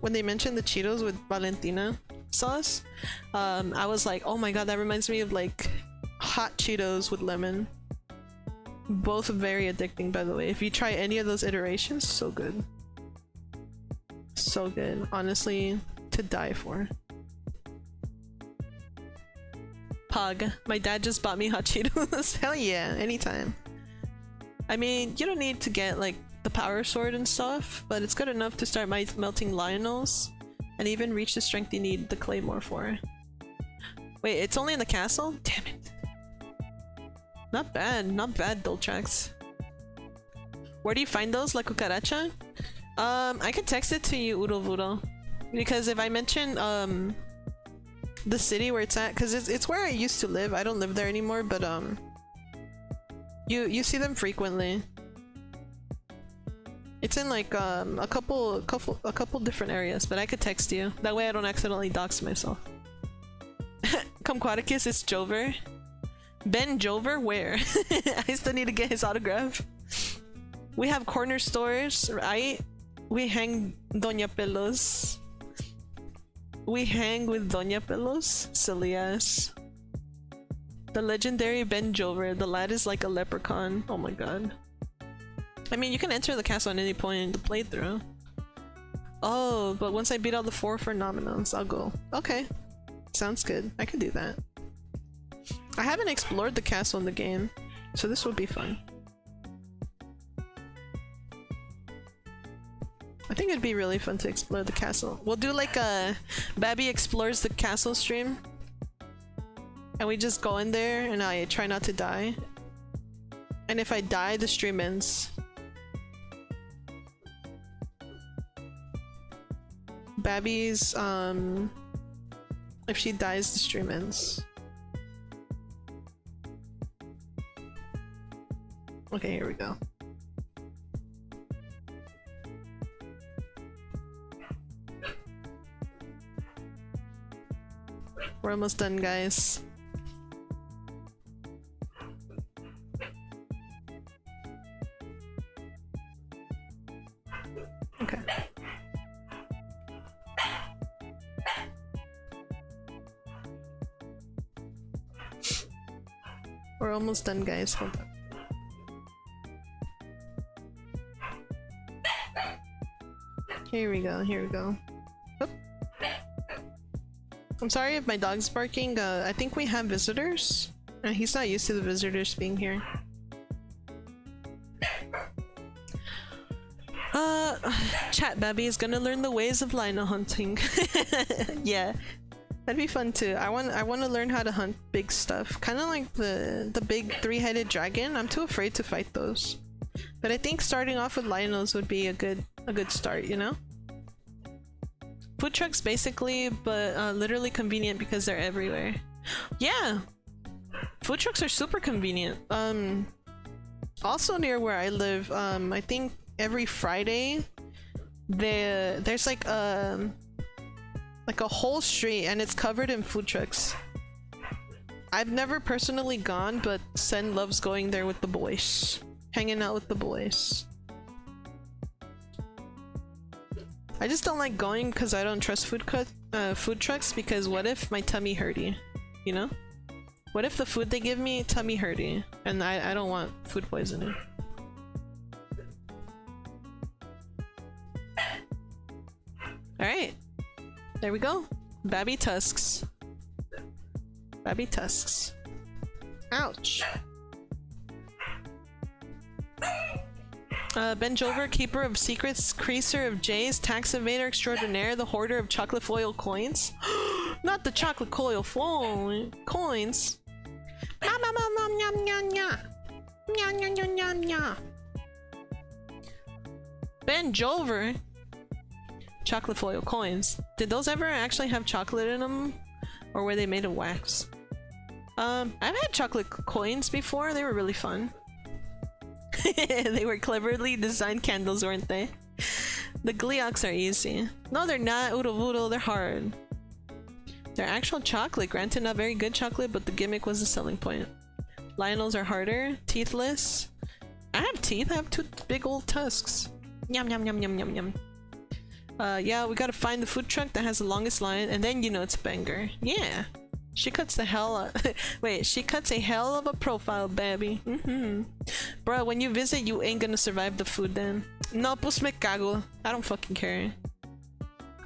when they mentioned the Cheetos with Valentina sauce, I was like, oh my god, that reminds me of like hot Cheetos with lemon. Both very addicting, by the way. If you try any of those iterations, so good. So good. Honestly, to die for. Pug. My dad just bought me hot Cheetos. Hell yeah, anytime. I mean, you don't need to get like the power sword and stuff, but it's good enough to start melting Lionels and even reach the strength you need the Claymore for. Wait, it's only in the castle? Damn it. Not bad, not bad, Doltrax. Where do you find those, La Cucaracha? I can text it to you, Udovuro. Because if I mention, the city where it's at, because it's where I used to live. I don't live there anymore, but you see them frequently. It's in like a couple different areas, but I could text you. That way I don't accidentally dox myself. Comquaticus is Jover. Ben Jover? Where? I still need to get his autograph. We have corner stores, right? We hang Doña Pelos. We hang with Doña Pelos? Silly ass. The legendary Ben Jover. The lad is like a leprechaun. Oh my god. I mean, you can enter the castle at any point in the playthrough. Oh, but once I beat all the 4 phenomenons, I'll go. Okay. Sounds good. I can do that. I haven't explored the castle in the game, so this would be fun. I think it'd be really fun to explore the castle. We'll do like a Babi explores the castle stream. And we just go in there and I try not to die. And if I die, the stream ends. Babi's, if she dies, the stream ends. Okay, here we go. We're almost done, guys. Okay. We're almost done, guys. Hold up. Here we go, here we go. Oop. I'm sorry if my dog's barking. I think we have visitors. He's not used to the visitors being here. Chat Babi is gonna learn the ways of lino hunting. Yeah, that'd be fun too. I want to learn how to hunt big stuff, kind of like the big three-headed dragon. I'm too afraid to fight those, but I think starting off with linos would be a good start, you know. Food trucks basically, but literally convenient because they're everywhere. Yeah, food trucks are super convenient. Also near where I live, I think every Friday there's like a whole street and it's covered in food trucks. I've never personally gone, but Sen loves going there with the boys, hanging out with the boys. I just don't like going because I don't trust food trucks, because what if my tummy hurty, you know? What if the food they give me tummy hurty and I don't want food poisoning. Alright, there we go. Babi tusks. Babi tusks. Ouch. Ben Jover, keeper of secrets, creaser of jays, tax evader extraordinaire, the hoarder of chocolate foil coins. Not the chocolate foil coins. Ben Jover. Chocolate foil coins. Did those ever actually have chocolate in them? Or were they made of wax? I've had chocolate coins before. They were really fun. They were cleverly designed candles, weren't they? The Gleox are easy. No, they're not. Udo, they're hard. They're actual chocolate. Granted, not very good chocolate, but the gimmick was the selling point. Lionels are harder. Teethless. I have teeth. I have two big old tusks. Yum, yum, yum, yum, yum, yum. Yeah, we gotta find the food truck that has the longest line, and then you know it's a banger. Yeah. She cuts the hell wait, she cuts a hell of a profile, baby. Bro, when you visit, you ain't gonna survive the food then. No, pues me cago. I don't fucking care.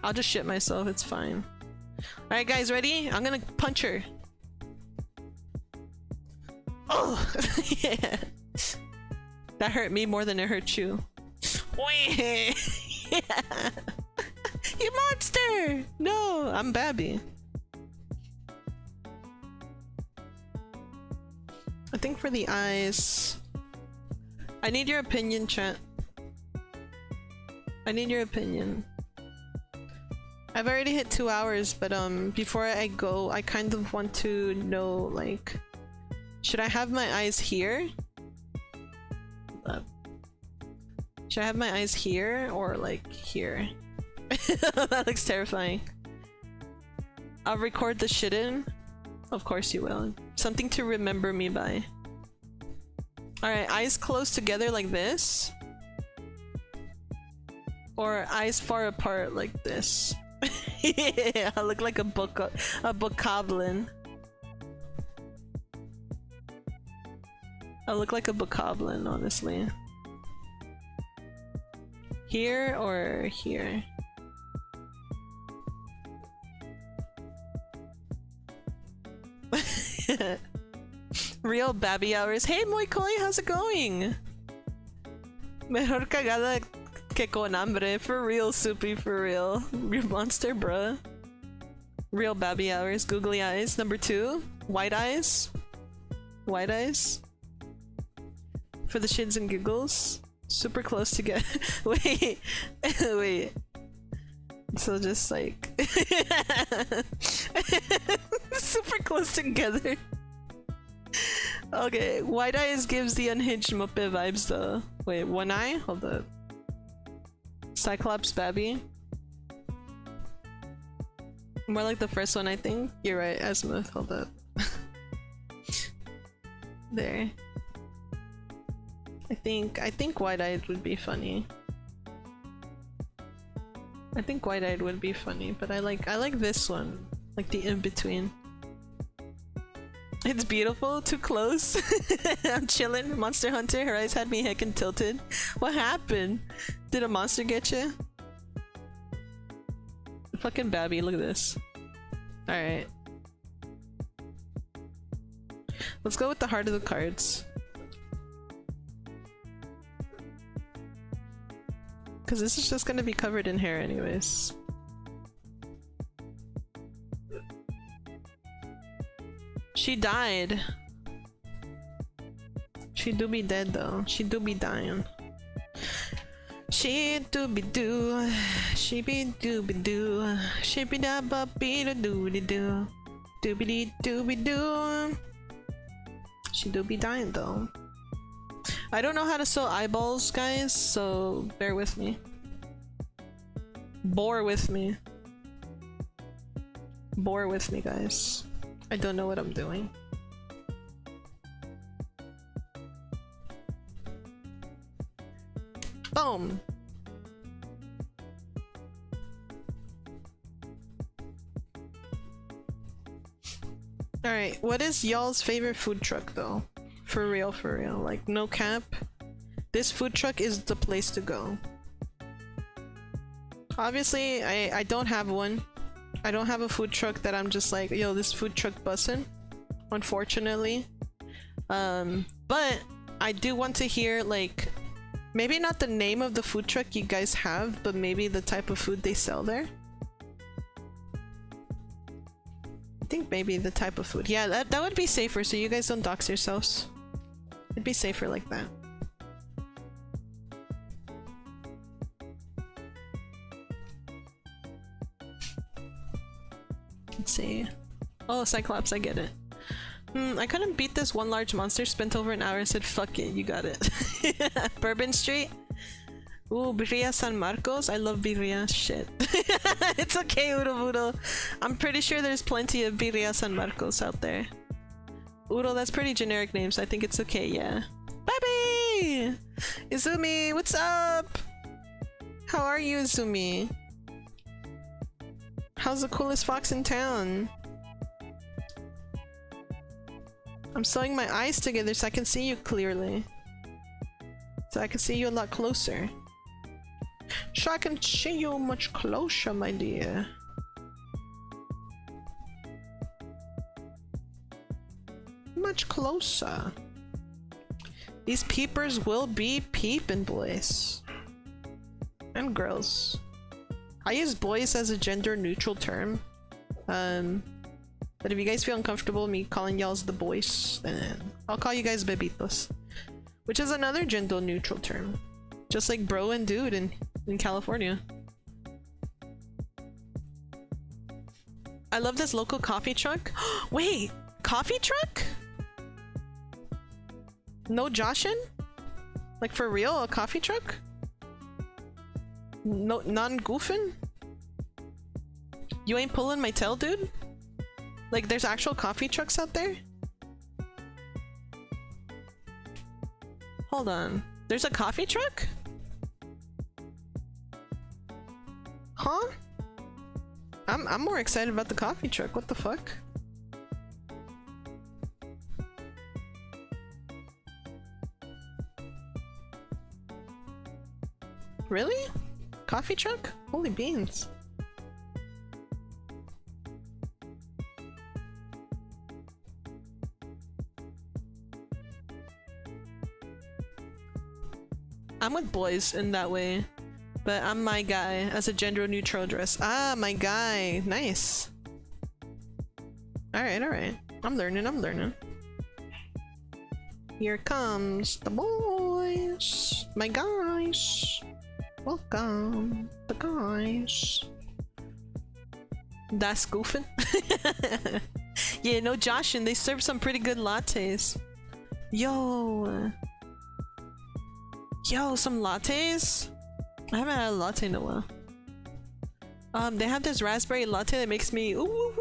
I'll just shit myself, it's fine. Alright guys, ready? I'm gonna punch her. Oh! Yeah. That hurt me more than it hurt you. Yeah. You monster! No, I'm Babi. I think for the eyes, I need your opinion, chat. I need your opinion. I've already hit 2 hours, but before I go, I kind of want to know, like, should I have my eyes here? Should I have my eyes here or like here? That looks terrifying. I'll record the shit in. Of course you will. Something to remember me by. Alright, eyes close together like this. Or eyes far apart like this. Yeah, I look like a bokoblin. I look like a bokoblin, honestly. Here or here? Real Babi hours. Hey Moikoi, how's it going? Mejor cagada que con hambre. For real, Soupy, for real. Your monster, bruh. Real Babi hours. Googly eyes. Number 2. White eyes. White eyes. For the shits and giggles. Super close together. Wait. Wait. So just like... super close together. Okay, white eyes gives the unhinged Muppet vibes though. Wait, one eye? Hold up. Cyclops Babi. More like the first one, I think. You're right, Azimuth. Hold up. There. I think wide-eyed would be funny. I think wide-eyed would be funny, but I like this one. Like the in-between. It's beautiful. Too close. I'm chilling. Monster Hunter. Her eyes had me heckin' tilted. What happened? Did a monster get you? Fucking Babi. Look at this. Alright. Let's go with the heart of the cards. Because this is just gonna be covered in hair anyways. She died. She do be dead though. She do be dying. She do be do. She be do be do. She be da ba be da do be do. Do be dee do be do. She do be dying though. I don't know how to sew eyeballs, guys, so bear with me. Bore with me. Bore with me, guys. I don't know what I'm doing. Boom! Alright, what is y'all's favorite food truck though? For real, like no cap. This food truck is the place to go. Obviously, I don't have one. I don't have a food truck that I'm just like, yo, this food truck bussin', unfortunately. But I do want to hear, like, maybe not the name of the food truck you guys have, but maybe the type of food they sell there. I think maybe the type of food. Yeah, that would be safer so you guys don't dox yourselves. It'd be safer like that. Let's see. Oh, Cyclops, I get it. I couldn't beat this one large monster, spent over an hour and said fuck it, you got it. Bourbon Street? Ooh, Birria San Marcos? I love birria. Shit. It's okay, Udo. I'm pretty sure there's plenty of Birria San Marcos out there. Udo, that's pretty generic names. I think it's okay, yeah. Babi! Izumi, what's up? How are you, Izumi? How's the coolest fox in town? I'm sewing my eyes together so I can see you clearly. So I can see you a lot closer. So I can see you much closer, my dear. Much closer. These peepers will be peeping, boys. And girls. I use boys as a gender neutral term. But if you guys feel uncomfortable me calling y'all the boys, then I'll call you guys bebitos. Which is another gender neutral term. Just like bro and dude in California. I love this local coffee truck. Wait, coffee truck? No Joshin? Like for real, a coffee truck? No, non-goofing? You ain't pulling my tail, dude? Like there's actual coffee trucks out there? Hold on. There's a coffee truck? Huh? I'm more excited about the coffee truck. What the fuck? Really? Coffee truck? Holy beans. I'm with boys in that way, but I'm my guy as a gender neutral dress. Ah, my guy. Nice. Alright, alright. I'm learning. Here comes the boys. My guys. Welcome, the guys. That's goofing. Yeah, no Joshin. They serve some pretty good lattes. Yo, some lattes? I haven't had a latte in a while. They have this raspberry latte that makes me ooh.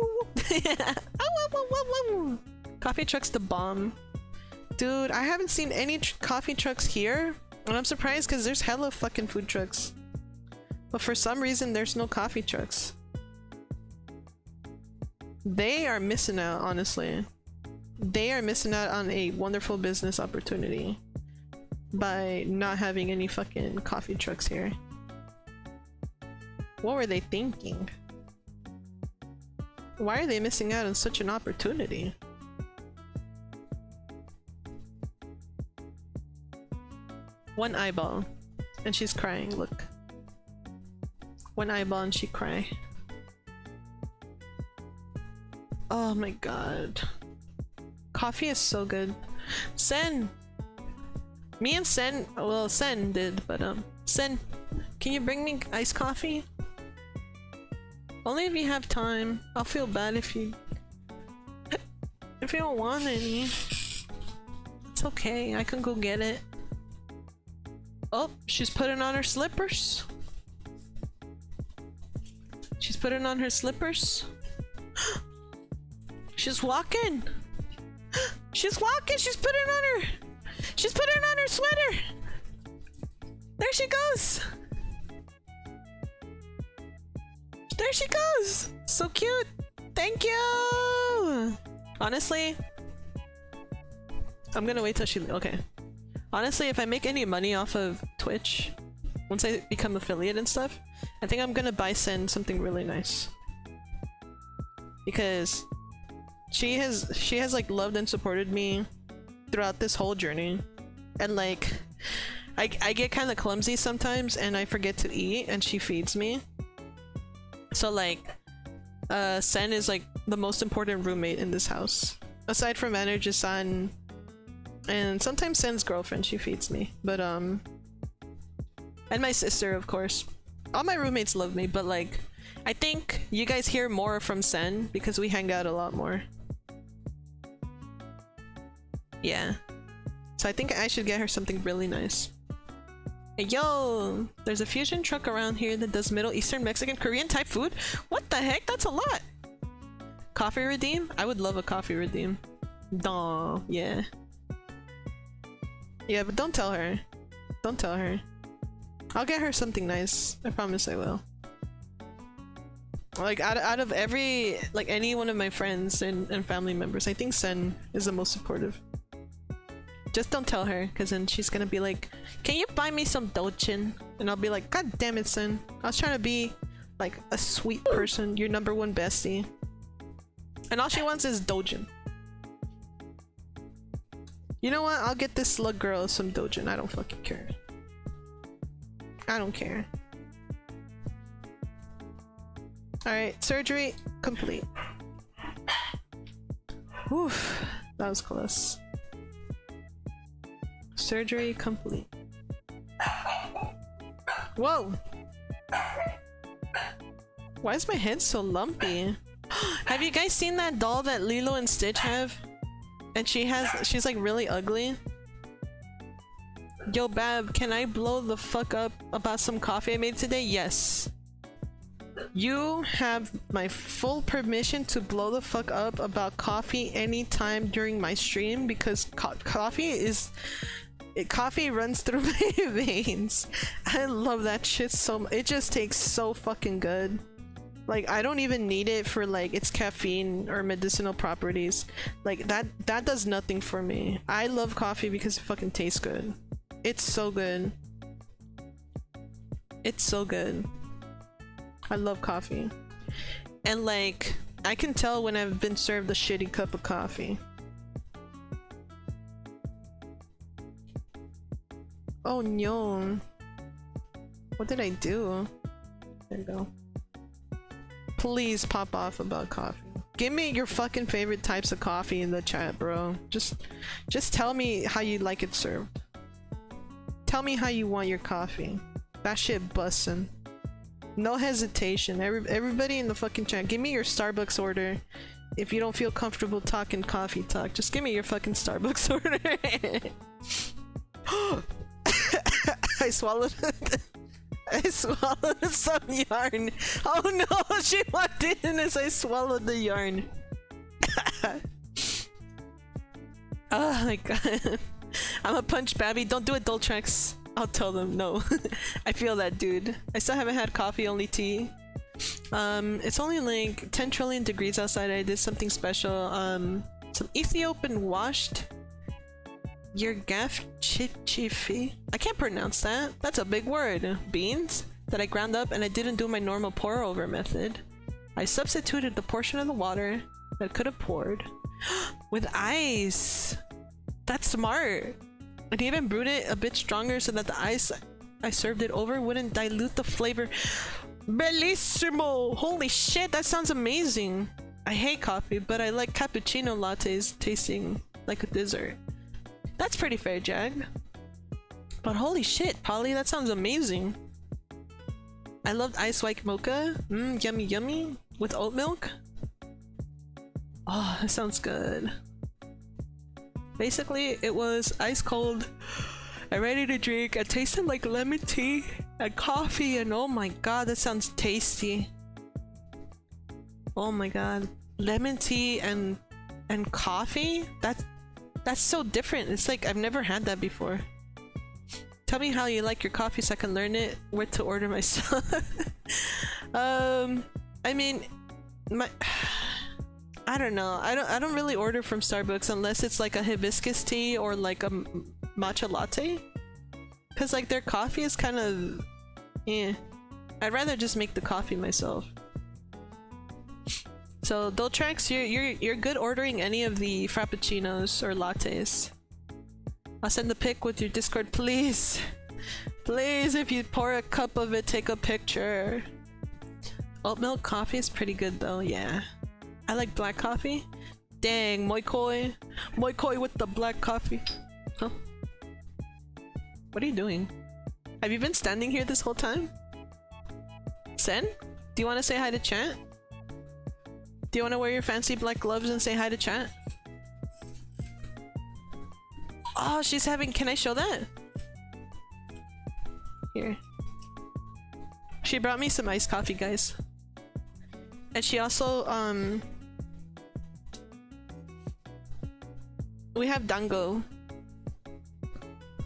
Coffee truck's the bomb. Dude, I haven't seen any coffee trucks here, and I'm surprised because there's hella fucking food trucks. But for some reason, there's no coffee trucks. They are missing out, honestly. they are missing out on a wonderful business opportunity by not having any fucking coffee trucks here. What were they thinking? Why are they missing out on such an opportunity? One eyeball and she's crying, look. One eyeball and she cry. Oh my god. Coffee is so good. Sen! Me and Sen, well Sen did, but Sen, can you bring me iced coffee? Only if you have time. I'll feel bad if you don't want any. It's okay, I can go get it. Oh, she's putting on her slippers. She's putting on her slippers. She's walking. She's walking. She's putting on her. She's putting on her sweater. There she goes. There she goes. So cute. Thank you. Honestly, I'm gonna wait till she. Okay. Honestly, if I make any money off of Twitch, once I become affiliate and stuff, I think I'm gonna buy Sen something really nice. Because she has like loved and supported me throughout this whole journey. And like, I get kind of clumsy sometimes and I forget to eat and she feeds me. So like, Sen is like the most important roommate in this house. Aside from Manager-san, and sometimes Sen's girlfriend, she feeds me. But and my sister, of course. All my roommates love me, but like, I think you guys hear more from Sen because we hang out a lot more. Yeah. So I think I should get her something really nice. Hey, yo! There's a fusion truck around here that does Middle Eastern, Mexican, Korean type food? What the heck? That's a lot! Coffee redeem? I would love a coffee redeem. Duh, yeah. Yeah, but don't tell her. Don't tell her. I'll get her something nice. I promise I will. Like, out of every, like, any one of my friends and family members, I think Sen is the most supportive. Just don't tell her, because then she's gonna be like, can you buy me some Dolchin? And I'll be like, god damn it, Sen. I was trying to be, like, a sweet person, your #1 bestie. And all she wants is Dojin. You know what? I'll get this slug girl some Dojin. I don't fucking care. I don't care. Alright, surgery complete. Oof, that was close. Surgery complete. Whoa! Why is my head so lumpy? Have you guys seen that doll that Lilo and Stitch have? And she's like really ugly. Yo Bab, can I blow the fuck up about some coffee I made today? Yes. You have my full permission to blow the fuck up about coffee anytime during my stream because coffee runs through my veins. I love that shit so much. It just tastes so fucking good. Like, I don't even need it for like its caffeine or medicinal properties. Like that does nothing for me. I love coffee because it fucking tastes good. It's so good. It's so good. I love coffee. And like, I can tell when I've been served a shitty cup of coffee. Oh no. What did I do? There you go. Please pop off about coffee. Give me your fucking favorite types of coffee in the chat, bro. Just tell me how you like it served. Tell me how you want your coffee. That shit bussin'. No hesitation. Everybody in the fucking chat, give me your Starbucks order. If you don't feel comfortable talking coffee talk, just give me your fucking Starbucks order. I swallowed it. I swallowed some yarn. Oh no, she walked in as I swallowed the yarn. Oh my god. I'm a punch Babby. Don't do it, Doltrax. I'll tell them no. I feel that, dude. I still haven't had coffee, only tea. It's only like 10 trillion degrees outside. I did something special. Some Ethiopian washed Yergaf chichifi. I can't pronounce that. That's a big word. Beans that I ground up, and I didn't do my normal pour over method. I substituted the portion of the water that could have poured with ice. That's smart. And even brewed it a bit stronger so that the ice I served it over wouldn't dilute the flavor. Bellissimo! Holy shit, that sounds amazing. I hate coffee, but I like cappuccino lattes tasting like a dessert. That's pretty fair, Jag. But holy shit, Polly, that sounds amazing. I loved ice white mocha. Yummy yummy. With oat milk. Oh, that sounds good. Basically, it was ice cold and ready to drink. It tasted like lemon tea and coffee, and oh my god, that sounds tasty. Oh my god. Lemon tea and coffee? That's so different. It's like I've never had that before. Tell me how you like your coffee so I can learn it, where to order myself. I mean, I don't know. I don't really order from Starbucks unless it's like a hibiscus tea or like a matcha latte. Cause like their coffee is kind of, I'd rather just make the coffee myself. So Doltrax, you're good ordering any of the frappuccinos or lattes. I'll send the pic with your Discord, please. Please, if you pour a cup of it, take a picture. Oat milk coffee is pretty good though, yeah. I like black coffee. Dang, Moikoi. Moikoi with the black coffee. Huh? What are you doing? Have you been standing here this whole time? Sen? Do you want to say hi to chat? Do you want to wear your fancy black gloves and say hi to chat? Oh, she's having... Can I show that? Here. She brought me some iced coffee, guys. And she also, we have dango.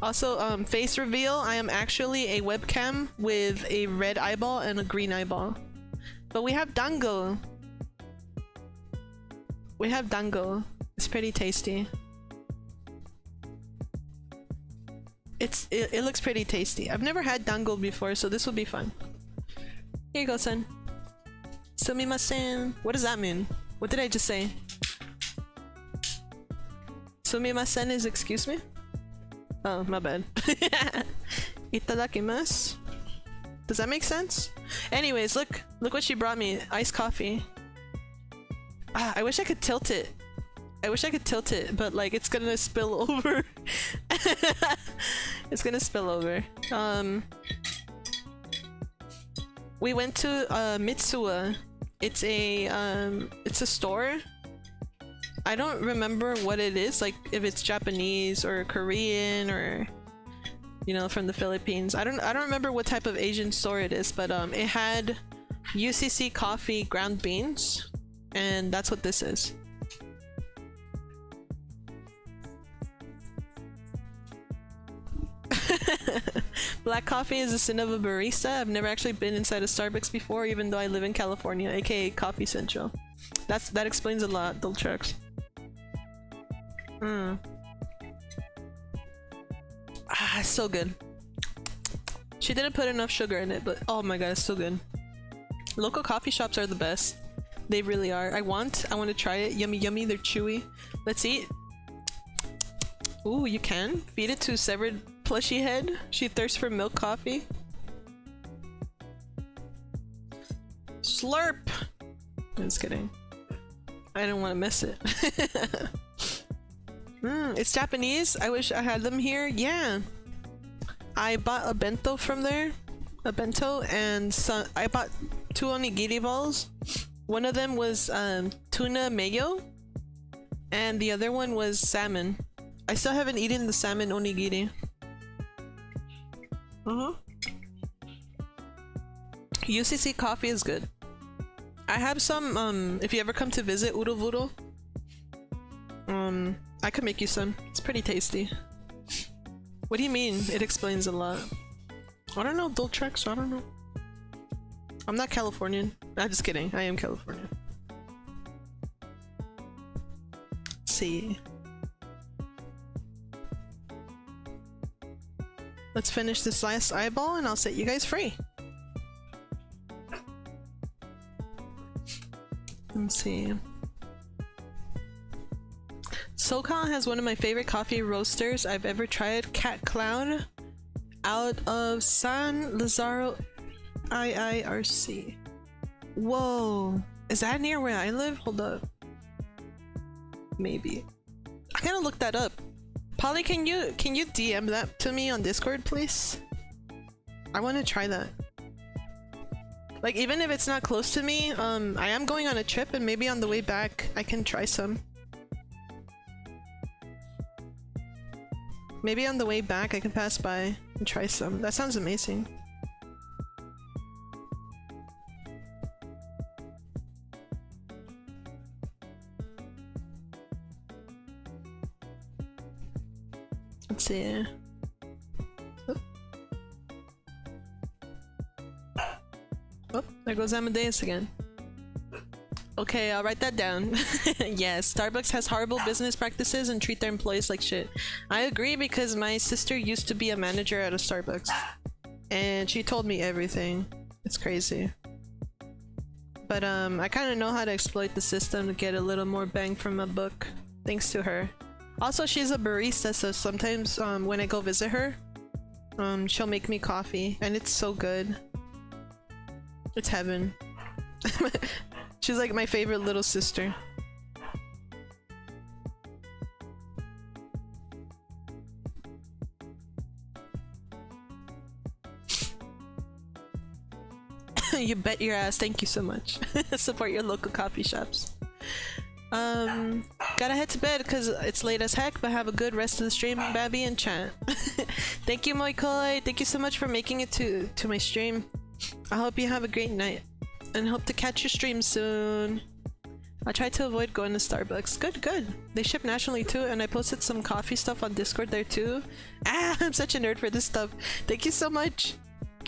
Also, face reveal. I am actually a webcam with a red eyeball and a green eyeball. But we have dango. We have dango. It's pretty tasty. It looks pretty tasty. I've never had dango before, so this will be fun. Here you go, son. Sumimasen. What does that mean? What did I just say? Sumimasen is excuse me? Oh, my bad. Itadakimasu. Does that make sense? Anyways, look what she brought me. Iced coffee. Ah, I wish I could tilt it. I wish I could tilt it, but like it's gonna spill over. It's gonna spill over. We went to Mitsuwa. It's a store. I don't remember what it is, like if it's Japanese or Korean or, you know, from the Philippines. I don't remember what type of Asian store it is, but it had UCC coffee ground beans, and that's what this is. Black coffee is a sin of a barista. I've never actually been inside a Starbucks before, even though I live in California, aka Coffee Central. That explains a lot, Doltrax. Ah, it's so good. She didn't put enough sugar in it, but oh my god, it's so good. Local coffee shops are the best. They really are. I want to try it. Yummy yummy, they're chewy. Let's eat. Ooh, you can feed it to severed plushy head. She thirsts for milk coffee. Slurp! I'm just kidding. I don't want to miss it. It's Japanese. I wish I had them here. Yeah. I bought a bento from there. A bento, and I bought 2 onigiri balls. One of them was tuna mayo, and the other one was salmon. I still haven't eaten the salmon onigiri. UCC coffee is good. I have some, if you ever come to visit Uruvuru, I could make you some. It's pretty tasty. What do you mean? It explains a lot. I don't know, Doltrax, I don't know. I'm not Californian. I'm just kidding, I am Californian. see. Let's finish this last eyeball and I'll set you guys free. Let's see. SoCal has one of my favorite coffee roasters I've ever tried. Cat Cloud out of San Lazaro IIRC. Whoa, is that near where I live? Hold up. Maybe. I gotta look that up. Polly, can you DM that to me on Discord, please? I want to try that. Like, even if it's not close to me, I am going on a trip and maybe on the way back I can try some. Maybe on the way back I can pass by and try some. That sounds amazing. Let's see. Oh, there goes Amadeus again. Okay, I'll write that down. Yes, Starbucks has horrible business practices and treat their employees like shit. I agree because my sister used to be a manager at a Starbucks. And she told me everything. It's crazy. But I kind of know how to exploit the system to get a little more bang from my buck. Thanks to her. Also, she's a barista, so sometimes when I go visit her, she'll make me coffee. And it's so good. It's heaven. She's like my favorite little sister. You bet your ass. Thank you so much. Support your local coffee shops. Gotta head to bed because it's late as heck, but have a good rest of the stream, Babi and chat. Thank you, Moikoi. Thank you so much for making it to my stream. I hope you have a great night and hope to catch your stream soon. I try to avoid going to Starbucks. Good. They ship nationally too, and I posted some coffee stuff on Discord there too. I'm such a nerd for this stuff. Thank you so much.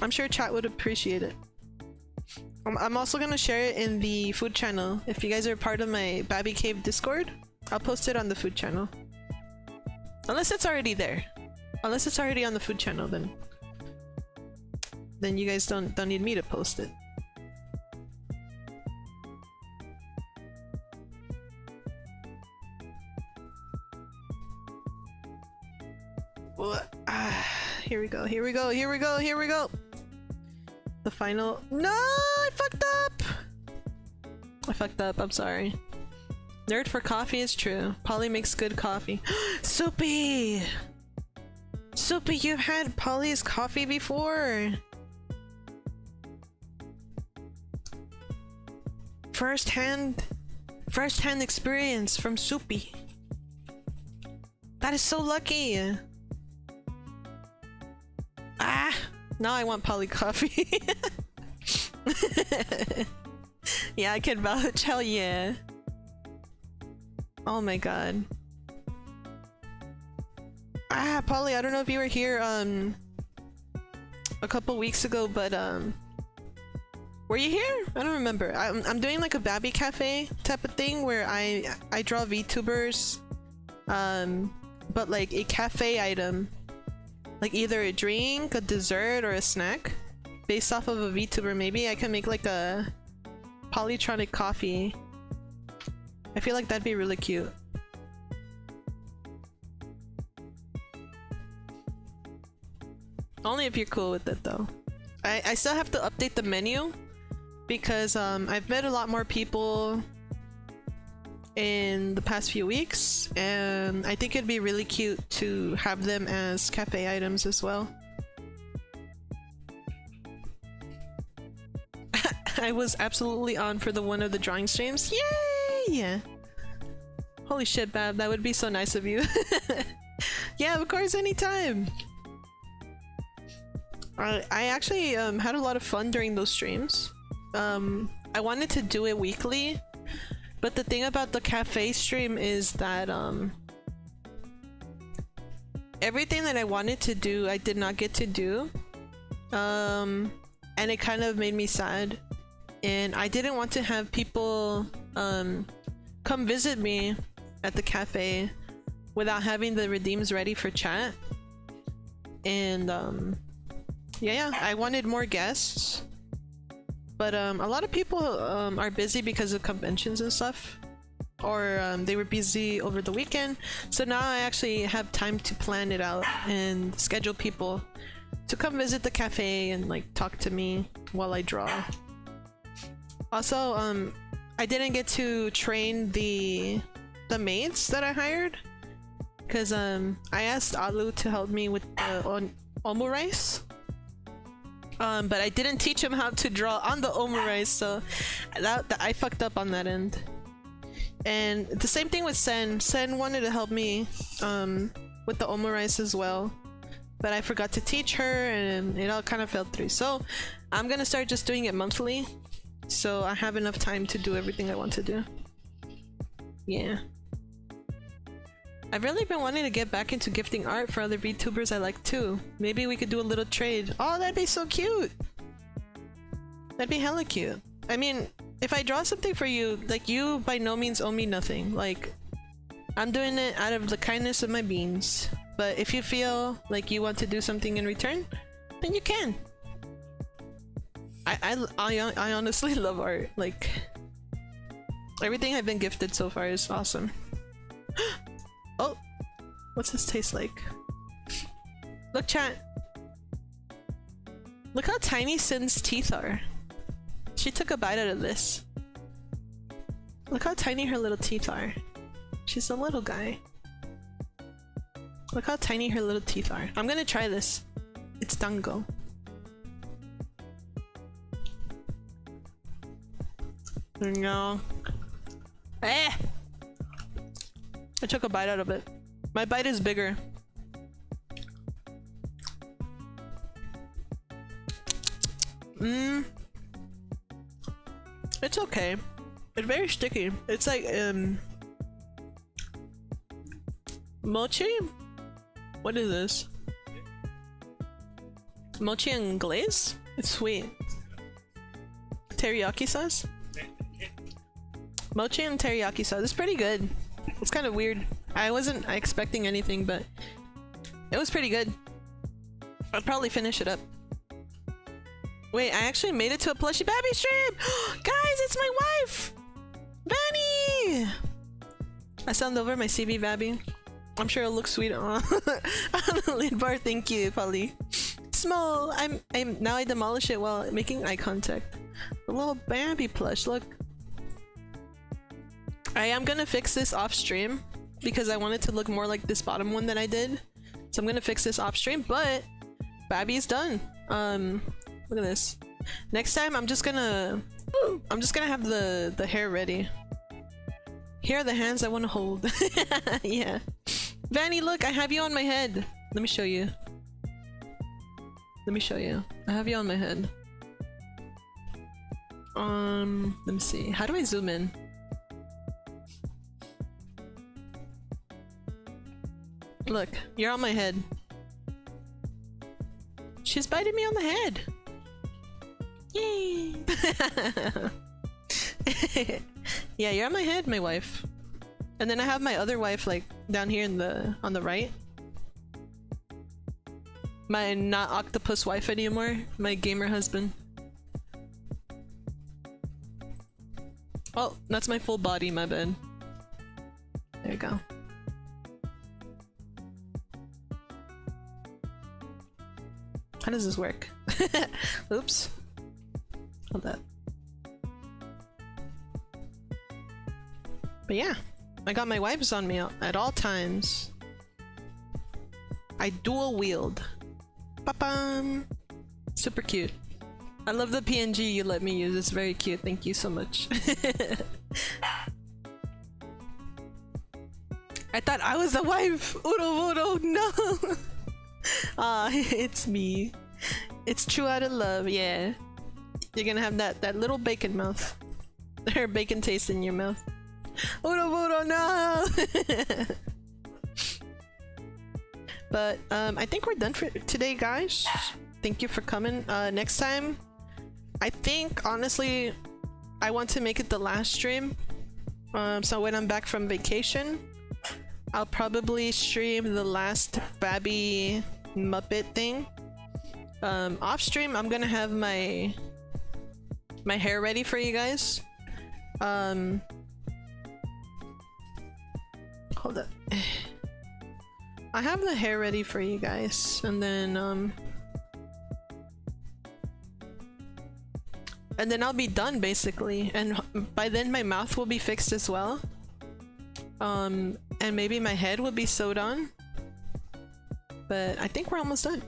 I'm sure chat would appreciate it. I'm also gonna share it in the food channel. If you guys are part of my Babi Cave Discord, I'll post it on the food channel. Unless it's already there. Unless it's already on the food channel, then you guys don't need me to post it. Here we go. The final. No, I fucked up. I'm sorry. Nerd for coffee is true. Polly makes good coffee. Soupy, you've had Polly's coffee before. First hand experience from Soupy. That is so lucky. Now I want Polly coffee. Yeah, I can vouch. Hell yeah. Oh my god. Polly, I don't know if you were here a couple weeks ago, but were you here? I don't remember. I'm doing like a Babi Cafe type of thing where I draw VTubers, but like a cafe item. Like either a drink, a dessert, or a snack based off of a VTuber. Maybe I can make like a polytronic coffee. I feel like that'd be really cute. Only if you're cool with it though. I still have to update the menu because I've met a lot more people in the past few weeks, and I think it'd be really cute to have them as cafe items as well. I was absolutely on for one of the drawing streams. Yay! Holy shit, Bab, that would be so nice of you. Yeah, of course, anytime. I actually had a lot of fun during those streams. I wanted to do it weekly, but the thing about the cafe stream is that everything that I wanted to do, I did not get to do. And it kind of made me sad. And I didn't want to have people come visit me at the cafe without having the redeems ready for chat. And yeah, I wanted more guests, but a lot of people are busy because of conventions and stuff, or they were busy over the weekend. So now I actually have time to plan it out and schedule people to come visit the cafe and like talk to me while I draw. Also, I didn't get to train the maids that I hired because I asked Alu to help me with the omu rice. But I didn't teach him how to draw on the omu rice, so that I fucked up on that end. And the same thing with Sen. Sen wanted to help me with the omu rice as well, but I forgot to teach her and it all kind of fell through. So I'm gonna start just doing it monthly, so I have enough time to do everything I want to do. Yeah. I've really been wanting to get back into gifting art for other VTubers I like too. Maybe we could do a little trade. Oh, that'd be so cute! That'd be hella cute. I mean, if I draw something for you, like, you by no means owe me nothing. Like, I'm doing it out of the kindness of my beans. But if you feel like you want to do something in return, then you can. I honestly love art. Like, everything I've been gifted so far is awesome. Oh, what's this taste like? Look, chat. Look how tiny Sin's teeth are. She took a bite out of this. Look how tiny her little teeth are. She's a little guy. Look how tiny her little teeth are. I'm gonna try this. It's dango. No. Eh! I took a bite out of it. My bite is bigger. It's okay. It's very sticky. It's like mochi? What is this? Mochi and glaze? It's sweet. Teriyaki sauce? Mochi and teriyaki sauce. It's pretty good. It's kind of weird. I wasn't expecting anything, but it was pretty good. I'll probably finish it up. Wait, I actually made it to a plushie Babi stream! Guys, it's my wife! Vanny! I sound over my CV Babi. I'm sure it'll look sweet on the lid bar. Thank you, Polly. Small. Now I demolish it while making eye contact. A little Babi plush, look. I am gonna fix this off stream because I want it to look more like this bottom one that I did. So I'm gonna fix this off stream, but Babi's done. Look at this. Next time I'm just gonna have the hair ready. Here are the hands I want to hold. Yeah. Vanny, look, I have you on my head. Let me show you. Let me show you. I have you on my head. Let me see. How do I zoom in? Look, you're on my head. She's biting me on the head. Yay! Yeah, you're on my head, my wife. And then I have my other wife like down here on the right. My not octopus wife anymore. My gamer husband. Oh, that's my full body, my bad. There you go. How does this work? Oops. Hold that. But yeah, I got my wipes on me at all times. I dual wield. Ba-bam! Super cute. I love the PNG you let me use. It's very cute. Thank you so much. I thought I was the wife. Uro, no. Ah, it's me. It's true out of love. Yeah. You're gonna have that little bacon mouth. Or bacon taste in your mouth. Uro, no. But I think we're done for today, guys. Thank you for coming. Next time, I think honestly I want to make it the last stream So when I'm back from vacation, I'll probably stream the last Babi Muppet thing. Off stream, I'm gonna have my hair ready for you guys. Hold up. I have the hair ready for you guys, and then I'll be done basically, and by then my mouth will be fixed as well. And maybe my head will be sewed on. But I think we're almost done.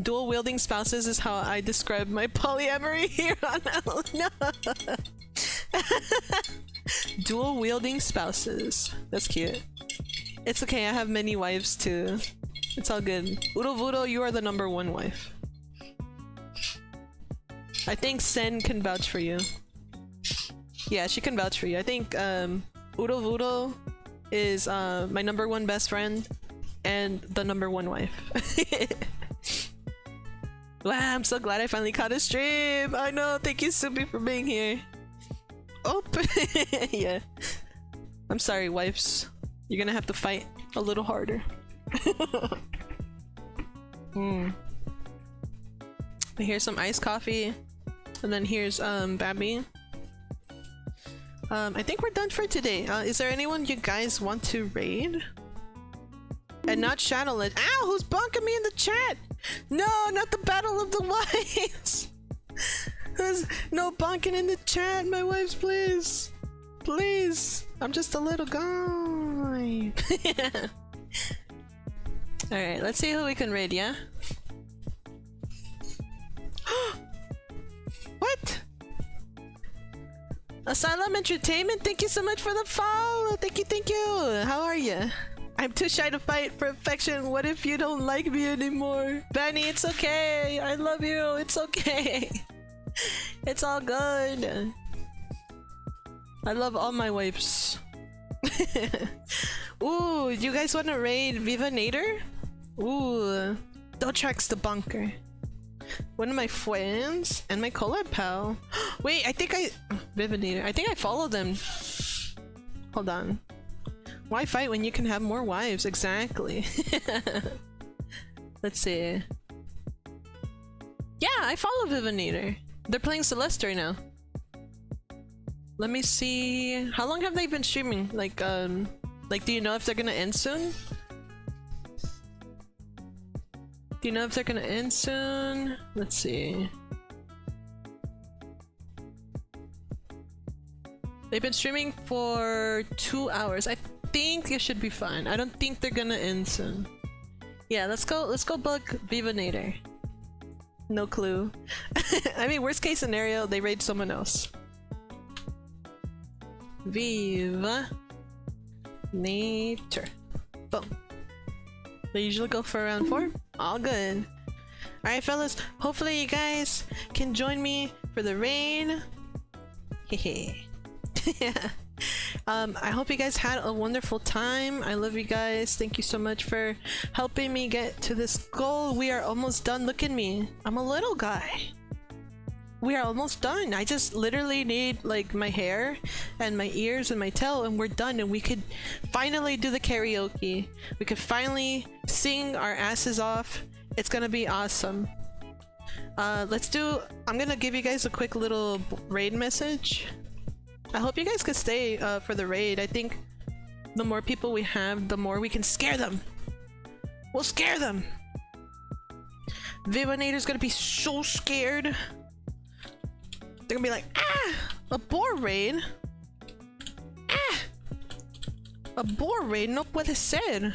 Dual wielding spouses is how I describe my polyamory here on L. No. Dual wielding spouses. That's cute. It's okay, I have many wives too. It's all good. Udo Vudo, you are the #1 wife. I think Sen can vouch for you. Yeah, she can vouch for you. I think Udo Vudo is my #1 best friend and the #1 wife. Wow, I'm so glad I finally caught a stream. I know, thank you Subi for being here. Oh, yeah. I'm sorry, wives. You're gonna have to fight a little harder. Here's some iced coffee. And then here's Babi. I think we're done for today. Is there anyone you guys want to raid? And not Shadow Legend. Ow! Who's bonking me in the chat? No, not the Battle of the Wives! There's no bonking in the chat, my wives, please! Please! I'm just a little guy! Alright, let's see who we can raid, yeah? What? Asylum Entertainment, thank you so much for the follow! Thank you, thank you! How are you? I'm too shy to fight for affection. What if you don't like me anymore? Benny, it's okay. I love you. It's okay. It's all good. I love all my wives. Ooh, you guys want to raid Viva Nader? Ooh, Dotrax the Bunker. One of my friends and my collab pal. Wait, I think Viva Nader. I think I followed them. Hold on. Why fight when you can have more wives? Exactly. Let's see. Yeah, I follow Vivinator. They're playing Celeste right now. Let me see. How long have they been streaming? Like, do you know if they're gonna end soon? Do you know if they're gonna end soon? Let's see. They've been streaming for 2 hours. I think it should be fine. I don't think they're gonna end soon. Yeah, let's go bug Vivinator. No clue. I mean, worst case scenario, they raid someone else. Viva Nature. Boom. They usually go for around 4. All good. Alright, fellas. Hopefully you guys can join me for the raid. Hehe. Yeah. I hope you guys had a wonderful time. I love you guys. Thank you so much for helping me get to this goal. We are almost done. Look at me. I'm a little guy. We are almost done. I just literally need like my hair and my ears and my tail and we're done, and we could finally do the karaoke. We could finally sing our asses off. It's gonna be awesome. I'm gonna give you guys a quick little raid message. I hope you guys could stay for the raid. I think the more people we have, the more we can scare them. We'll scare them. Vivinator's gonna be so scared. They're gonna be like, ah! A boar raid? Ah! A boar raid? No puede ser.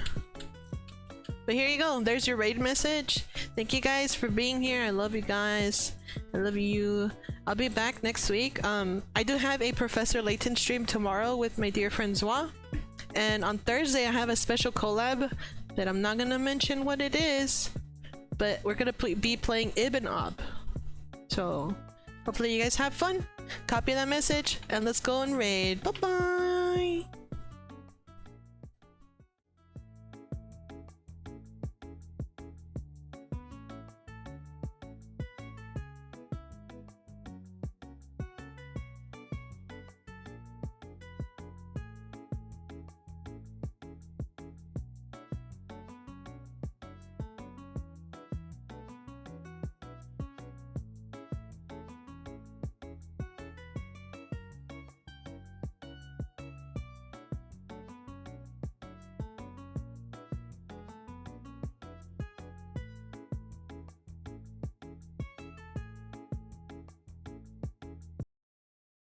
But here you go. There's your raid message. Thank you guys for being here. I love you guys. I love you. I'll be back next week. I do have a Professor Layton stream tomorrow with my dear friend Zwa. And on Thursday I have a special collab that I'm not gonna mention what it is. But we're gonna be playing Ibn Ob. So hopefully you guys have fun. Copy that message and let's go and raid. Bye bye!